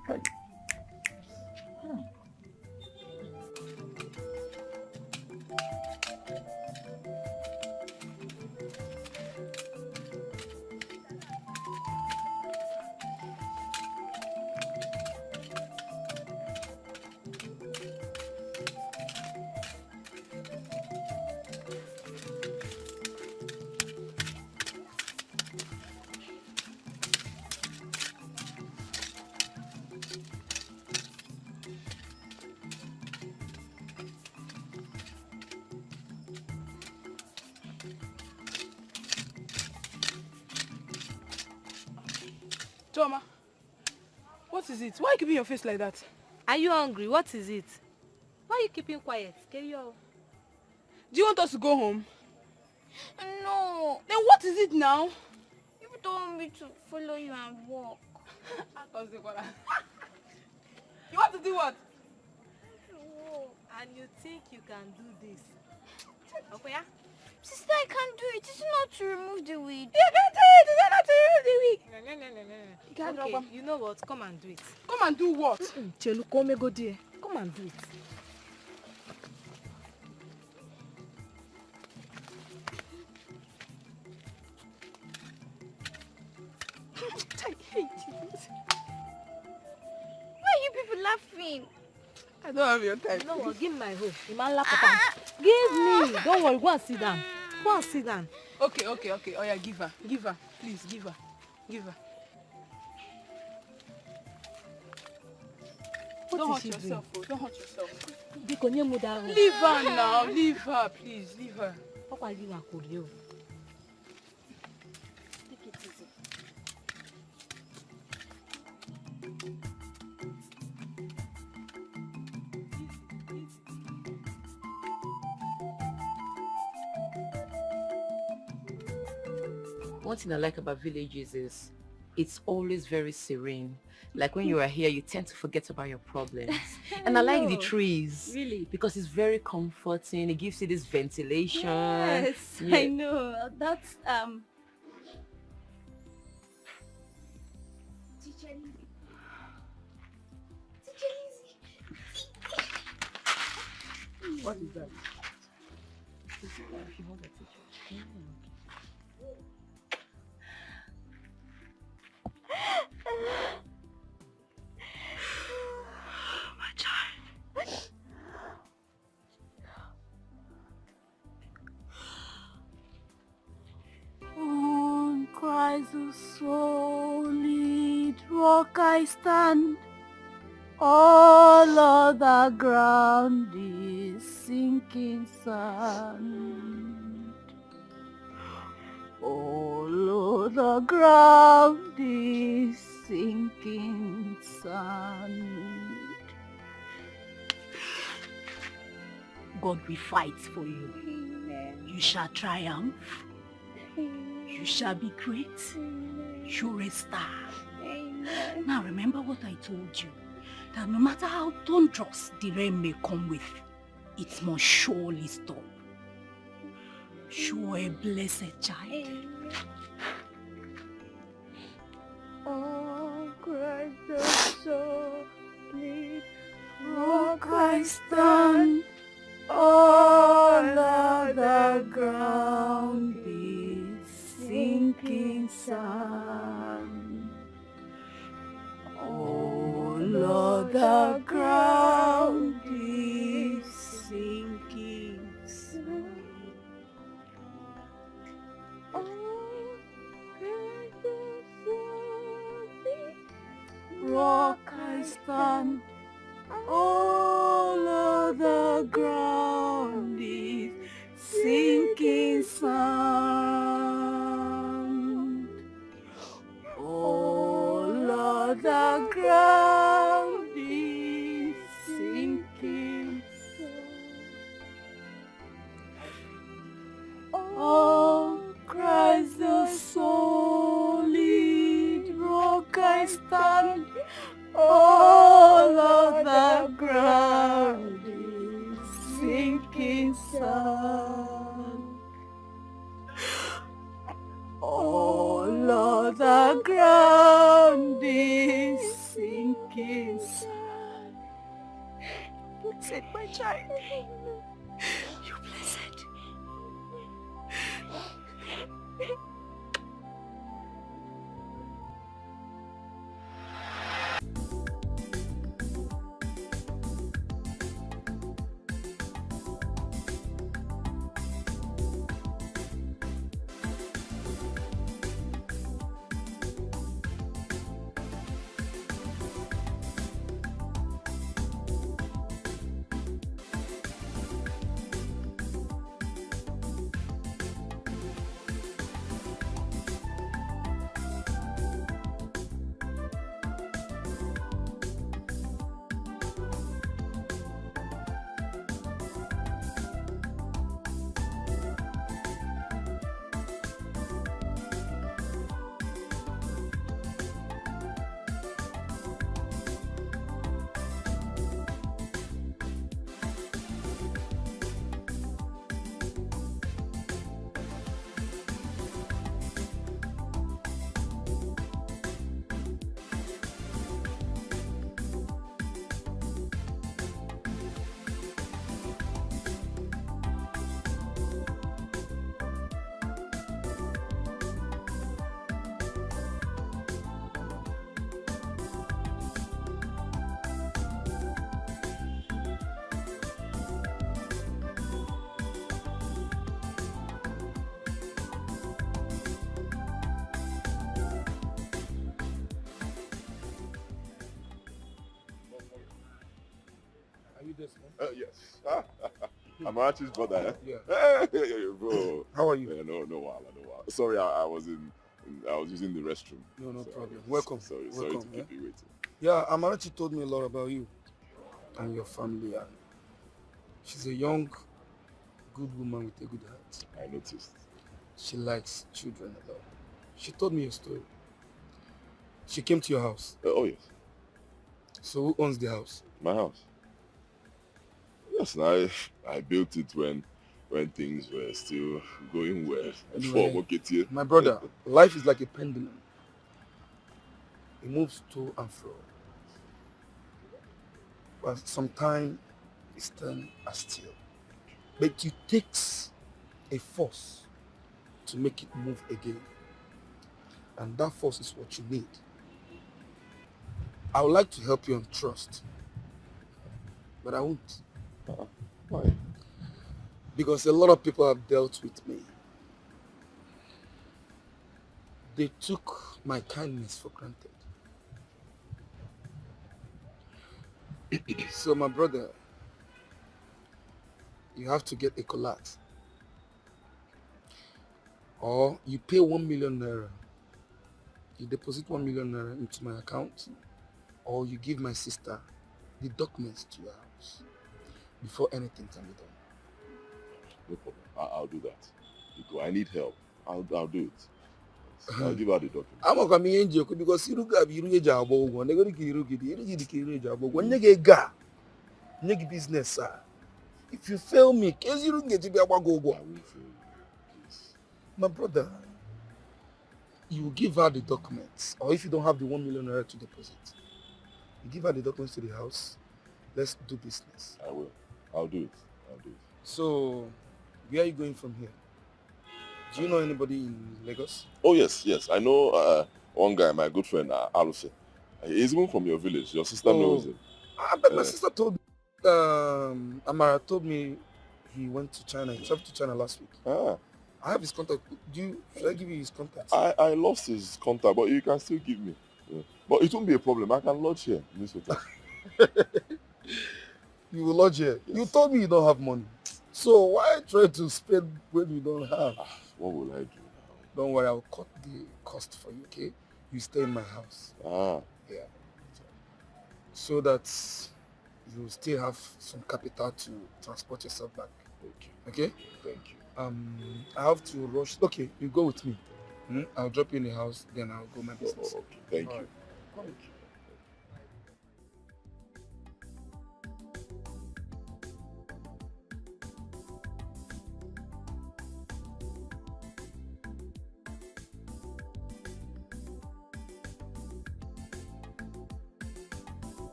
Toma, what is it? Why are you keeping your face like that? Are you hungry? What is it? Why are you keeping quiet? Carry on. Do you want us to go home? No. Then what is it now? You don't want me to follow you and walk. You want to do what? Oh. And you think you can do this? Okay, yeah? Sister, I can't do it. It's not to remove the wig. You can do it! It's not to remove the wig! No. You can't Okay, drop you know what? Come and do it. Come and do what? Chelu, come go there. Come and do it. I hate it. Why are you people laughing? I don't have your time. You know what? Give me my hoe. Imala Papa. Give me. Don't worry. Go and sit down. Go and sit down. Okay. Oh yeah, give her. Please, give her. Don't hurt yourself. Don't hurt yourself. Leave her now. Leave her, please. Leave her. Take it easy. One thing I like about villages is it's always very serene. Like when you are here, you tend to forget about your problems. And I like the trees. Really? Because it's very comforting. It gives you this ventilation. Yes, Yeah. I know. That's Teacher Lizzy. What is that? My child. On Christ the solid rock I stand. All other ground is sinking sand. All other ground is sinking sand. God will fight for you. Amen. You shall triumph. You shall be great. You're a star. Amen. Now remember what I told you. That no matter how thunderous the rain may come with, it must surely stop. You're a blessed child. Amen. Oh, Christ the solid rock I stand. All other ground is sinking sand. All other ground is sinking sand. Rock I stand. All other ground is sinking sand. All other ground is sinking sand. Oh, Christ the solid rock I stand. All other ground is sinking sand. All other ground is sinking sand. Blessed, my child. You blessed. Yes. Amarachi's brother, eh? Yeah. Hey, bro. How are you? Yeah, no, no, no. Sorry, I was I was using the restroom. No Sorry. problem. Welcome. Sorry Welcome, to keep you waiting. Yeah, Amarachi told me a lot about you and your family. And she's a young, good woman with a good heart. I noticed. She likes children a lot. She told me your story. She came to your house. Oh, yes. So who owns the house? My house. Yes, I built it when things were still going well. Anyway, my brother, life is like a pendulum. It moves to and fro. But sometimes it's stand still. But it takes a force to make it move again. And that force is what you need. I would like to help you on trust, but I won't. Why? Because a lot of people have dealt with me. They took my kindness for granted. So my brother, you have to get a collect. Or you pay 1 million naira. You deposit 1 million naira into my account. Or you give my sister the documents to your house before anything can be done. No problem. I'll do that. Because I need help. I'll do it. I'll give her the document. I'm not coming in because you look at you job. When they go to you job. When you get ga, you get business, sir. If you fail me, case you don't get to be able to go. My brother, you will give her the documents, or if you don't have the 1 million naira to deposit, you give her the documents to the house. Let's do business. I will. I'll do it. So, where are you going from here? Do you know anybody in Lagos? Oh, yes. I know one guy, my good friend, Aluse. He's even from your village. Your sister knows him. But my sister told me, Amara told me he went to China. He traveled to China last week. I have his contact. Should I give you his contact? I lost his contact, but you can still give me. Yeah. But it won't be a problem. I can lodge here in this hotel. You will lodge here? Yes. You told me you don't have money. So why try to spend when you don't have? What will I do now? Don't worry, I'll cut the cost for you, okay? You stay in my house. Yeah. So that you still have some capital to transport yourself back. Okay? Thank you. I have to rush. Okay, you go with me. I'll drop you in the house, then I'll go my business. Okay, thank you. Come.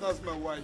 That's my wife.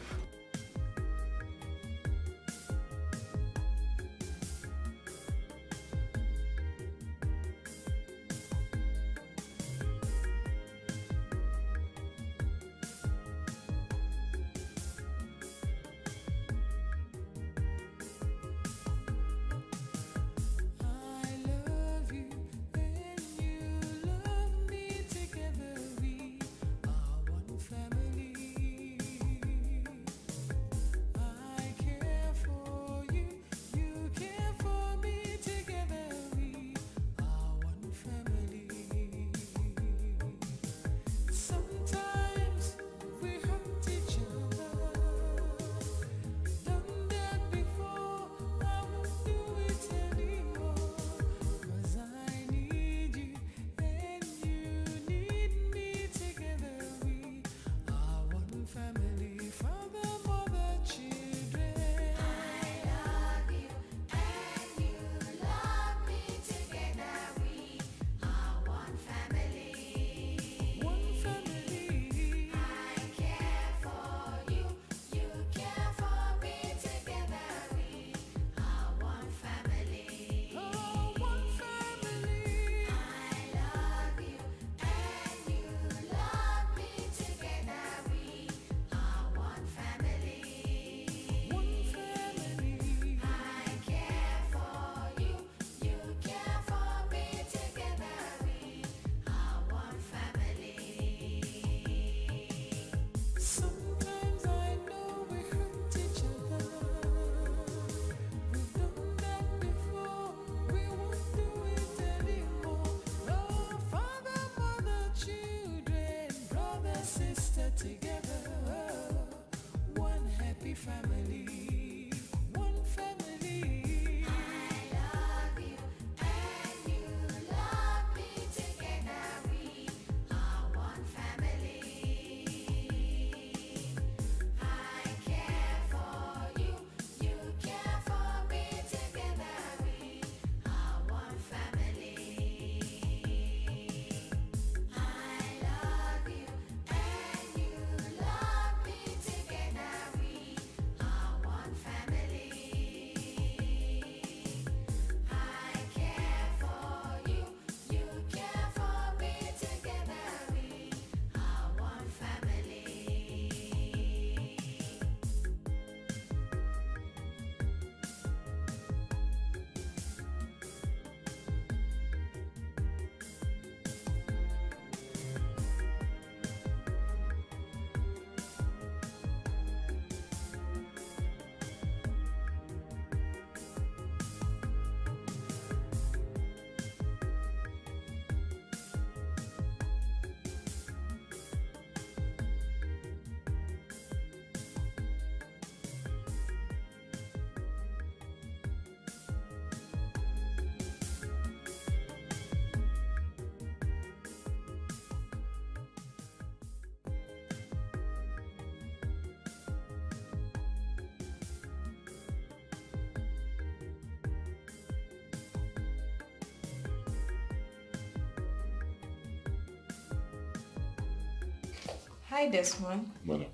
Hi, Desmond. Madam.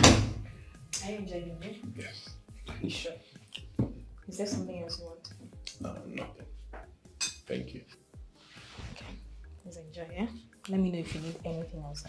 Are you enjoying your meal? Yes. You sure? Is there something else you want? Nothing. Thank you. Okay. Please enjoy, yeah? Let me know if you need anything else.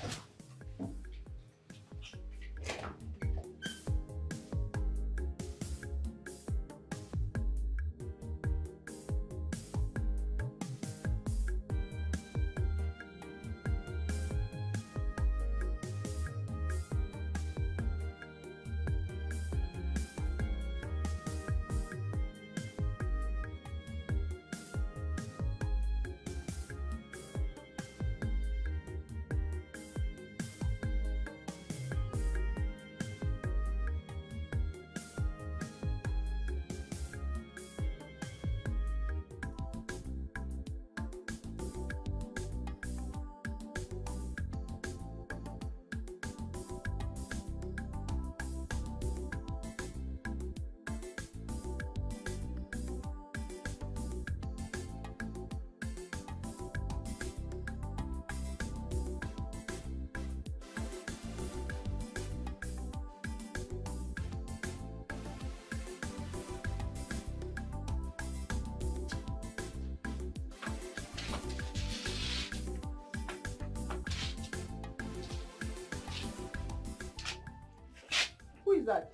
Who is that?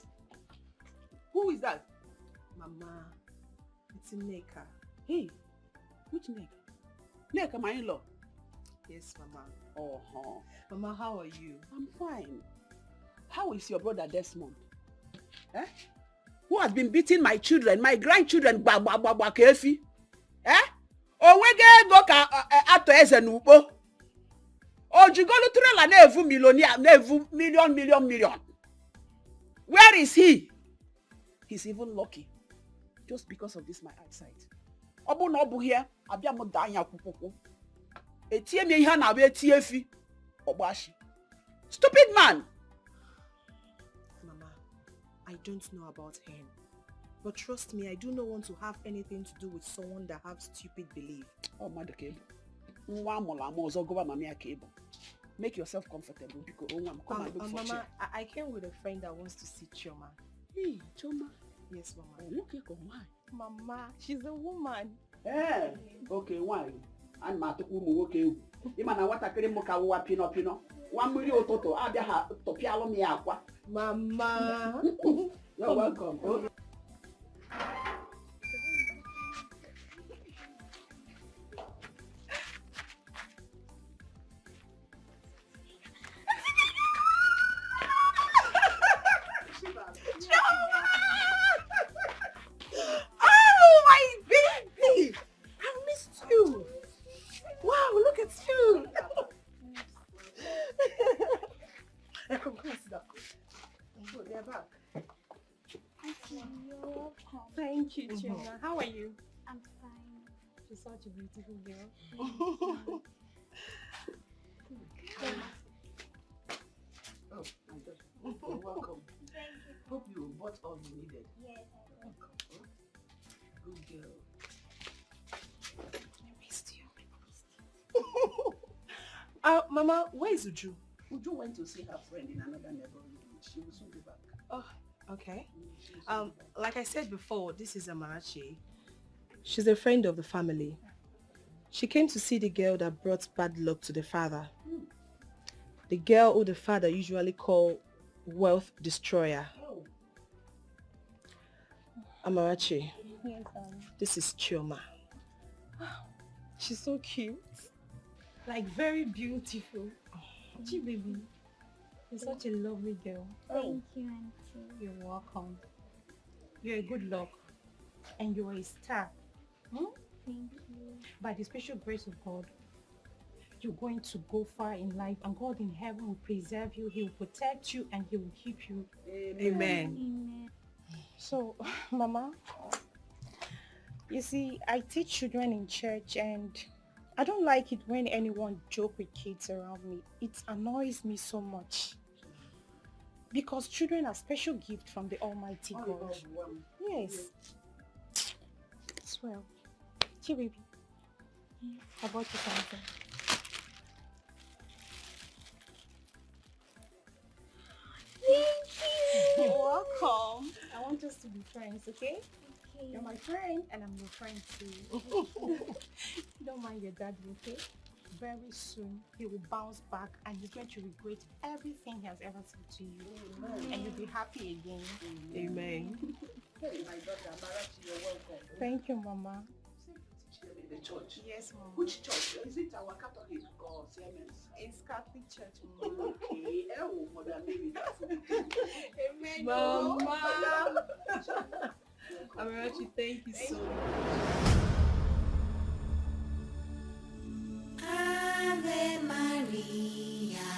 Who is that? Mama, it's Neka. Hey, which Neka? Neka, my in-law. Yes, Mama. Oh, Mama, how are you? I'm fine. How is your brother Desmond? Eh? Who has been beating my children, my grandchildren, kefi? Eh? Owege go ka ato eze n'ugbo. Ojigolu trailer na-evu millionaire, na-evu million. Where is he? He's even lucky. Just because of this my eyesight. Obu no bu here, abia mo da anya kwukwukwu. Etie me ihe na be tie fi. Ogbashi. Stupid man. Mama, I don't know about him. But trust me, I do not want to have anything to do with someone that have stupid belief. Oh, mother cable. Make yourself comfortable because come and look for Mama, chair. I came with a friend that wants to see Chioma. Hey, Chioma. Yes, Mama. Oh, okay, why? Mama, she's a woman. Eh, okay, why? And matuku mu okay. Ima na watakiri mu kawa pino. One million toto. Abia ha topialo mi akwa. Mama. You're welcome. Okay. Oh, my baby! I missed you. Wow, look at you. Come sit down. Good, they're back. Thank you, Chioma. How are you? I'm fine. She's such a beautiful girl. Oh, my God. You're welcome. Hope you bought all you needed. Yes, I will. Good girl. I missed you. Mama, where is Uju? Uju went to see her friend in another neighborhood. She will soon be back. Oh, okay. Like I said before, this is Amarachi. She's a friend of the family. She came to see the girl that brought bad luck to the father. The girl who the father usually call wealth destroyer. Amarachi, Yes, this is Chioma. She's so cute. Like very beautiful. Gee, baby. You're such a lovely girl. Thank you, Auntie. You're welcome. You're a good luck. And you're a star. Thank you. By the special grace of God, you're going to go far in life, and God in heaven will preserve you. He will protect you and He will keep you. Amen. Amen. So, Mama, you see, I teach children in church and I don't like it when anyone joke with kids around me. It annoys me so much. Because children are special gift from the Almighty God. Yes. Swell. Gee, baby. I bought you something. want us to be friends, okay? Okay. You're my friend and I'm your friend too. Don't mind your daddy, okay? Very soon he will bounce back and he's going to regret everything he has ever said to you. Amen. And you'll be happy again. Amen. Hey, my daughter, Marachi, you're welcome. Thank you, Mama. Teach them in the church. Yes, Mama. Which church? Is it our Catholic or Siemens? It's Catholic Church, Mama. Okay. Oh, Mother Mary, that's it. Amen. Mama. Amarachi, thank you so much. Ave Maria,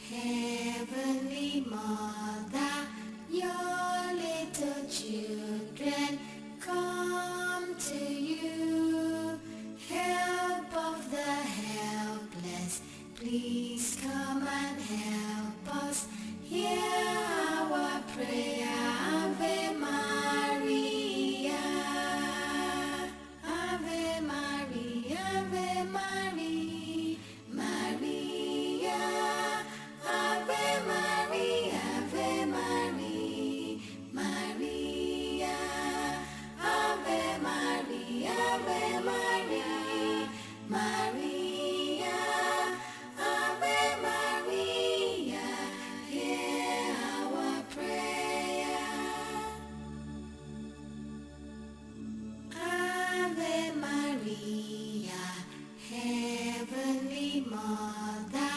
Heavenly Mother, your little children come to you. Help of the helpless, please come and help us. Hear our prayer, Ave Maria. Ave Maria, Ave Maria, Maria. Ave Maria, Ave Maria, Maria. Ave Maria, Ave Maria, Maria. Ave Maria, hear our prayer. Ave Maria, Heavenly Mother,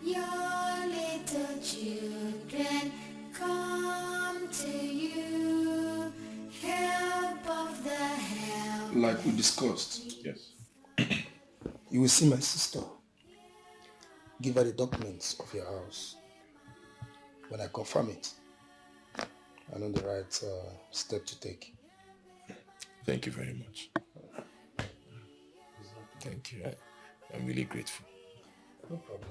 your little children come to you. Help of the help. Like we discussed. Yes. You will see my sister. Give her the documents of your house. When I confirm it, I know the right step to take. Thank you very much. Thank you. I'm really grateful. No problem.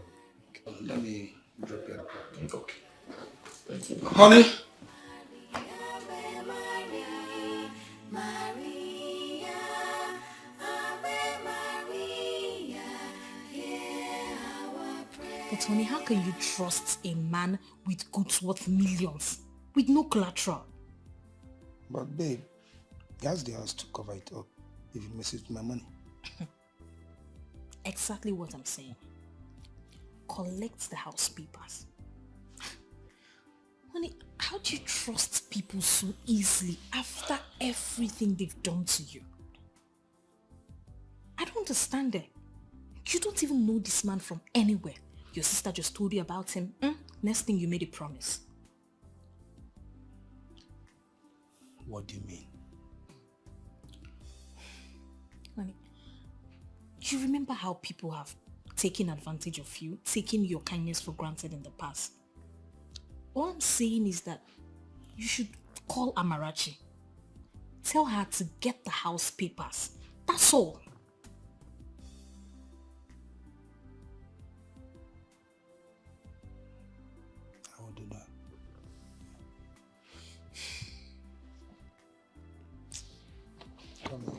Let me drop you at the park. Okay. Thank you. Honey? Maria, Ave Maria, hear our prayer. But honey, how can you trust a man with goods worth millions with no collateral? But babe, he has the house to cover it up if he messes with my money. Exactly what I'm saying. Collect the house papers. Honey, how do you trust people so easily after everything they've done to you? I don't understand it. You don't even know this man from anywhere. Your sister just told you about him. Next thing you made a promise. What do you mean? Honey, you remember how people have taken advantage of you, taken your kindness for granted in the past? All I'm saying is that you should call Amarachi. Tell her to get the house papers. That's all. I will do that. Come on.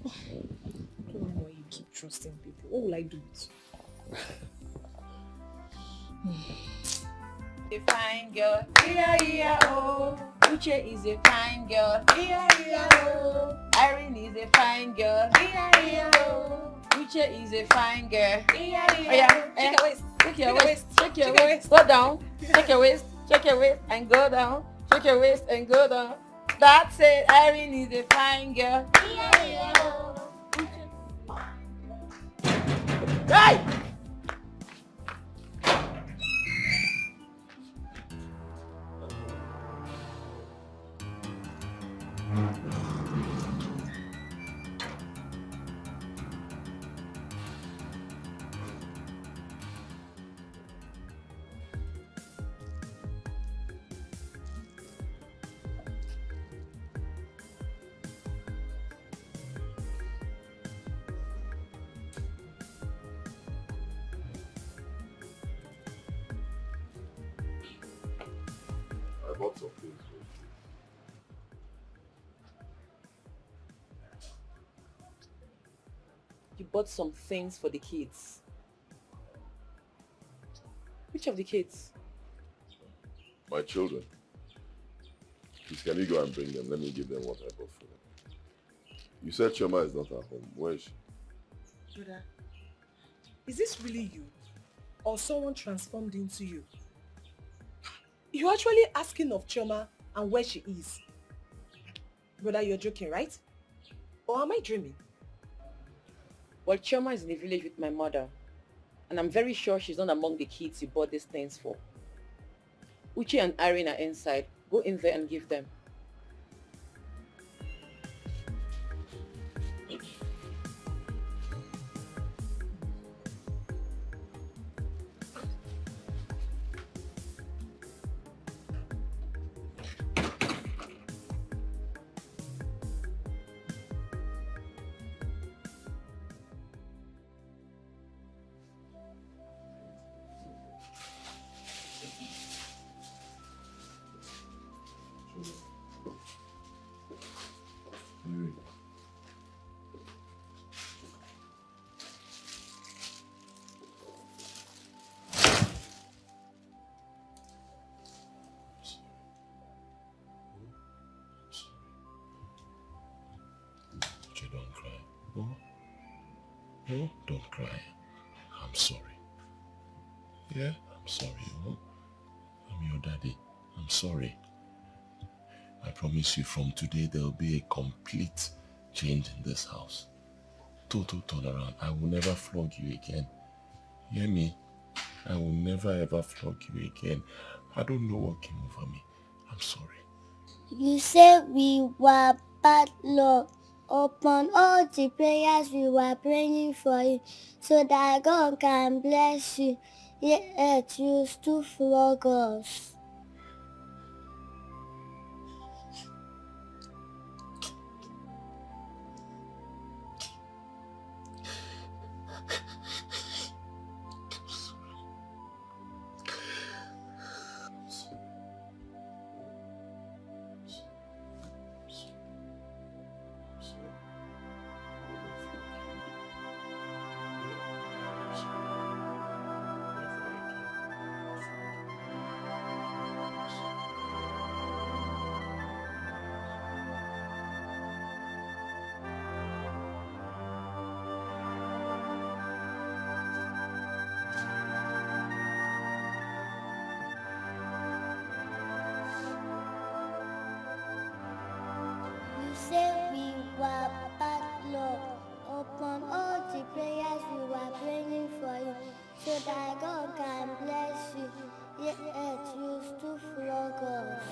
I don't know why you keep trusting people. What will I do with you? A fine girl, yeah, oh. Uche is a fine girl, yeah, oh. Irene is a fine girl, yeah, oh. Uche is a fine girl, yeah. Oh yeah, check your waist, check your waist, check your waist, go down, check your waist, and go down, check your waist and go down. That's it, Irene is a fine girl, yeah, oh. Hey! I bought some things for you. You bought some things for the kids. Which of the kids? My children. Please, can you go and bring them? Let me give them what I bought for them. You said Chioma is not at home. Where is she? Brother, is this really you? Or someone transformed into you? You're actually asking of Chioma and where she is. Brother, you're joking, right? Or am I dreaming? Well, Chioma is in the village with my mother. And I'm very sure she's not among the kids you bought these things for. Uchi and Irene are inside. Go in there and give them. Don't cry. Oh? Oh, don't cry. I'm sorry. Yeah, I'm sorry. Oh? I'm your daddy. I'm sorry. I promise you from today there will be a complete change in this house. Total turnaround. I will never flog you again. Hear me? I will never ever flog you again. I don't know what came over me. I'm sorry. You said we were bad luck. Upon all the prayers we were praying for you, so that God can bless you, yet you still flog us. You said we were bad luck. Upon all the prayers we were praying for you, so that God can bless you, yet you still flog us.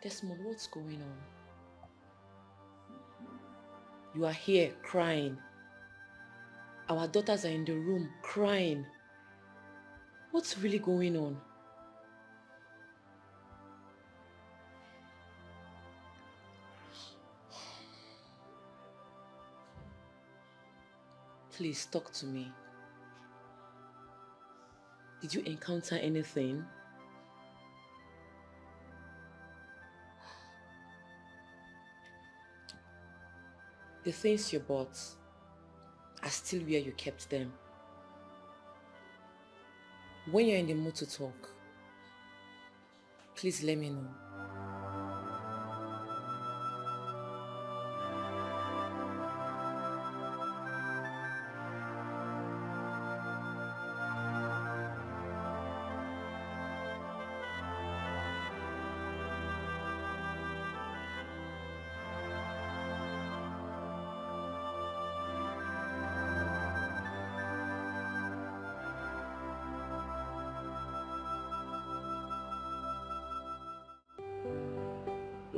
Desmond, what's going on? You are here crying. Our daughters are in the room crying. What's really going on? Please talk to me. Did you encounter anything? The things you bought are still where you kept them. When you're in the mood to talk, please let me know.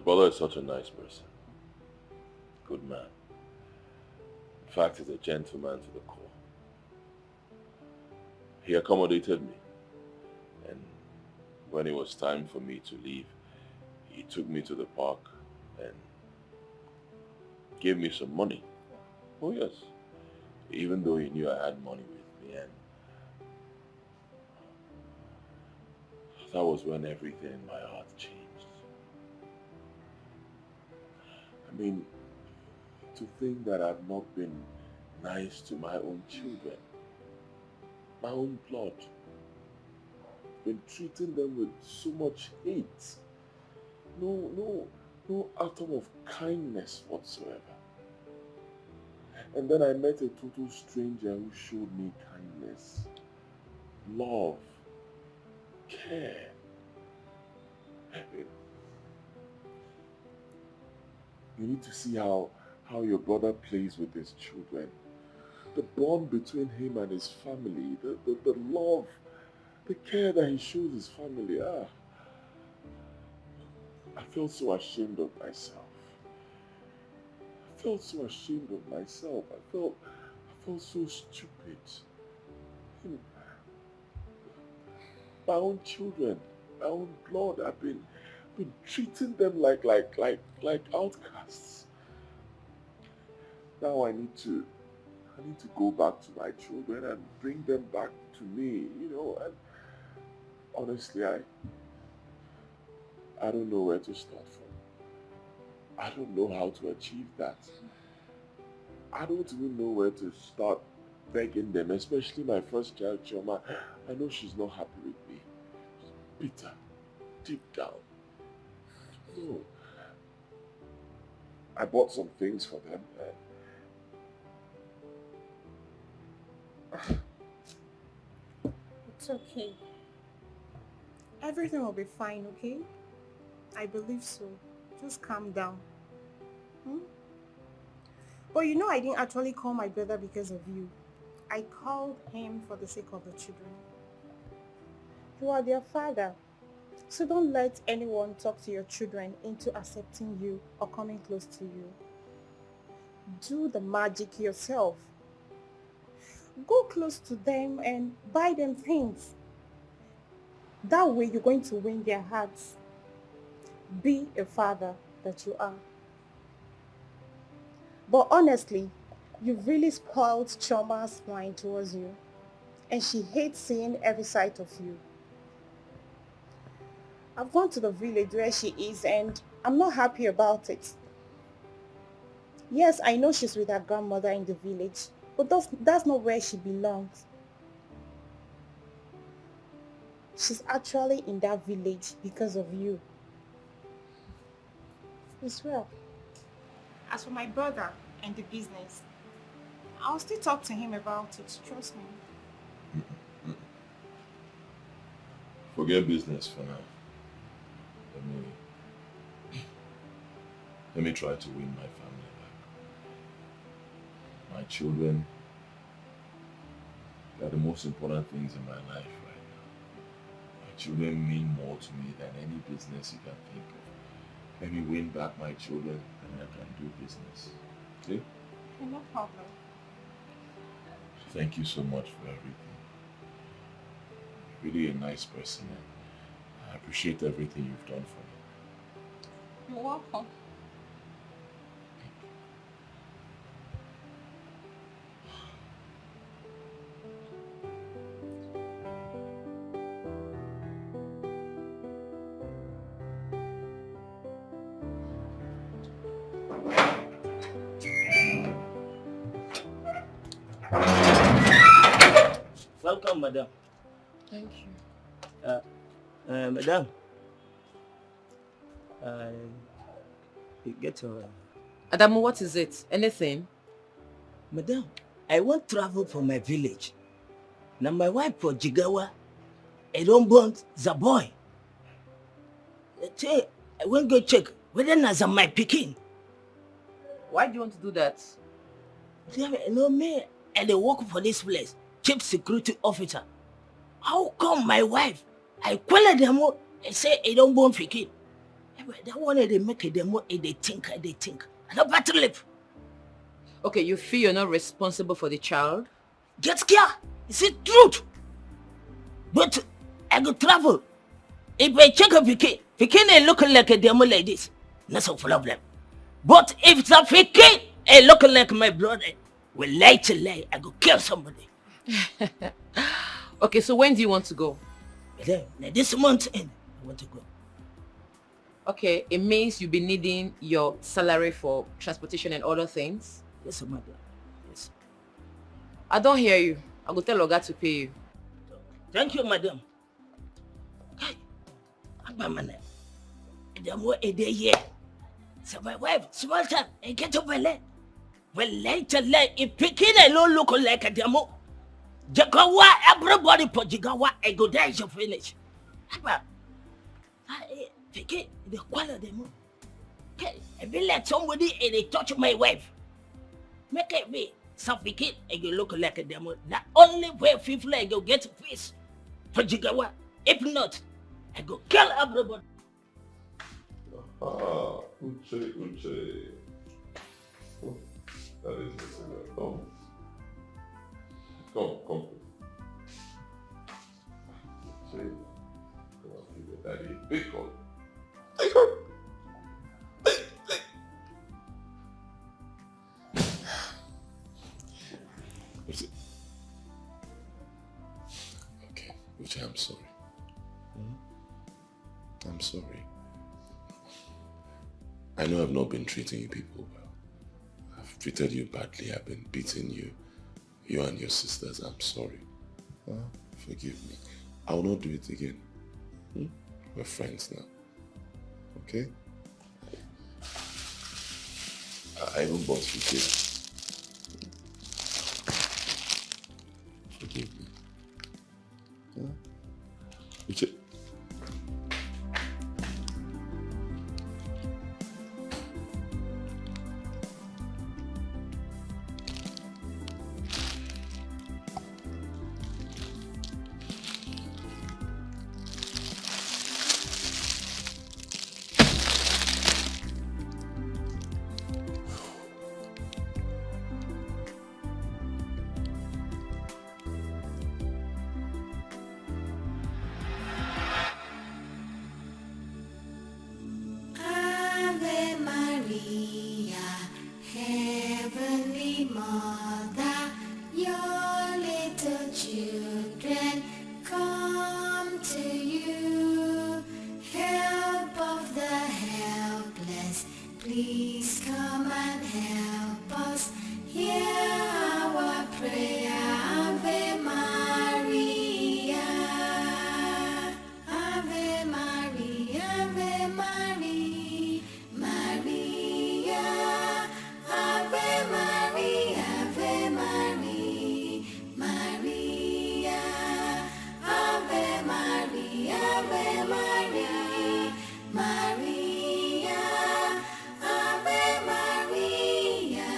brother is such a nice person. Good man. In fact, he's a gentleman to the core. He accommodated me. And when it was time for me to leave, he took me to the park and gave me some money. Oh yes. Even though he knew I had money with me, and that was when everything in my heart changed. I mean, to think that I've not been nice to my own children, my own blood, been treating them with so much hate, no atom of kindness whatsoever. And then I met a total stranger who showed me kindness, love, care. You need to see how your brother plays with his children. The bond between him and his family, the love, the care that he shows his family. I felt so ashamed of myself. I felt so ashamed of myself. I felt so stupid. My own children, my own blood, I've been treating them like outcasts. Now I need to go back to my children and bring them back to me, and honestly, I don't know where to start from. I don't know how to achieve that. I don't even know where to start begging them, especially my first child, Chioma. I know she's not happy with me. She's bitter, deep down. No. I bought some things for them. It's okay. Everything will be fine, okay? I believe so. Just calm down. But I didn't actually call my brother because of you. I called him for the sake of the children. You are their father. So don't let anyone talk to your children into accepting you or coming close to you. Do the magic yourself. Go close to them and buy them things. That way you're going to win their hearts. Be a father that you are. But honestly, you've really spoiled Chioma's mind towards you. And she hates seeing every side of you. I've gone to the village where she is and I'm not happy about it. Yes, I know she's with her grandmother in the village, but that's not where she belongs. She's actually in that village because of you. As well. As for my brother and the business, I'll still talk to him about it, trust me. Forget business for now. Let me try to win my family back. My children, they are the most important things in my life right now. My children mean more to me than any business you can think of. Let me win back my children and I can do business. Okay? No problem. Thank you so much for everything. You're really a nice person and I appreciate everything you've done for me. You're welcome. Welcome, madam. Thank you. Madam. You get your... Adamu, what is it? Anything? Madam, I want travel from my village. Now my wife for Jigawa, I don't want the boy. I won't go check whether that's my picking. Why do you want to do that? Me, and they work for this place, chief security officer. How come my wife, I call them and say I don't want picking? That one they make it, they think. I don't battle lip. Okay, you feel you're not responsible for the child? Get scared. Is it truth? But I go travel. If I check a Vicky ain't looking like a demo like this. That's a problem. But if it's a Vicky ain't looking like my brother, well, lie to lie, I go kill somebody. Okay, so when do you want to go? This month end, I want to go. Okay, it means you'll be needing your salary for transportation and other things? Yes, madam. Yes. I don't hear you. I will tell Oga to pay you. Thank you, madam. Hey, I'm a day here. So my wife, small time, and get up my leg. Well, later, if picking a low look like a demo, Jagawa, everybody put Jagawa, I go there, you finish. Picky, the quality demo. Okay, I be like somebody and they touch my wife. Make it be suffocate and you look like a demo. The only way people I go get peace for Jagawa. If not, I go kill everybody. Ah, Uche. Oh, that is the singer. Come. Uche. Come on, give your daddy a big hug. Big hug. Uche. Okay, Uche, I'm sorry. I'm sorry. I know I've not been treating you people well. I've treated you badly. I've been beating you and your sisters. I'm sorry. Forgive me. I will not do it again. We're friends now. Okay? I even bought you gifts. Forgive me. Uche. Ave Maria, Heavenly Mother, your little children come to you. Help of the helpless, please come and help us. Hear our prayer, Ave Maria. Ave Maria, Ave Maria, Maria. Ave Maria, Ave Maria, Maria. Ave Maria, Ave Maria, Maria. Ave Maria,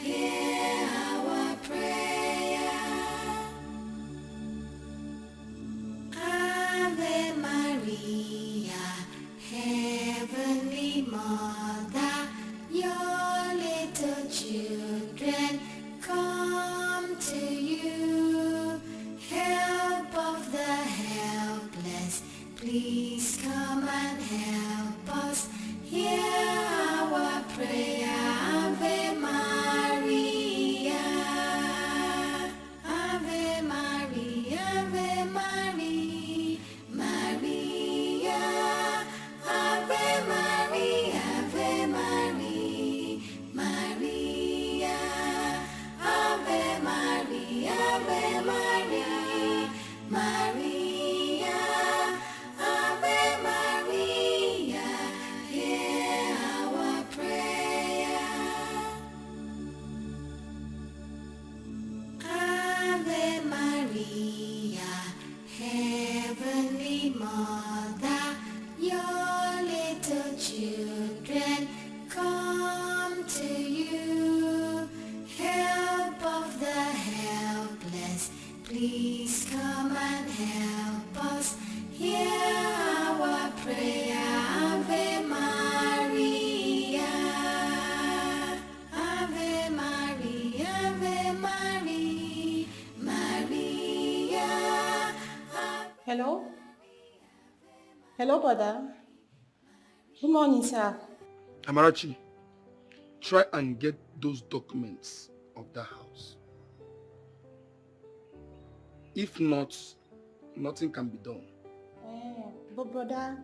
hear our prayer. Ave Maria, Heavenly Mother, your little children come to you. Help of the helpless, please come and help us. Hear our prayer, Ave Maria. Ave Maria, Ave Maria, Maria. Ave Maria, Ave Maria, Maria. Ave Maria, Ave Maria, Maria. Ave Maria, hear our prayer. Hello, brother. Good morning, sir. Amarachi, try and get those documents of that house. If not, nothing can be done. But brother,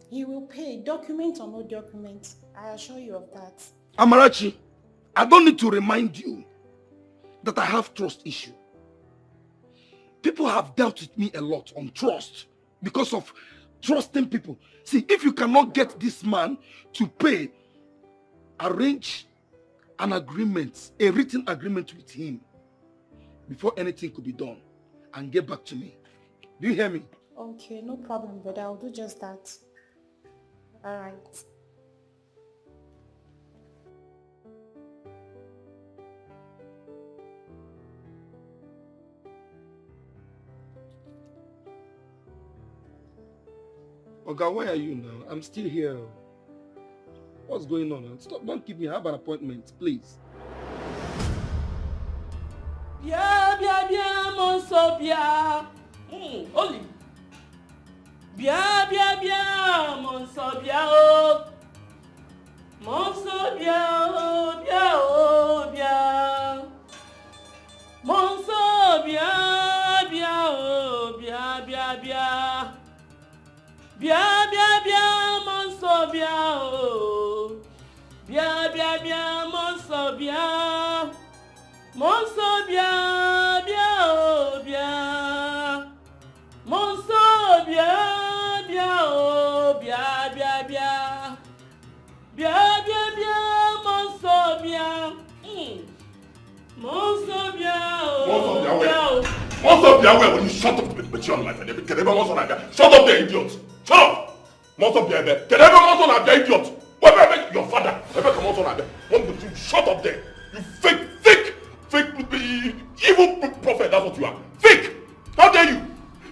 he will pay, document or no document. I assure you of that. Amarachi, I don't need to remind you that I have trust issue. People have dealt with me a lot on trust because of trusting people. See, if you cannot get this man to pay, arrange an agreement, a written agreement with him before anything could be done and get back to me. Do you hear me? Okay, no problem, brother. I'll do just that. All right. Oga, where are you now? I'm still here. What's going on? Stop, don't keep me. Have an appointment, please. Bia, bia, bia, monso, bia. Oli. Bia, bia, bia, monso, bia, oh. Monso, bia, oh, bia, oh, bia. Monso, bia, bia, oh, bia, bia, bia. Bia, bia, bia, monso, bia, oh. Bia, bia, bia, monso, bia. Monso, bia, bia, oh, bia. Monso, bia, bia, oh, bia, bia, bia. Bia, bia, bia, monso, bia. Monso, bia, oh, bia. Monster Biawe, will you shut up with your life? Can ever monster like that? Shut up there, idiot! Shut up! Monster Biawe, can ever monster like that, idiot? Where your father? Ever come monster like that? Shut up there! You fake, evil prophet, that's what you are. Fake! How dare you?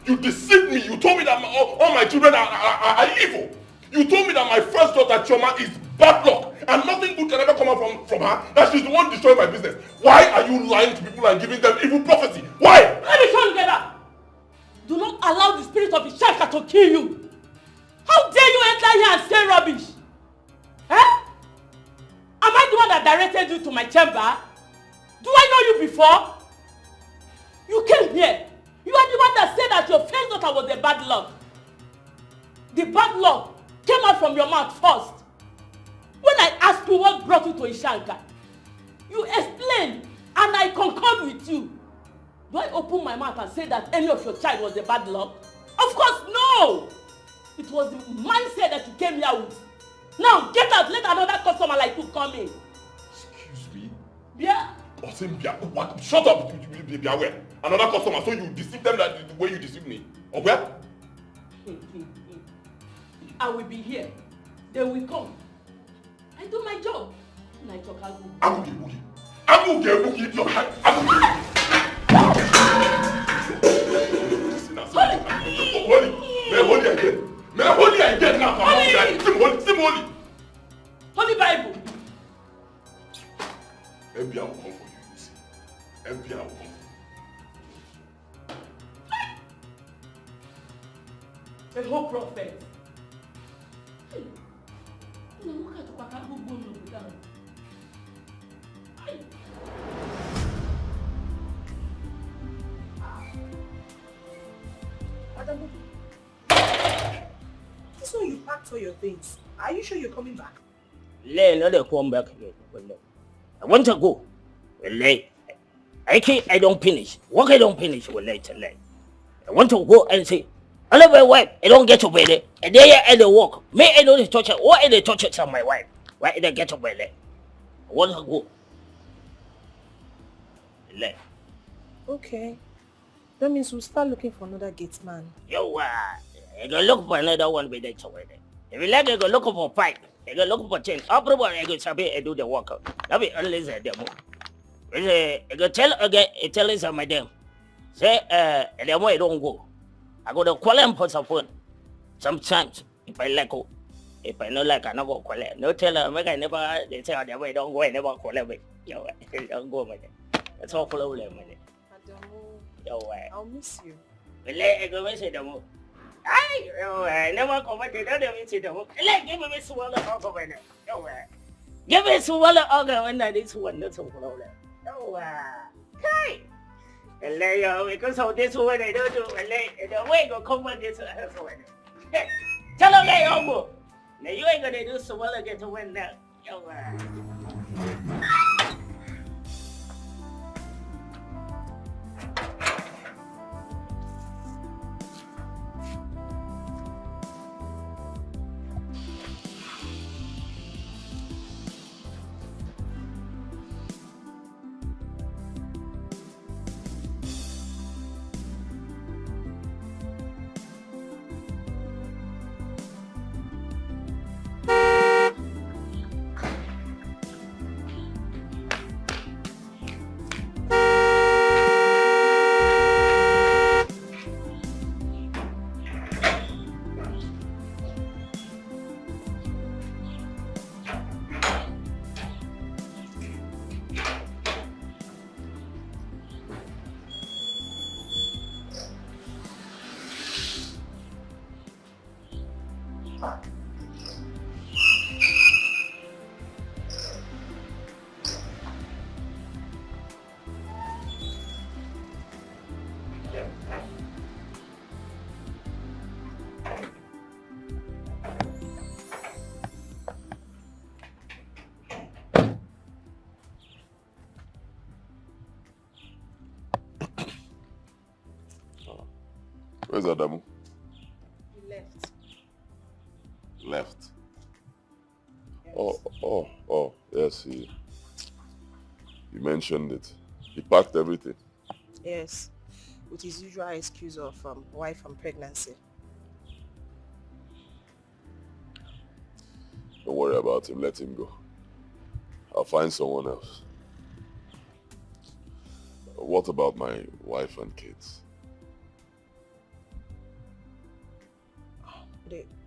You deceived me. You told me that all my children are evil. You told me that my first daughter, Choma, is bad luck. And nothing good can ever come out from her. That she's the one destroying my business. Why are you lying to people and giving them evil prophecy? Why? Let me come together. Do not allow the spirit of Ishaka to kill you. How dare you enter here and say rubbish? Eh? Am I the one that directed you to my chamber? Do I know you before? You came here. You are the one that said that your first daughter was a bad luck. The bad luck came out from your mouth first. When I asked you what brought you to Ishanka, you explained and I concurred with you. Do I open my mouth and say that any of your child was a bad luck? Of course, no! It was the mindset that you came here with. Now, get out. Let another customer like you come in. Excuse me? Yeah. What? Shut up, be aware. Another customer, so you deceive them like the way you deceive me. Or where? I will be here. They will come. I do my job. And I talk Agu. Agu, idiot. Holy again now. Holy. Holy Bible. FBI will come for you, you see. FBI will come for you. A whole prophet. This one you packed all your things. Are you sure you're coming back? Let her come back again. I want to go. I don't finish. Work I don't finish. I want to go and say, I love my wife. I don't get to bed. And there I don't walk. May I don't touch her. Why I touch it on my wife? Why did I get to bed? I want to go. Okay. That means we'll start looking for another gate man. Yo, I go look for another one with that over there. If you like, I go look for pipe. I go look for chain. Everybody, I go sabi, I do the work. That be only the demo. I go tell again, I tell us my damn. Say, demo I don't go. I go to call him for support. Sometimes, if I like go. If I not like, I not go call him. No tell her, make I never, they say, oh, I don't go, I never call him. Yo, I don't go, my damn. That's all for them, my damn. I'll miss you. I go say demo. I never commented on everything. Like, give me swallow organ when give me swallow organ when I did one little roller. Hey! And lay because of this one, I don't do a lay and the way go come on this one. Tell them, lay on. Now you ain't gonna do so well again to win that. Where's Adamu? He left. Left. Yes. Oh, yes, he mentioned it. He packed everything. Yes, with his usual excuse of wife and pregnancy. Don't worry about him, let him go. I'll find someone else. What about my wife and kids?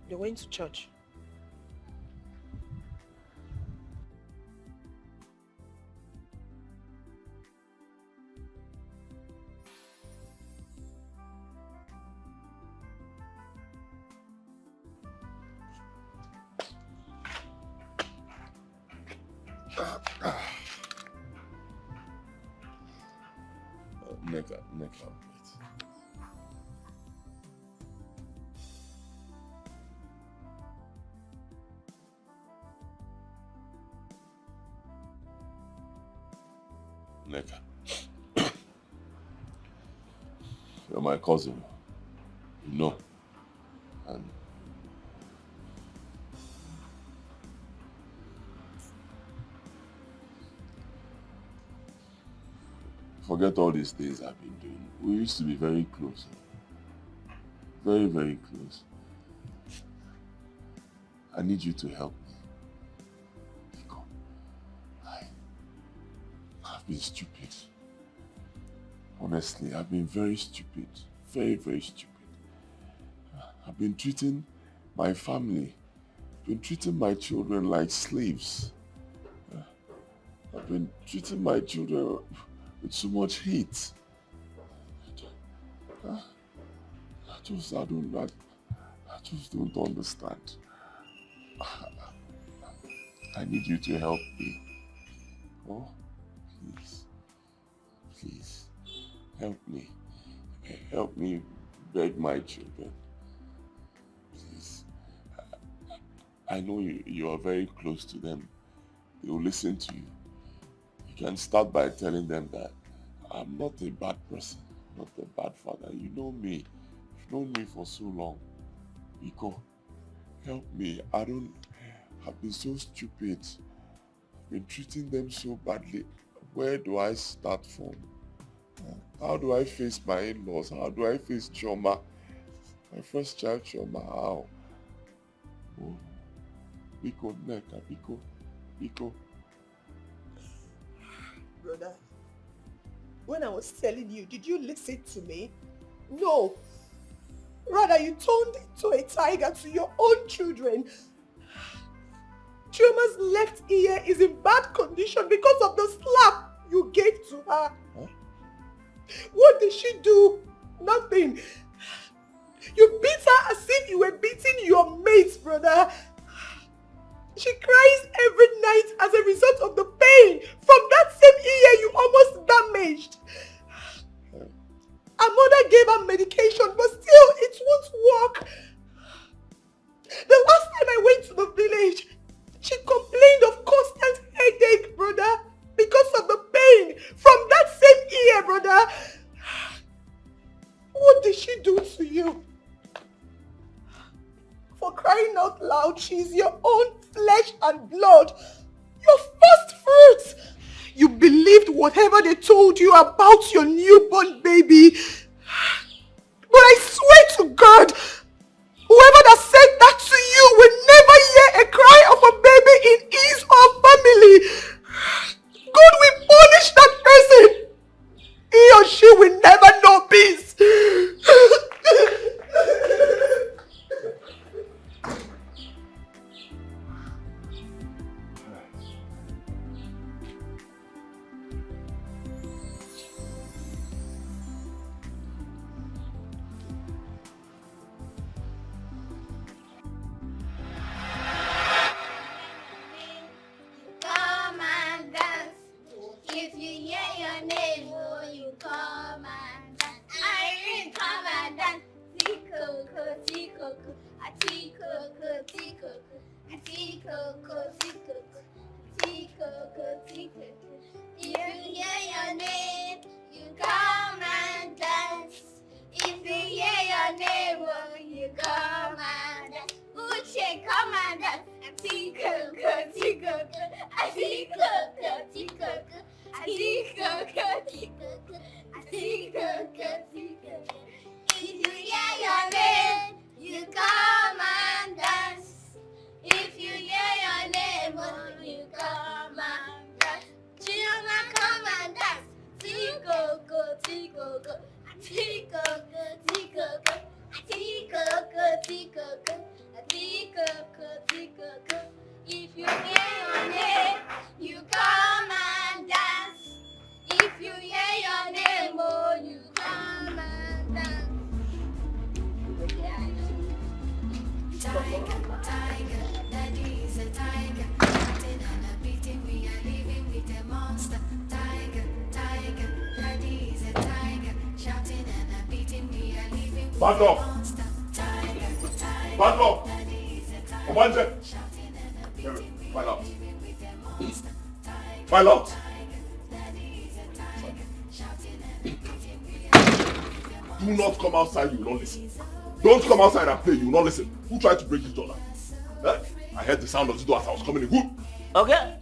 They went to church. Neck up, wait. Neka. You're my cousin. You know. And forget all these things I've been doing. We used to be very close. Very, very close. I need you to help me. Because I've been stupid. Honestly, I've been very stupid. Very, very stupid. I've been treating my family, been treating my children like slaves. I've been treating my children with so much hate. I just don't understand. I need you to help me. Oh, please, help me. Help me beg my children. Please. I know you are very close to them. They will listen to you. You can start by telling them that I'm not a bad person, not a bad father. You know me. You've known me for so long. Iko, help me. I've been so stupid. I've been treating them so badly. Where do I start from? How do I face my in-laws? How do I face Choma? My first child, Choma, how? Oh. Biko, Neka, Biko. Brother, when I was telling you, did you listen to me? No. Rather, you turned into a tiger to your own children. Chioma's left ear is in bad condition because of the slap you gave to her. Huh? What did she do? Nothing. You beat her as if you were beating your mates, brother. She cries every night as a result of the pain from that same ear you almost damaged. Her mother gave her medication, but still it won't work. The last time I went to the village, she complained of constant headache, brother, because of the pain from that same ear, brother. What did she do to you? For crying out loud, she is your own flesh and blood. Your first fruit. You believed whatever they told you about your newborn baby. But I swear to God, whoever that said that to you will never hear a cry of a baby in his or family. God will punish that person. He or she will never know peace. Come and dance. If you hear your name, oh, you come and dance. Irene, come and dance. Tikoko, tikoko, a tikoko, tikoko, a tikoko, tikoko, tikoko, tikoko. If you hear your name, you come and dance. If you hear your name, oh, you come and dance. Uche, come and dance. Tikoko, tikoko, a tikoko, tikoko, a tikoko, tikoko, a tikoko, tikoko. If you hear your name, you come and dance. If you hear your name, oh, you come and dance. Children, come and dance. Tikoko, tikoko, a tikoko, tikoko, a tikoko, tikoko, a tikoko, tikoko. If you hear your name, you come and dance. If you hear your name, oh, you come and dance. Tiger, tiger, daddy is a tiger. Shouting and a beating, we are living with a monster. Tiger, tiger, daddy is a tiger. Shouting and a beating, we are living with Back a off. monster. Tiger, tiger, Back off. daddy is a tiger. One sec. Shouting and a beating, we File are out. living with a monster. Tiger, File out. tiger, daddy is a tiger. Shouting and a beating, we are living with a monster. Do not come outside, you will not listen. Don't come outside and play, you will not listen. Who tried to break this door? Eh? I heard the sound of the door as I was coming in. Who? Okay.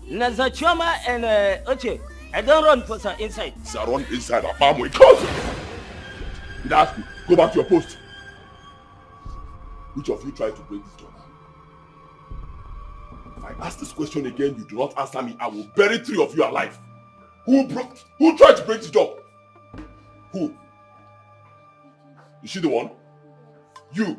Nazachoma and Oche, I don't run for some inside. Say I run inside a farm with cousin. Did I ask you? Go back to your post. Which of you tried to break this door? If I ask this question again, you do not answer me, I will bury 3 of you alive. Who tried to break this door? Who? Is she the one? You.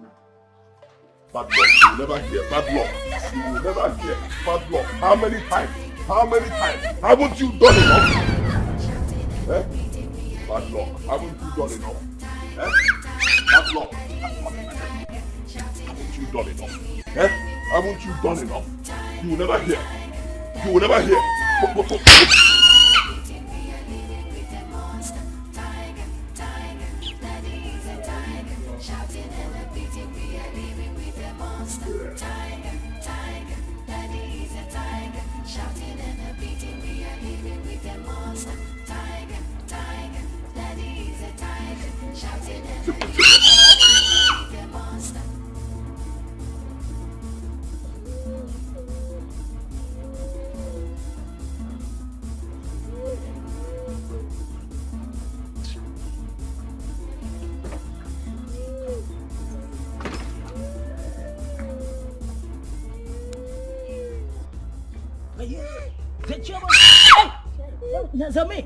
Bad luck. You will never hear. Bad luck. You will never hear. Bad luck. How many times? How many times? Haven't you done enough? Eh? Bad luck. Haven't you done enough? Eh? Bad luck. Haven't you done enough? Eh? Haven't you done enough? You will never hear. You will never hear. Nazami.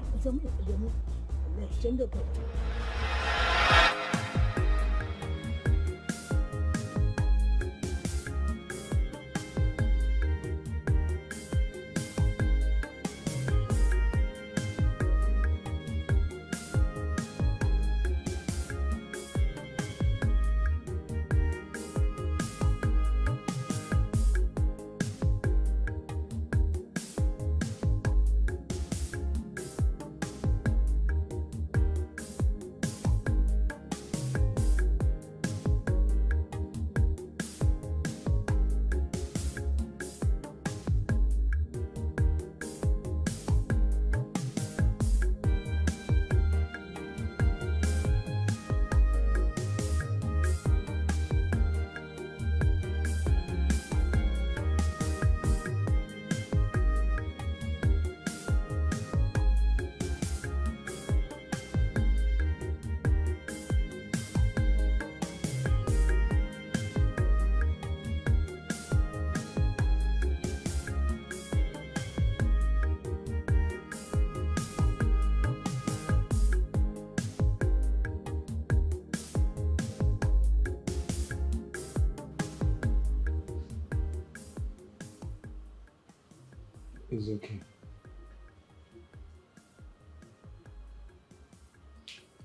It's okay.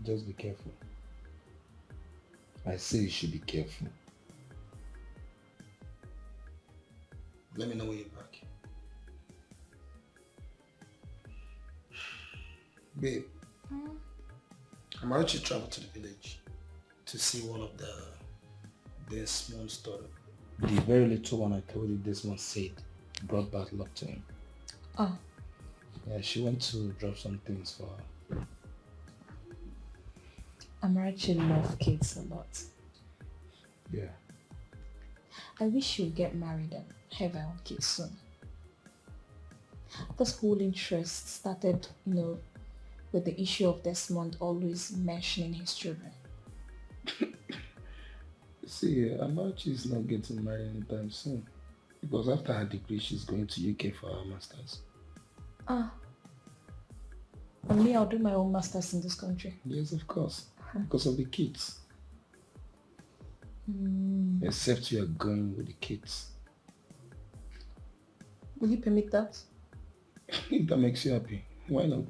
Just be careful. I say you should be careful. Let me know when you're back. Babe, I'm about to travel to the village to see one of this month's daughter. The very little one I told you this month said brought bad luck to him. Oh. Yeah, she went to drop some things for her. Amarachi love kids a lot. Yeah. I wish you'd get married and have our own kids soon. This whole interest started, with the issue of Desmond always mentioning his children. See, Amarachi is not getting married anytime soon. Because after her degree, she's going to UK for her master's. Ah. And me, I'll do my own master's in this country. Yes, of course. Because of the kids. Except you are going with the kids. Will you permit that? If that makes you happy, why not?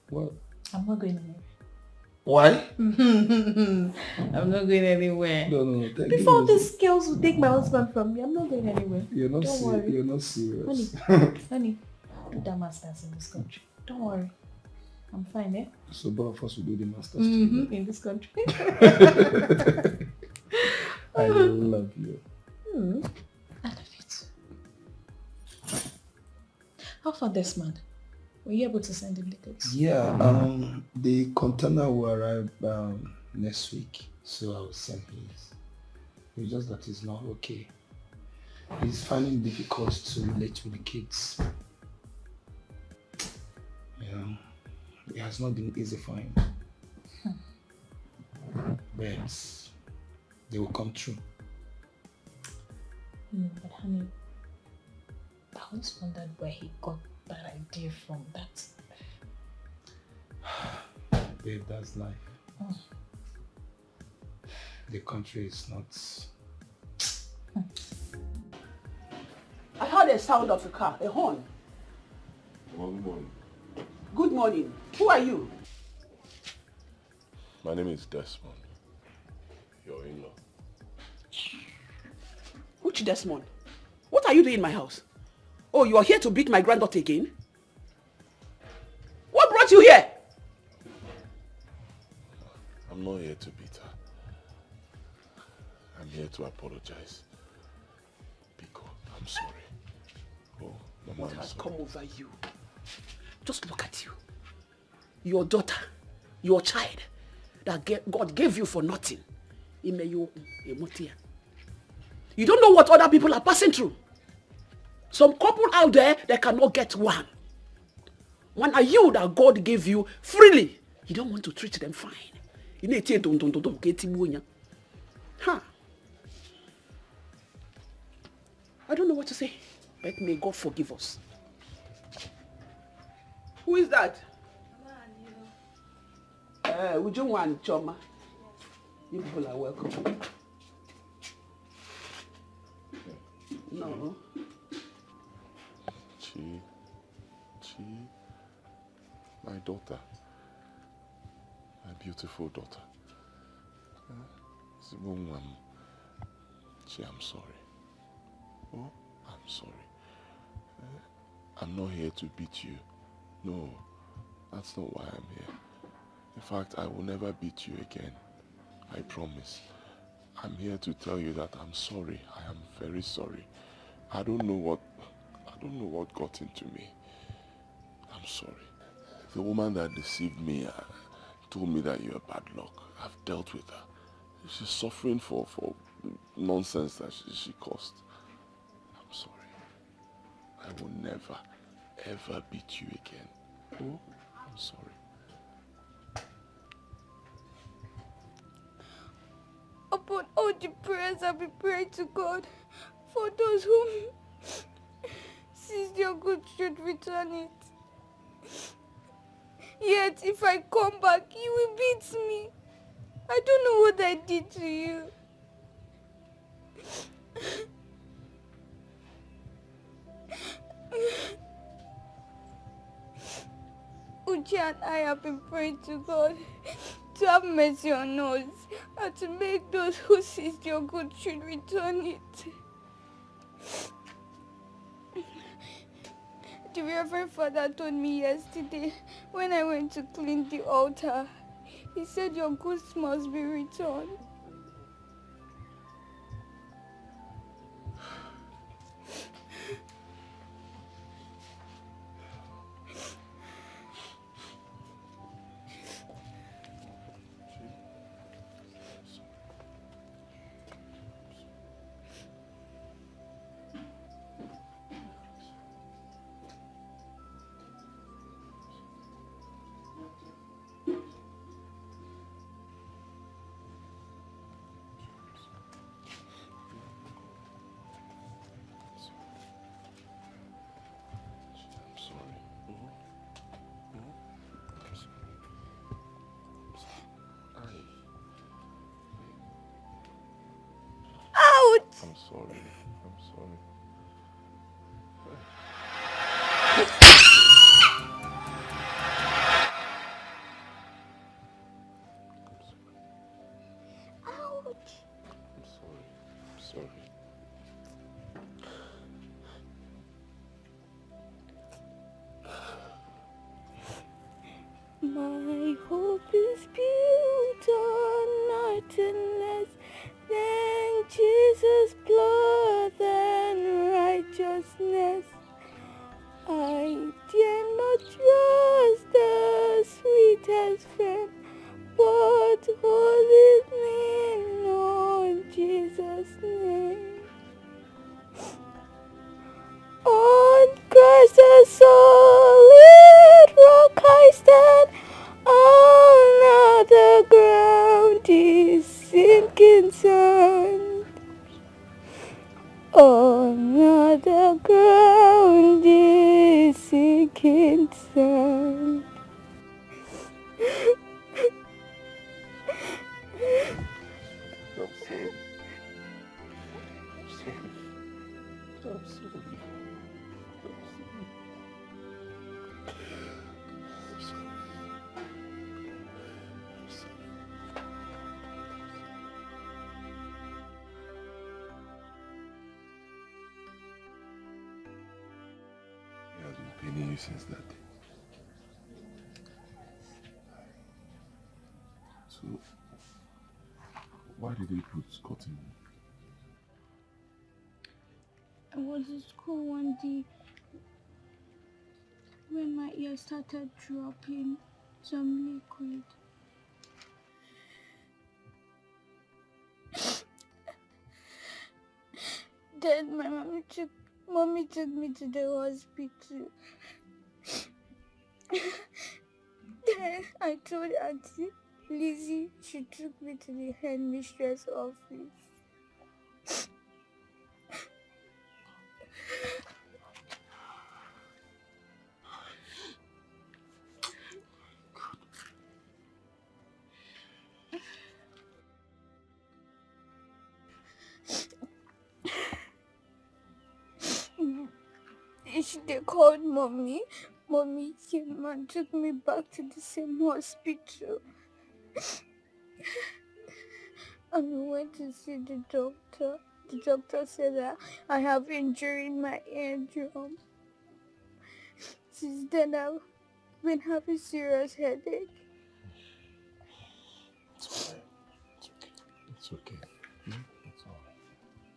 What? I'm not going anywhere. Why? I'm not going anywhere. No. Before these girls will take my husband from me, I'm not going anywhere. You're not Don't worry. You're not serious. Honey, do that masters in this country. Don't worry. I'm fine, eh? So both of us will do the masters together. In this country. I love you. I love you too. How far Desmond? Were you able to send him the goods? Yeah, the container will arrive next week, so I will send his. It's just that he's not okay. He's finding it difficult to relate with the kids. It has not been easy for him. But they will come true. But honey, I always wondered where he got that idea from. That. Babe, that's life. The country is not... I heard a sound of a car, a horn. Good morning. Good morning. Who are you? My name is Desmond. Your in-law. Which Desmond? What are you doing in my house? Oh, you are here to beat my granddaughter again? What brought you here? I'm not here to beat her. I'm here to apologize. Biko, I'm sorry. Oh, Mama, What I'm has sorry. come over you? Just look at you. Your daughter, your child, that God gave you for nothing. You don't know what other people are passing through. Some couple out there, they cannot get one. One are you that God gave you freely. You don't want to treat them fine. Huh. I don't know what to say, but may God forgive us. Who is that? Would you want Choma? You people are welcome. No. Chi, my daughter, my beautiful daughter. Chi, I'm sorry. Oh, I'm sorry. I'm not here to beat you. No, that's not why I'm here. In fact, I will never beat you again. I promise. I'm here to tell you that I'm sorry. I am very sorry. I don't know what got into me. I'm sorry. The woman that deceived me told me that you're bad luck. I've dealt with her. She's suffering for nonsense that she caused. I'm sorry. I will never, ever beat you again. Oh, I'm sorry. Upon all the prayers I've been praying to God for those whom sees your good should return it. Yet if I come back, you will beat me. I don't know what I did to you. Uche and I have been praying to God to have mercy on us and to make those who seized your good should return it. The Reverend Father told me yesterday when I went to clean the altar, he said your goods must be returned. I'm sorry. I'm sorry. Ouch! I'm sorry. I'm sorry. My hope is built on nothing less than Jesus' blood and righteousness. I dare not trust the sweetest friend, but hold his name on Jesus' name. On Christ's solid rock I stand, on other ground is sinking sand. On other ground is sinking sand. I'm sorry. I'm sorry. I'm sorry. He has been paining you since that day. So, why did he put Scott in? I was in school one day when my ear started dropping some liquid. Then my mommy took me to the hospital. Then I told Auntie Lizzy, she took me to the headmistress office. They called mommy. Mommy came and took me back to the same hospital. And we went to see the doctor. The doctor said that I have injury in my eardrum. Since then I've been having serious headache. It's okay. It's okay. It's all right.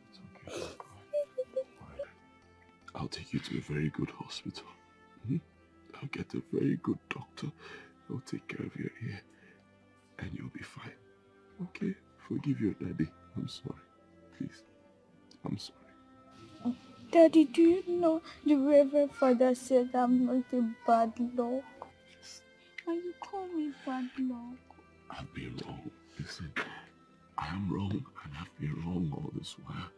It's okay. Alright. I'll take you to a very good hospital. I'll get a very good doctor. I'll take care of your ear. And you'll be fine. Okay? Forgive your daddy. I'm sorry. Please. I'm sorry. Daddy, do you know the Reverend Father said I'm not a bad luck? And you call me bad luck. I've been wrong. Listen, I am wrong and I've been wrong all this while.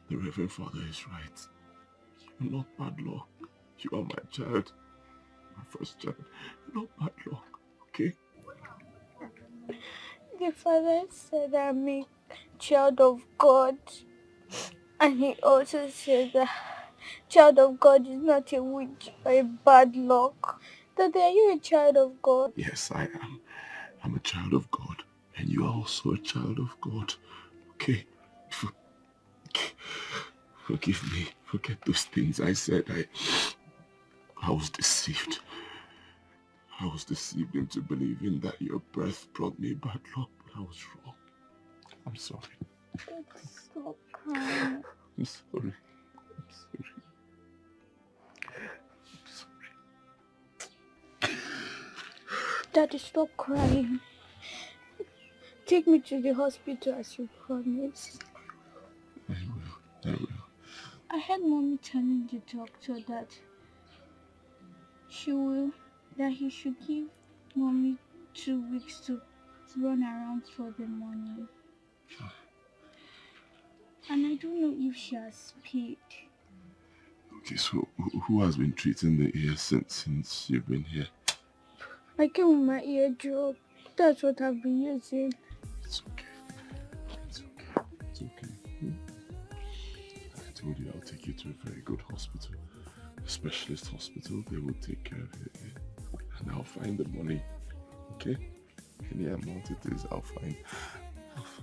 The Reverend Father is right. You're not bad luck. You are my child. My first child. You're not bad luck. Okay? The Father said I'm a child of God. And he also said that child of God is not a witch or a bad luck. Daddy, are you a child of God? Yes, I am. I'm a child of God. And you are also a child of God. Okay? Forgive me. Forget those things I said. I was deceived. I was deceived into believing that your birth brought me bad luck, but I was wrong. I'm sorry. Stop crying. I'm sorry. Daddy, stop crying. Take me to the hospital as you promised. I will. I heard Mommy telling the doctor that he should give Mommy 2 weeks to run around for the money. And I don't know if she has paid. Okay, so who has been treating the ear since you've been here? I came with my eardrop. That's what I've been using. It's okay. I told you I'll take you to a very good hospital. A specialist hospital. They will take care of your ear. And I'll find the money. Okay? Any amount it is, I'll find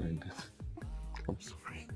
it. I'm sorry.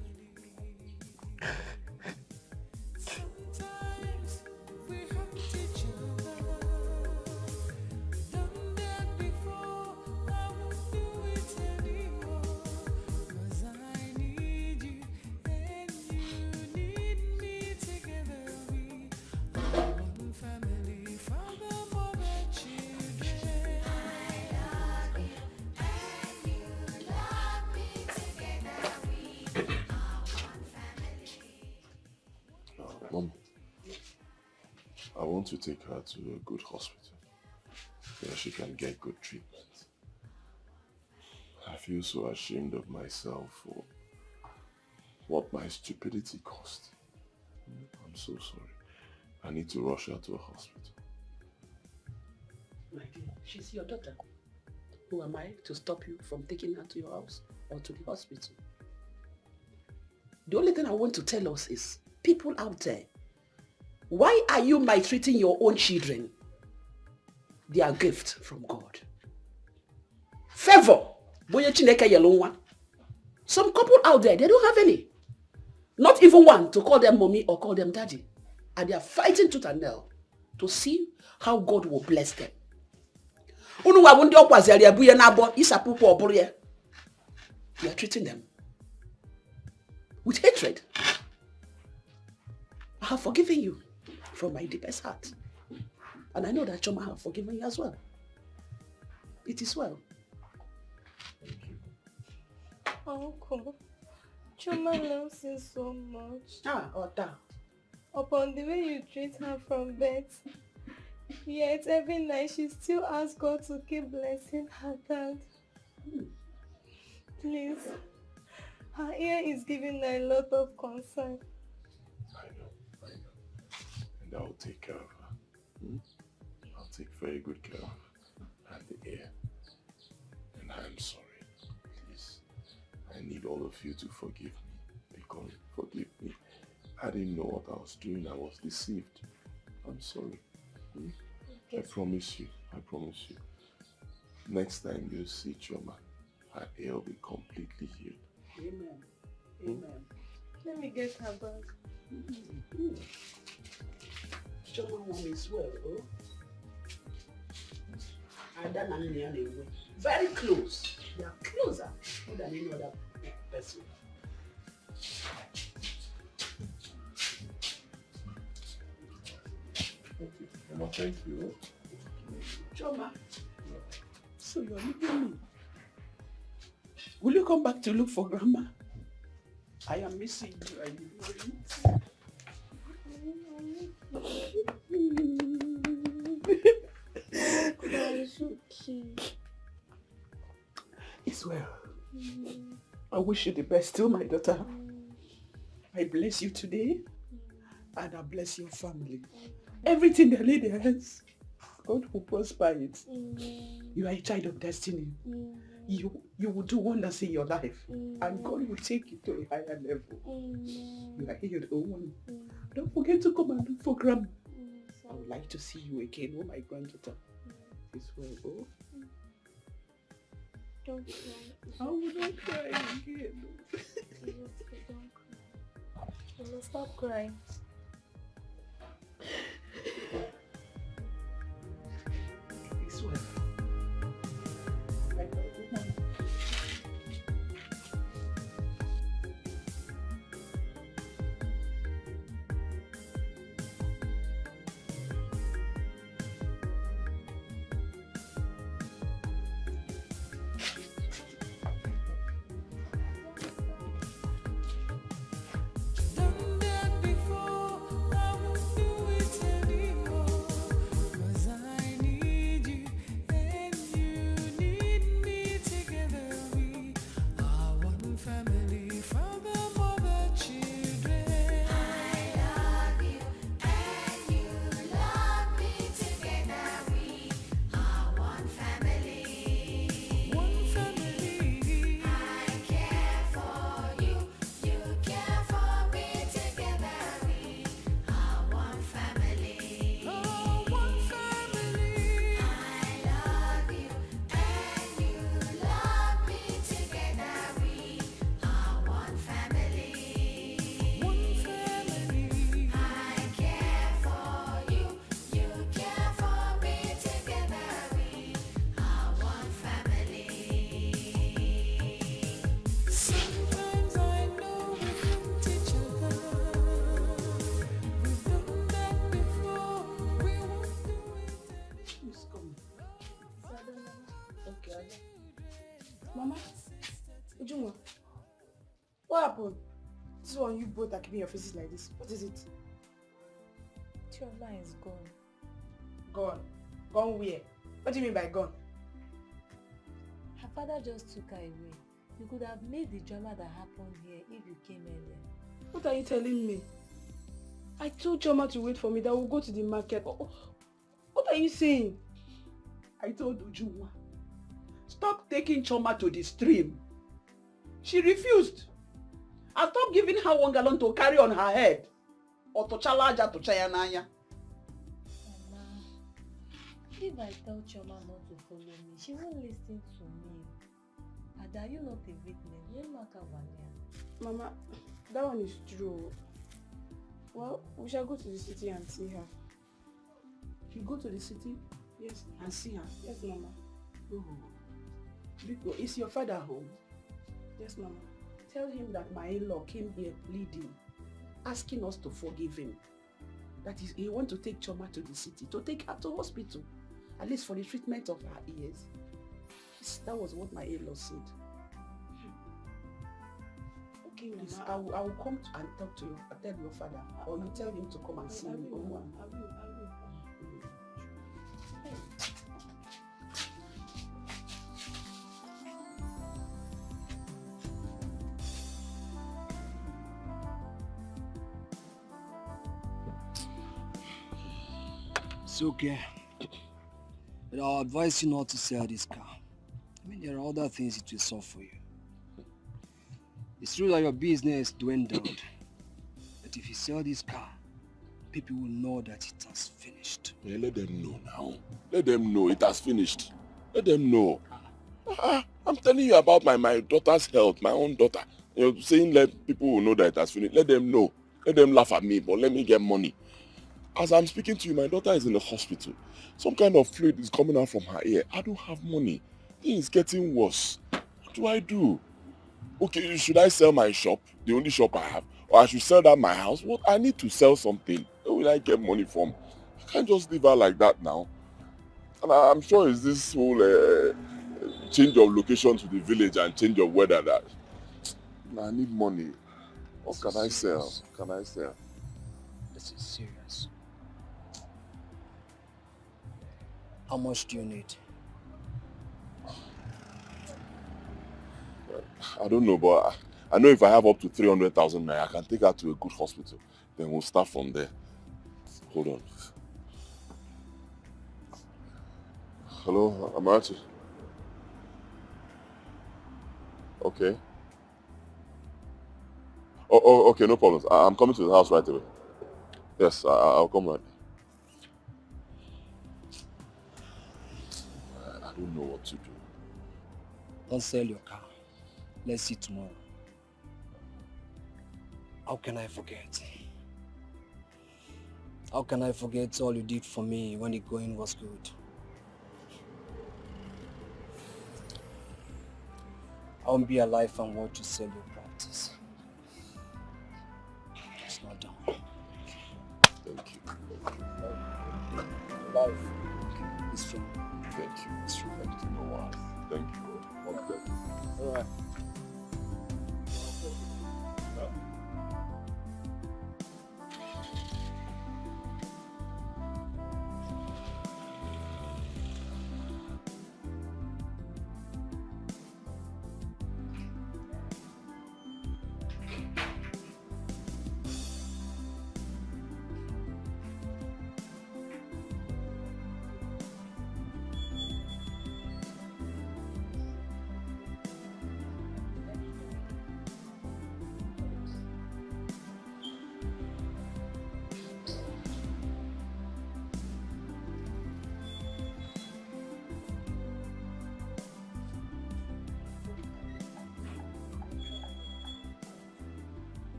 Mom, I want to take her to a good hospital where she can get good treatment. I feel so ashamed of myself for what my stupidity cost. I'm so sorry. I need to rush her to a hospital. My dear, she's your daughter. Who am I to stop you from taking her to your house or to the hospital? The only thing I want to tell us is, people out there, why are you maltreating your own children? They are a gift from God. Favor. Some couple out there, they don't have any. Not even one to call them mommy or call them daddy. And they are fighting tooth and nail to see how God will bless them. You are treating them with hatred. I have forgiven you from my deepest heart. And I know that Choma have forgiven you as well. It is well. Uncle, Choma loves you so much. Ota. Upon the way you treat her from birth, yet every night she still asks God to keep blessing her dad. Please, her ear is giving her a lot of concern. I know. And I'll take care of her. I'll take very good care of her. And the ear. And I'm sorry. Please. I need all of you to forgive me. Because forgive me. I didn't know what I was doing. I was deceived. I'm sorry. I promise you. Next time you see Choma, her ear will be completely healed. Amen. Let me get her back. Choma one is well, oh? Very close. They are closer than any other person. Mama, thank you. Choma, so you're leaving me. Will you come back to look for Grandma? I am missing you. Are you worried? It's okay. It's well. I wish you the best too, my daughter. I bless you today, and I bless your family. Everything they lay their hands, God will prosper it. You are a child of destiny. You will do wonders in your life. And God will take you to a higher level. You are healed, own. Don't forget to come and look for Grandma. I would like to see you again, oh my granddaughter. This way, oh. Don't cry. I will not cry again. Don't cry. Mama, stop crying. This way. Mama, Ujunwa, what happened? This one you both are keeping your faces like this. What is it? Chioma is gone. Gone? Gone where? What do you mean by gone? Her father just took her away. You could have made the drama that happened here if you came earlier. What are you telling me? I told Chioma to wait for me, that we'll go to the market. What are you saying? I told Ujunwa, stop taking Chioma to the stream. She refused. And stop giving her 1 gallon to carry on her head. Or to chalaja to chayanaya. Mama, if I tell Chioma not to follow me, she won't listen to me. And are you not a witness? Mama, that one is true. Well, we shall go to the city and see her. You go to the city? Yes. And see her? Yes, Mama. Oh. Biko, is your father home? Yes, Mama. Tell him that my in-law came here pleading, asking us to forgive him. That is, he want to take Chioma to the city, to take her to hospital, at least for the treatment of her ears. Yes, that was what my in-law said. Okay, Mama. Please, I will come and talk to you. Tell your father, or you tell him to come and see me. I will. It's okay. But I'll advise you not to sell this car. I mean, there are other things it will solve for you. It's true that your business dwindled. But if you sell this car, people will know that it has finished. Yeah, let them know now. Let them know it has finished. Let them know. I'm telling you about my daughter's health, my own daughter. You know, saying let people will know that it has finished. Let them know. Let them laugh at me, but let me get money. As I'm speaking to you, my daughter is in the hospital. Some kind of fluid is coming out from her ear. I don't have money. Things getting worse. What do I do? Okay, should I sell my shop, the only shop I have? Or I should sell that my house? What? I need to sell something. Where will I get money from? I can't just leave her like that now. And I'm sure it's this whole change of location to the village and change of weather that I need money. What can I sell? Can I sell? This is serious. How much do you need? I don't know, but I know if I have up to 300,000 naira, I can take her to a good hospital. Then we'll start from there. Hold on. Hello, Amarachi. Okay. Oh, okay, no problems. I'm coming to the house right away. Yes, I'll come right. I don't know what to do. Don't sell your car. Let's see tomorrow. How can I forget? How can I forget all you did for me when the going was good? I won't be alive and watch you sell your practice. It's not done. Thank you. Life is from. Thank you. It's true. Thank you. No worries. Thank you. Okay. All right.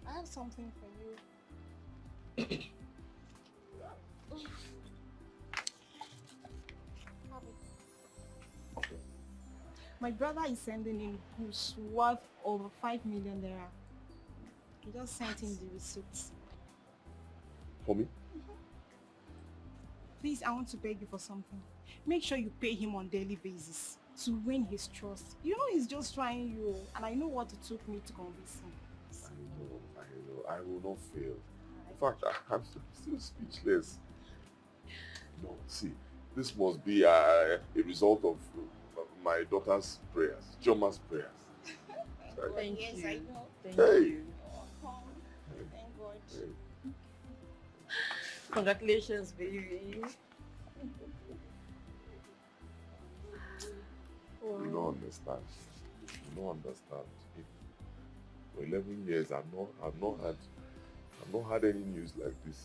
I have something for you. Have it. My brother is sending in goods worth over 5 million naira. He just sent in the receipts. For me? Please, I want to beg you for something. Make sure you pay him on daily basis to win his trust. You know he's just trying you, and I know what it took me to convince him. I will not fail. In fact, I'm still speechless. No, see, this must be a result of my daughter's prayers, Joma's prayers. Thank you. I know. Hey. Thank God. Hey. Congratulations, baby. You don't understand. You don't understand. For 11 years, I've not had any news like this.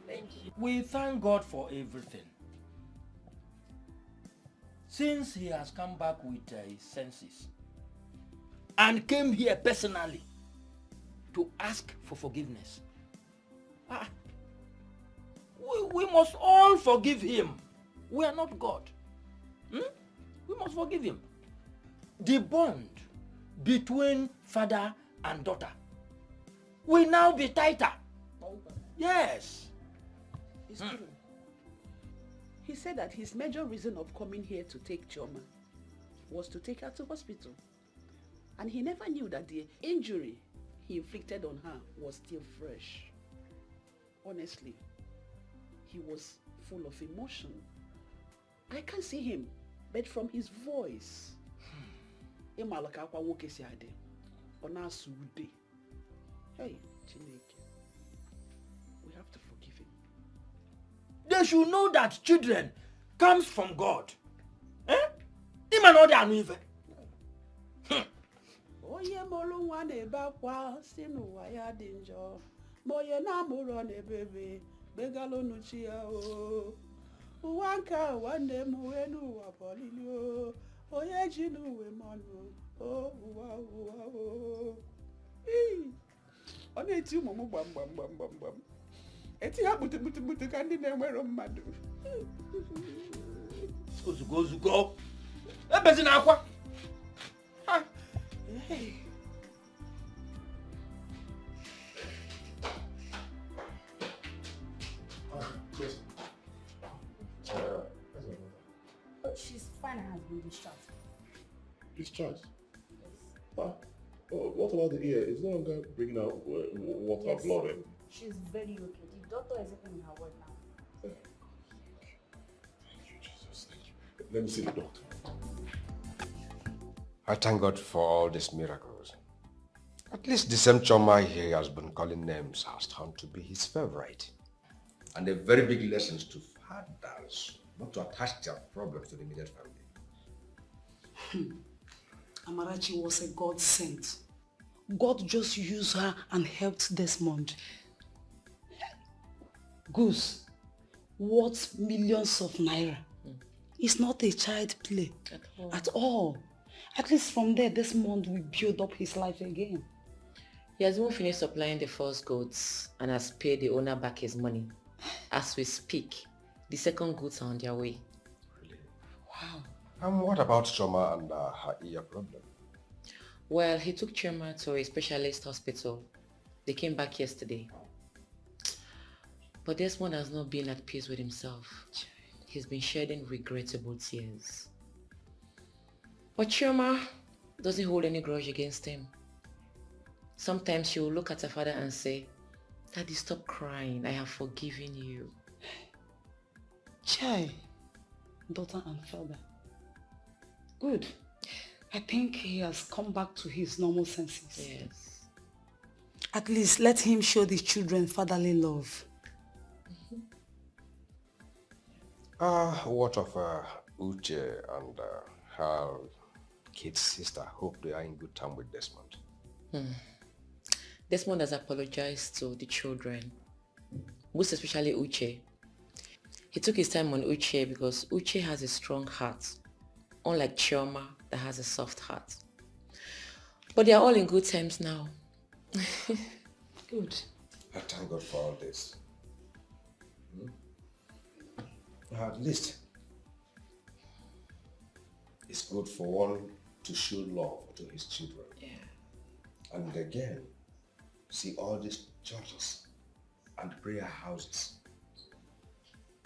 Thank you. We thank God for everything. Since he has come back with his senses and came here personally to ask for forgiveness. We must all forgive him. We are not God. We must forgive him. The bond between father and daughter will now be tighter. Yes. It's true. He said that his major reason of coming here to take Chioma was to take her to hospital. And he never knew that the injury he inflicted on her was still fresh. Honestly, he was full of emotion. I can't see him, but from his voice, hey, Chineke, we have to forgive him. They should know that children comes from God. Even though they are evil. Onye molu nwa na-ebe akwa si n'ụwa ya dị njọ, ma onye na-amụrụ na-ebebe begalonu chi ya o. Ụwa nke a nwanne m uwe n'ụwa bọlili o, onye ji n'uwe mmanụ o ụwa o. Ọ na-eti ụmụ m gbam. Eti ha kputu ka ndị na-enwero mmadụ. Ozugbo. Ebezi na akwa. Hey. She's fine and has been discharged. Discharged? Yes. What about the ear? Is no longer bringing out water, Yes. blood? She's very okay. The doctor is even in her ward now. Thank you, Jesus. Thank you. Let me see the doctor. I thank God for all these miracles. At least the same Choma he has been calling names has turned to be his favorite. And a very big lesson to fathers not to attach their problems to the immediate family. Amarachi was a God sent. God just used her and helped Desmond. Goose, worth millions of naira. It's not a child play. At all. At least from there, Desmond will build up his life again. He has even finished supplying the first goods and has paid the owner back his money. As we speak, the second goods are on their way. Wow. And what about Choma and her ear problem? Well, he took Choma to a specialist hospital. They came back yesterday. But Desmond has not been at peace with himself. He's been shedding regrettable tears. But Choma doesn't hold any grudge against him. Sometimes she will look at her father and say, "Daddy, stop crying. I have forgiven you." Chai, daughter and father. Good. I think he has come back to his normal senses. Yes. At least let him show the children fatherly love. What of Uche and her kid's sister? Hope they are in good time with Desmond. Desmond has apologized to the children, most especially Uche. He took his time on Uche because Uche has a strong heart, unlike Chioma that has a soft heart. But they are all in good times now. Good. I thank God for all this. At least it's good for one to show love to his children. Yeah. And again, see all these churches and prayer houses.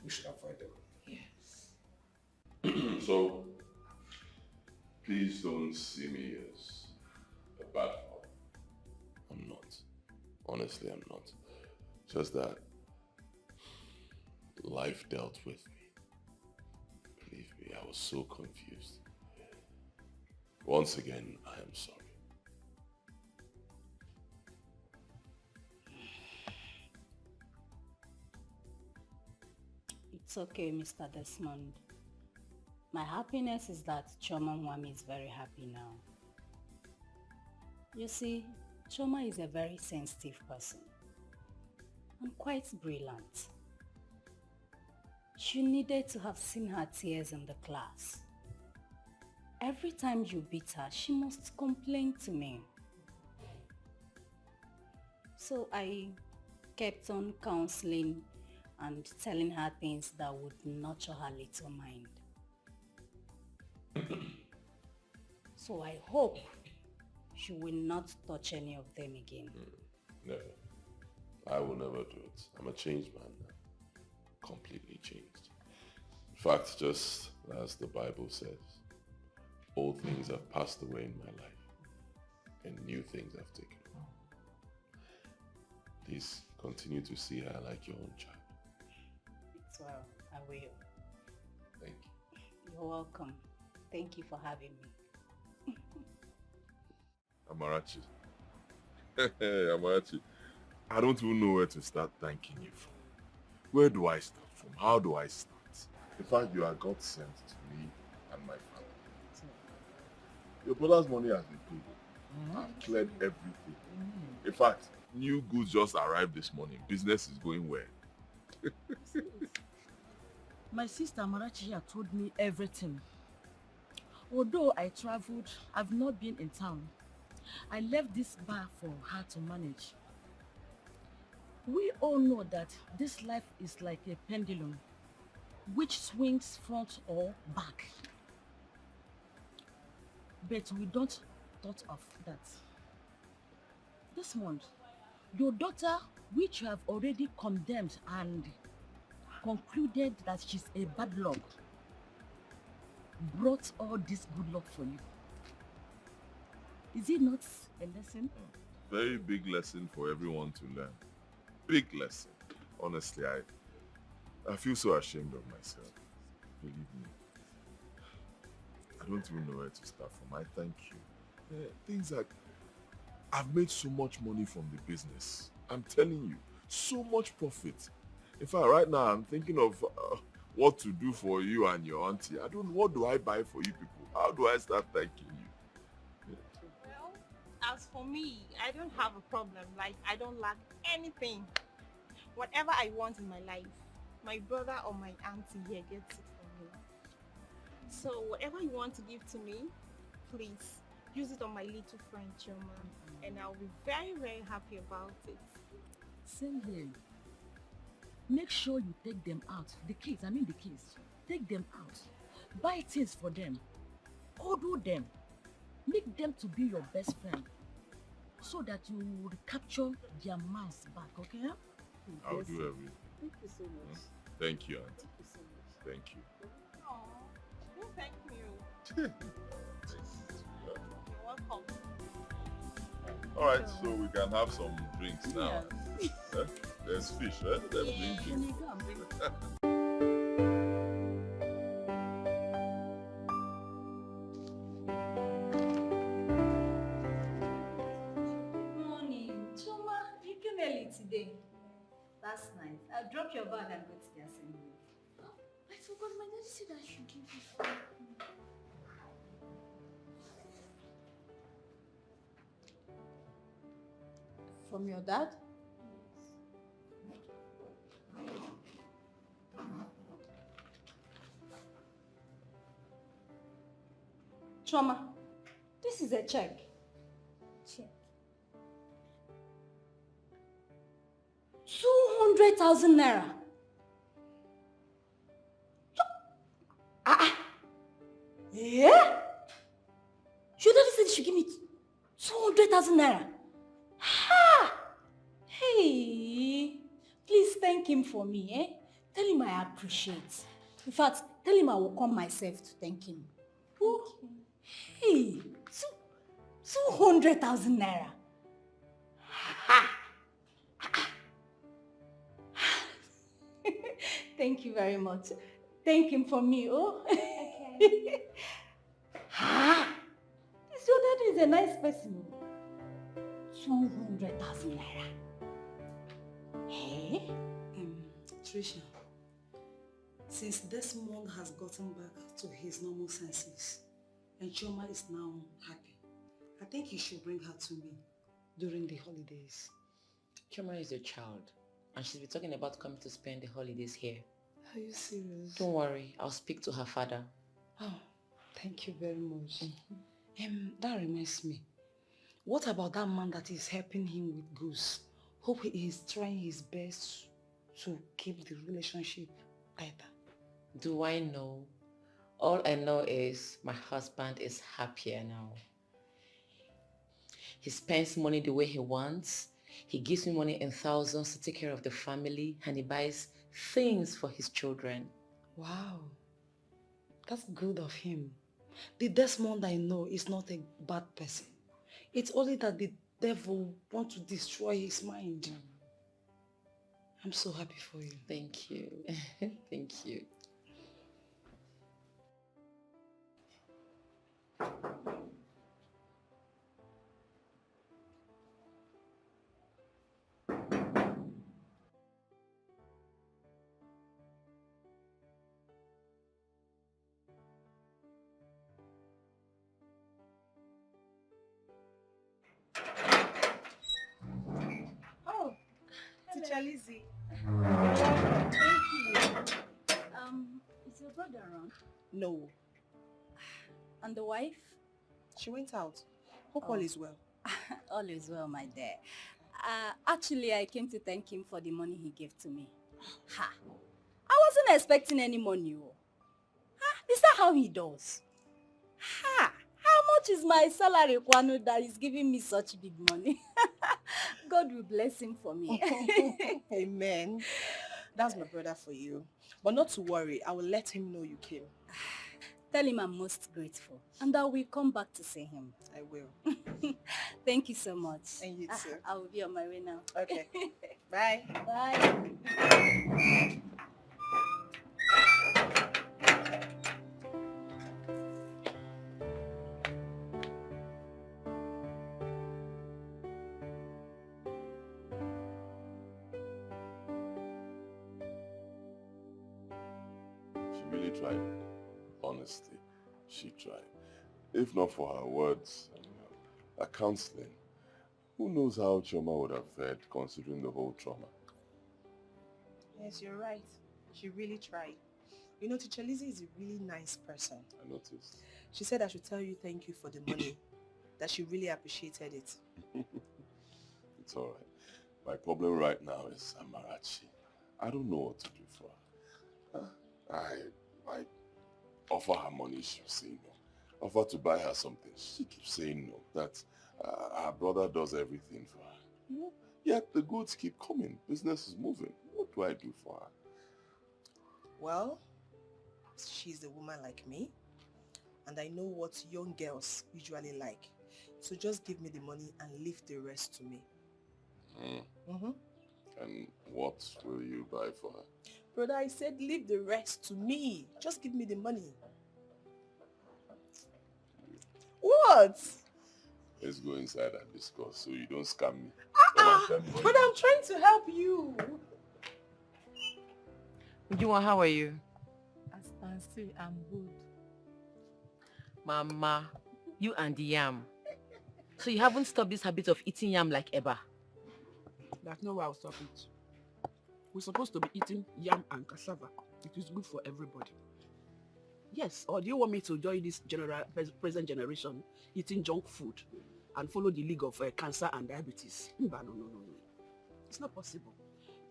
We should avoid them. Yes. So, please don't see me as a bad father. I'm not. Honestly, I'm not. Just that life dealt with me. Believe me, I was so confused. Once again, I am sorry. It's okay, Mr. Desmond. My happiness is that Choma Mwami is very happy now. You see, Choma is a very sensitive person and quite brilliant. You needed to have seen her tears in the class. Every time you beat her, she must complain to me. So I kept on counseling and telling her things that would nurture her little mind. So I hope she will not touch any of them again. Never. I will never do it. I'm a changed man now. Completely changed. In fact, just as the Bible says, old things have passed away in my life and new things have taken over. Please continue to see her like your own child. It's well, I will. Thank you. You're welcome. Thank you for having me. Amarachi. Amarachi. I don't even know where to start thanking you from. Where do I start from? How do I start? In fact, you are God sent to me and my family. Your brother's money has been paid. I've cleared everything. In fact, new goods just arrived this morning. Business is going well. My sister Amarachi here told me everything. Although I traveled, I've not been in town. I left this bar for her to manage. We all know that this life is like a pendulum, which swings front or back. But we don't thought of that. This month, your daughter, which you have already condemned and concluded that she's a bad luck, brought all this good luck for you. Is it not a lesson? Very big lesson for everyone to learn. Big lesson. Honestly, I feel so ashamed of myself. Believe me. I don't even know where to start from. I thank you. Things like, I've made so much money from the business. I'm telling you, so much profit. In fact, right now I'm thinking of what to do for you and your auntie. I don't know, what do I buy for you people? How do I start thanking you? Well, as for me, I don't have a problem. Like, I don't lack anything. Whatever I want in my life, my brother or my auntie here gets it for me. So whatever you want to give to me, please use it on my little friend Choma, and I'll be very, very happy about it. Same here. Make sure you take them out. The kids, take them out. Buy things for them. Cuddle them. Make them to be your best friend, so that you will capture their minds back, okay? I'll do everything. Thank you so much. Thank you, auntie. Thank you so much. Thank you. Aww, don't thank me. Thank You're welcome. you. All right, so we can have some drinks now. There's fish, right? Let's bring drinks. Morning. Choma, you came early today. That's nice. I'll drop your bag and go to the assembly. Oh, I forgot. My daddy said I should give you food. From your dad? Choma, this is a check. Check. 200,000 naira. Yeah? Your daddy said you should give me 200,000 naira. Ha! Hey, please thank him for me, eh? Tell him I appreciate. In fact, tell him I will come myself to thank him. Oh, hey, 200,000 naira. Ha! Thank you very much. Thank him for me, oh. Okay. Ha! This your daddy is a nice person. 200,000 naira. Hey? Tricia, since Desmond has gotten back to his normal senses and Choma is now happy, I think you should bring her to me during the holidays. Choma is your child, and she's been talking about coming to spend the holidays here. Are you serious? Don't worry, I'll speak to her father. Oh, thank you very much. That reminds me. What about that man that is helping him with Goose? Hope he is trying his best to keep the relationship tighter. Do I know? All I know is my husband is happier now. He spends money the way he wants. He gives me money in thousands to take care of the family, and he buys things for his children. Wow, that's good of him. The Desmond I know is not a bad person. It's only that the devil wants to destroy his mind. I'm so happy for you. Thank you. Thank you. Oh, Teacher Lizzy. Thank you. Is your brother around? No, And the wife? she went out. Hope all is well. All is well, my dear. Actually, I came to thank him for the money he gave to me. Ha! I wasn't expecting any money. Oh. Ha! Is that how he does? Ha! How much is my salary, Kwano, that is giving me such big money? God will bless him for me. Amen. That's my brother for you. But not to worry, I will let him know you came. Tell him I'm most grateful and I will come back to see him. I will. Thank you so much. And you too. I will be on my way now. Okay. Bye. Bye. She really tried. Honestly, she tried. If not for her words and her counseling, who knows how Chioma would have fared considering the whole trauma. Yes, you're right. She really tried. You know, Teacher Lizzy is a really nice person. I noticed. She said I should tell you thank you for the money, that she really appreciated it. It's alright. My problem right now is Amarachi. I don't know what to do for her. I offer her money, she'll say no. Offer to buy her something, she keeps saying no. That her brother does everything for her. You know? Yet the goods keep coming. Business is moving. What do I do for her? Well, she's a woman like me, and I know what young girls usually like. So just give me the money and leave the rest to me. And what will you buy for her? Brother, I said leave the rest to me. Just give me the money. What? Let's go inside and discuss so you don't scam me. But I'm trying to help you. Ujunwa, how are you? I'm good. Mama, you and the yam. So you haven't stopped this habit of eating yam like Eba? That's not why I'll stop it. We're supposed to be eating yam and cassava. It is good for everybody. Yes, or do you want me to join this present generation eating junk food and follow the league of cancer and diabetes? No. It's not possible.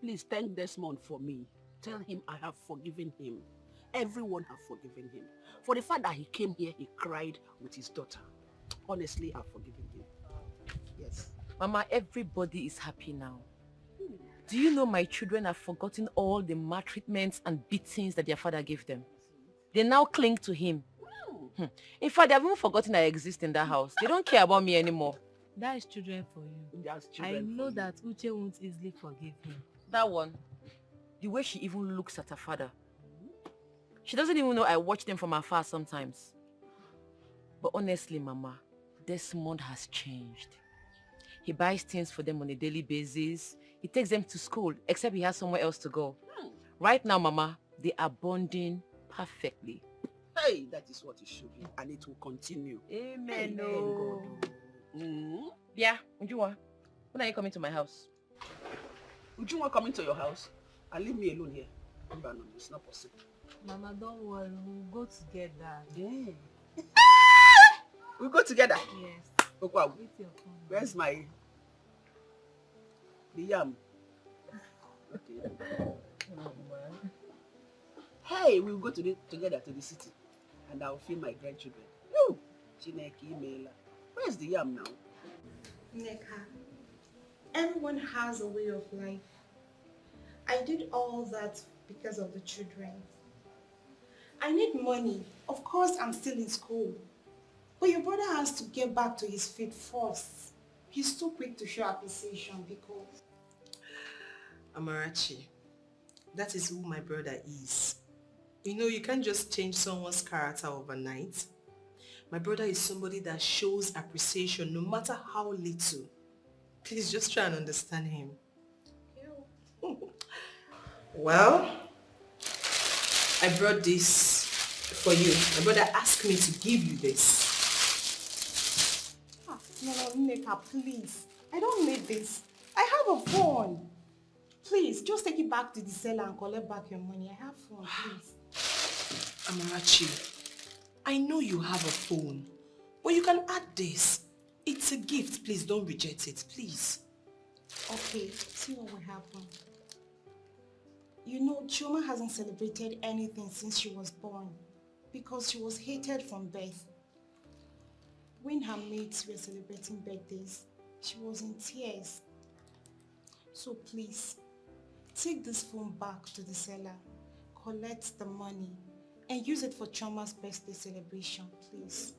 Please thank Desmond for me. Tell him I have forgiven him. Everyone have forgiven him. For the fact that he came here, he cried with his daughter. Honestly, I've forgiven him. Yes. Mama, everybody is happy now. Do you know my children have forgotten all the maltreatments and beatings that their father gave them? They now cling to him. In fact, they have even forgotten I exist in that house. They don't care about me anymore. That is children for you. That's I children know for that Uche won't easily forgive him. That one, the way she even looks at her father. She doesn't even know I watch them from afar sometimes. But honestly, Mama, Desmond has changed. He buys things for them on a daily basis. He takes them to school, except he has somewhere else to go. Right now, Mama, they are bonding perfectly. Hey, that is what it should be, and it will continue. Amen. God. Yeah, Ujunwa, when are you coming to my house? Ujunwa coming to your house and leave me alone here? No, it's not possible. Mama, don't worry. We'll go together. Yeah. We'll go together? Yes. Okay. With your phone. Where's the yam? Okay. Hey, we'll go together to the city and I'll feed my grandchildren. Woo! Chineke Mela. Where's the yam now? Neka, everyone has a way of life. I did all that because of the children. I need money. Of course, I'm still in school. But your brother has to get back to his feet first. He's too quick to show appreciation because... Amarachi, that is who my brother is. You know, you can't just change someone's character overnight. My brother is somebody that shows appreciation no matter how little. Please just try and understand him. Well, I brought this for you. My brother asked me to give you this. No, Neka, please. I don't need this. I have a phone. Please, just take it back to the seller and collect back your money. I have phone, please. Amarachi, I know you have a phone, but you can add this. It's a gift. Please don't reject it, please. Okay, see what will happen. You know, Chioma hasn't celebrated anything since she was born because she was hated from birth. When her mates were celebrating birthdays, she was in tears. So please, take this phone back to the seller, collect the money, and use it for Chioma's birthday celebration, please.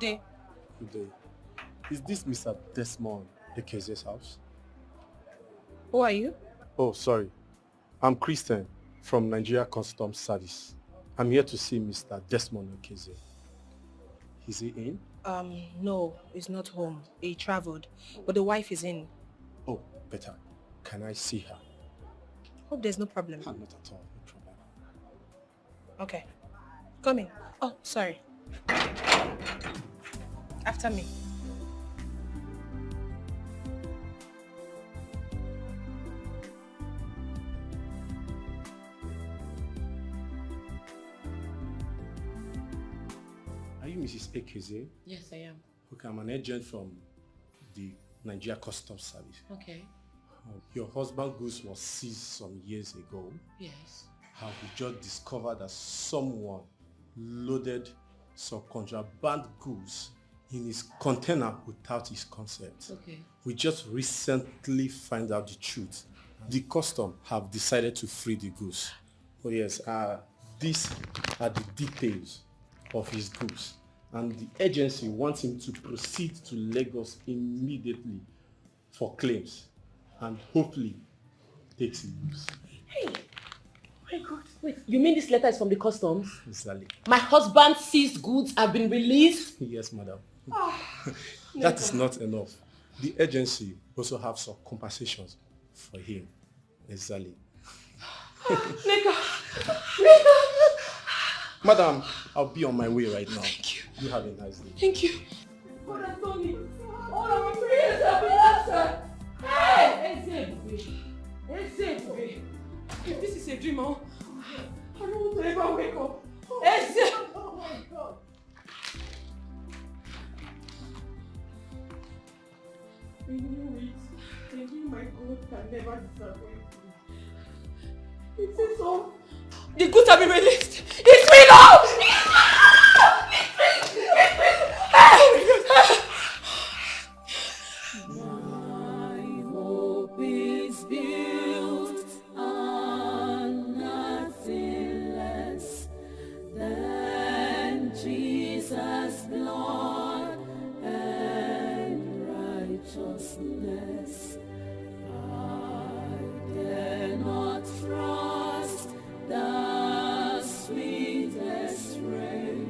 day. Good day. Is this Mr. Desmond Ekeze's house? Who are you? Oh, sorry. I'm Christian from Nigeria Customs Service. I'm here to see Mr. Desmond Ekeze. Is he in? No, he's not home. He traveled, but the wife is in. Oh, better. Can I see her? Hope there's no problem. Not at all. No problem. Okay. Come in. Oh, sorry. After me. Are you Mrs. Ekeze? Yes, I am. Okay, I'm an agent from the Nigeria Customs Service. Okay. Your husband's goods was seized some years ago. Yes. How we just discovered that someone loaded some contraband goods in his container without his consent. Okay. We just recently find out the truth. The custom have decided to free the goods. Oh yes, these are the details of his goods. And the agency wants him to proceed to Lagos immediately for claims and hopefully takes the goods. Hey, my God. Wait, you mean this letter is from the customs? Exactly. My husband's seized goods have been released? Yes, madam. That is not enough. The agency also have some compensations for him. Exactly. Nigga. Madam, I'll be on my way right now. Thank you. You have a nice day. Thank you. God has done it. All our prayers have been answered. Hey! Ezebube. If this is a dream, I don't want to ever wake up. Eze! Oh my God. You know it. Maybe my God can never disappoint me. It is so. The goods have been released. It's me now! It's me! My hope is built on nothing less than Jesus' blood and righteousness. I dare not trust the sweetest rain.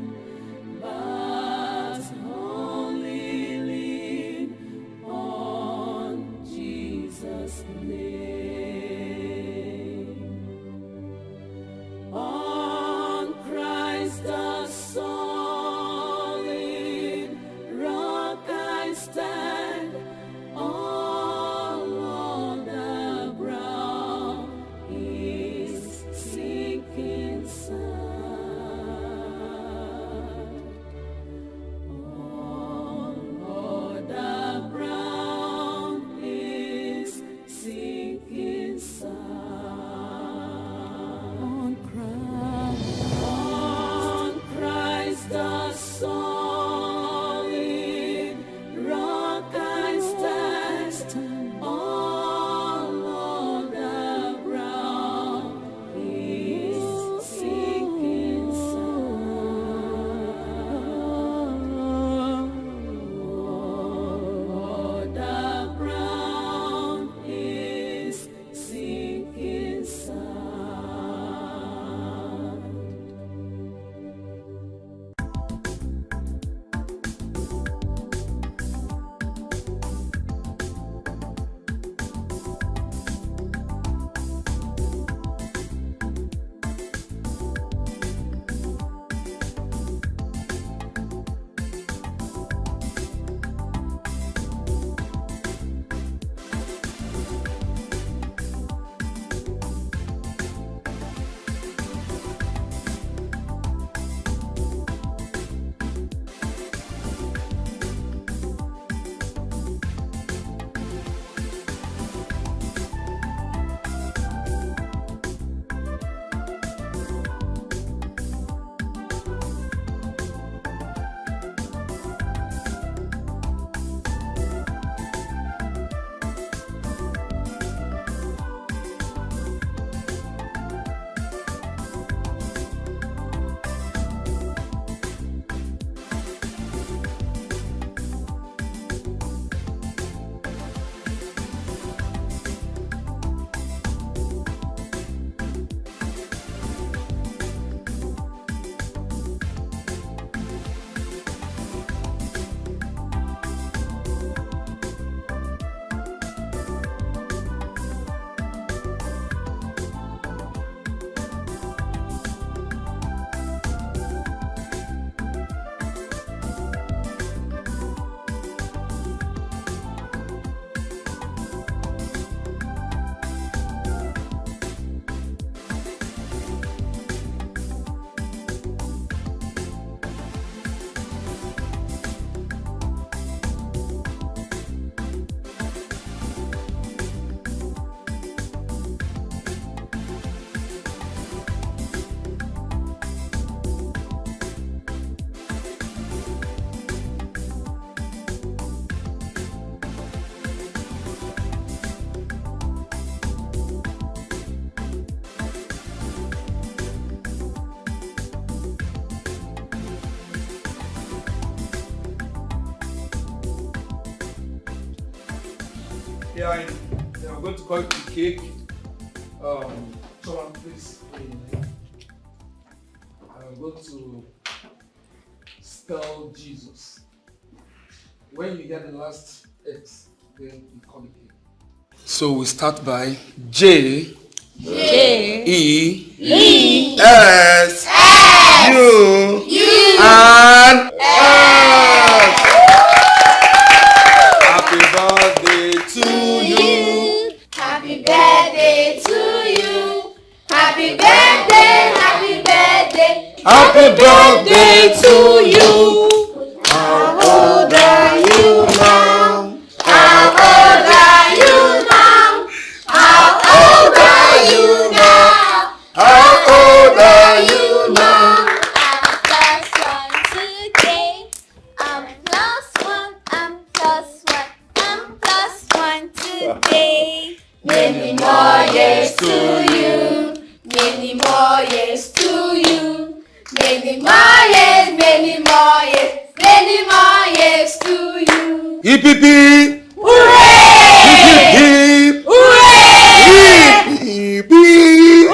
are going to cut the cake. Someone please. I'm going to spell Jesus. When you get the last X, then you call it cake. So we start by J. E. S. U. And S. Happy birthday to you. Happy birthday to you. Happy birthday, happy birthday. Happy birthday to you. How old are you now? How old are you now? How old are you now? How old are you now? I'm plus one today. I'm plus one. I'm plus one. I'm plus one today. Many more years to you. Many more years to you. Many more years, many more years, many more years to you. Hip hip hip. Hooray! Hip hip hip. Hooray! Hip hip hip.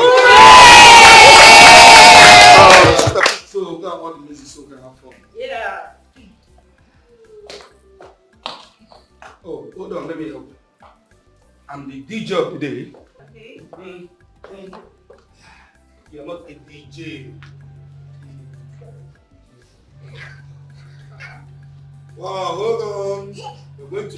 So go and order the music so we can have fun. Yeah. Oh, hold on, let me help. I'm the DJ of the day. Okay. You're not a DJ. Wow, hold on. We're going to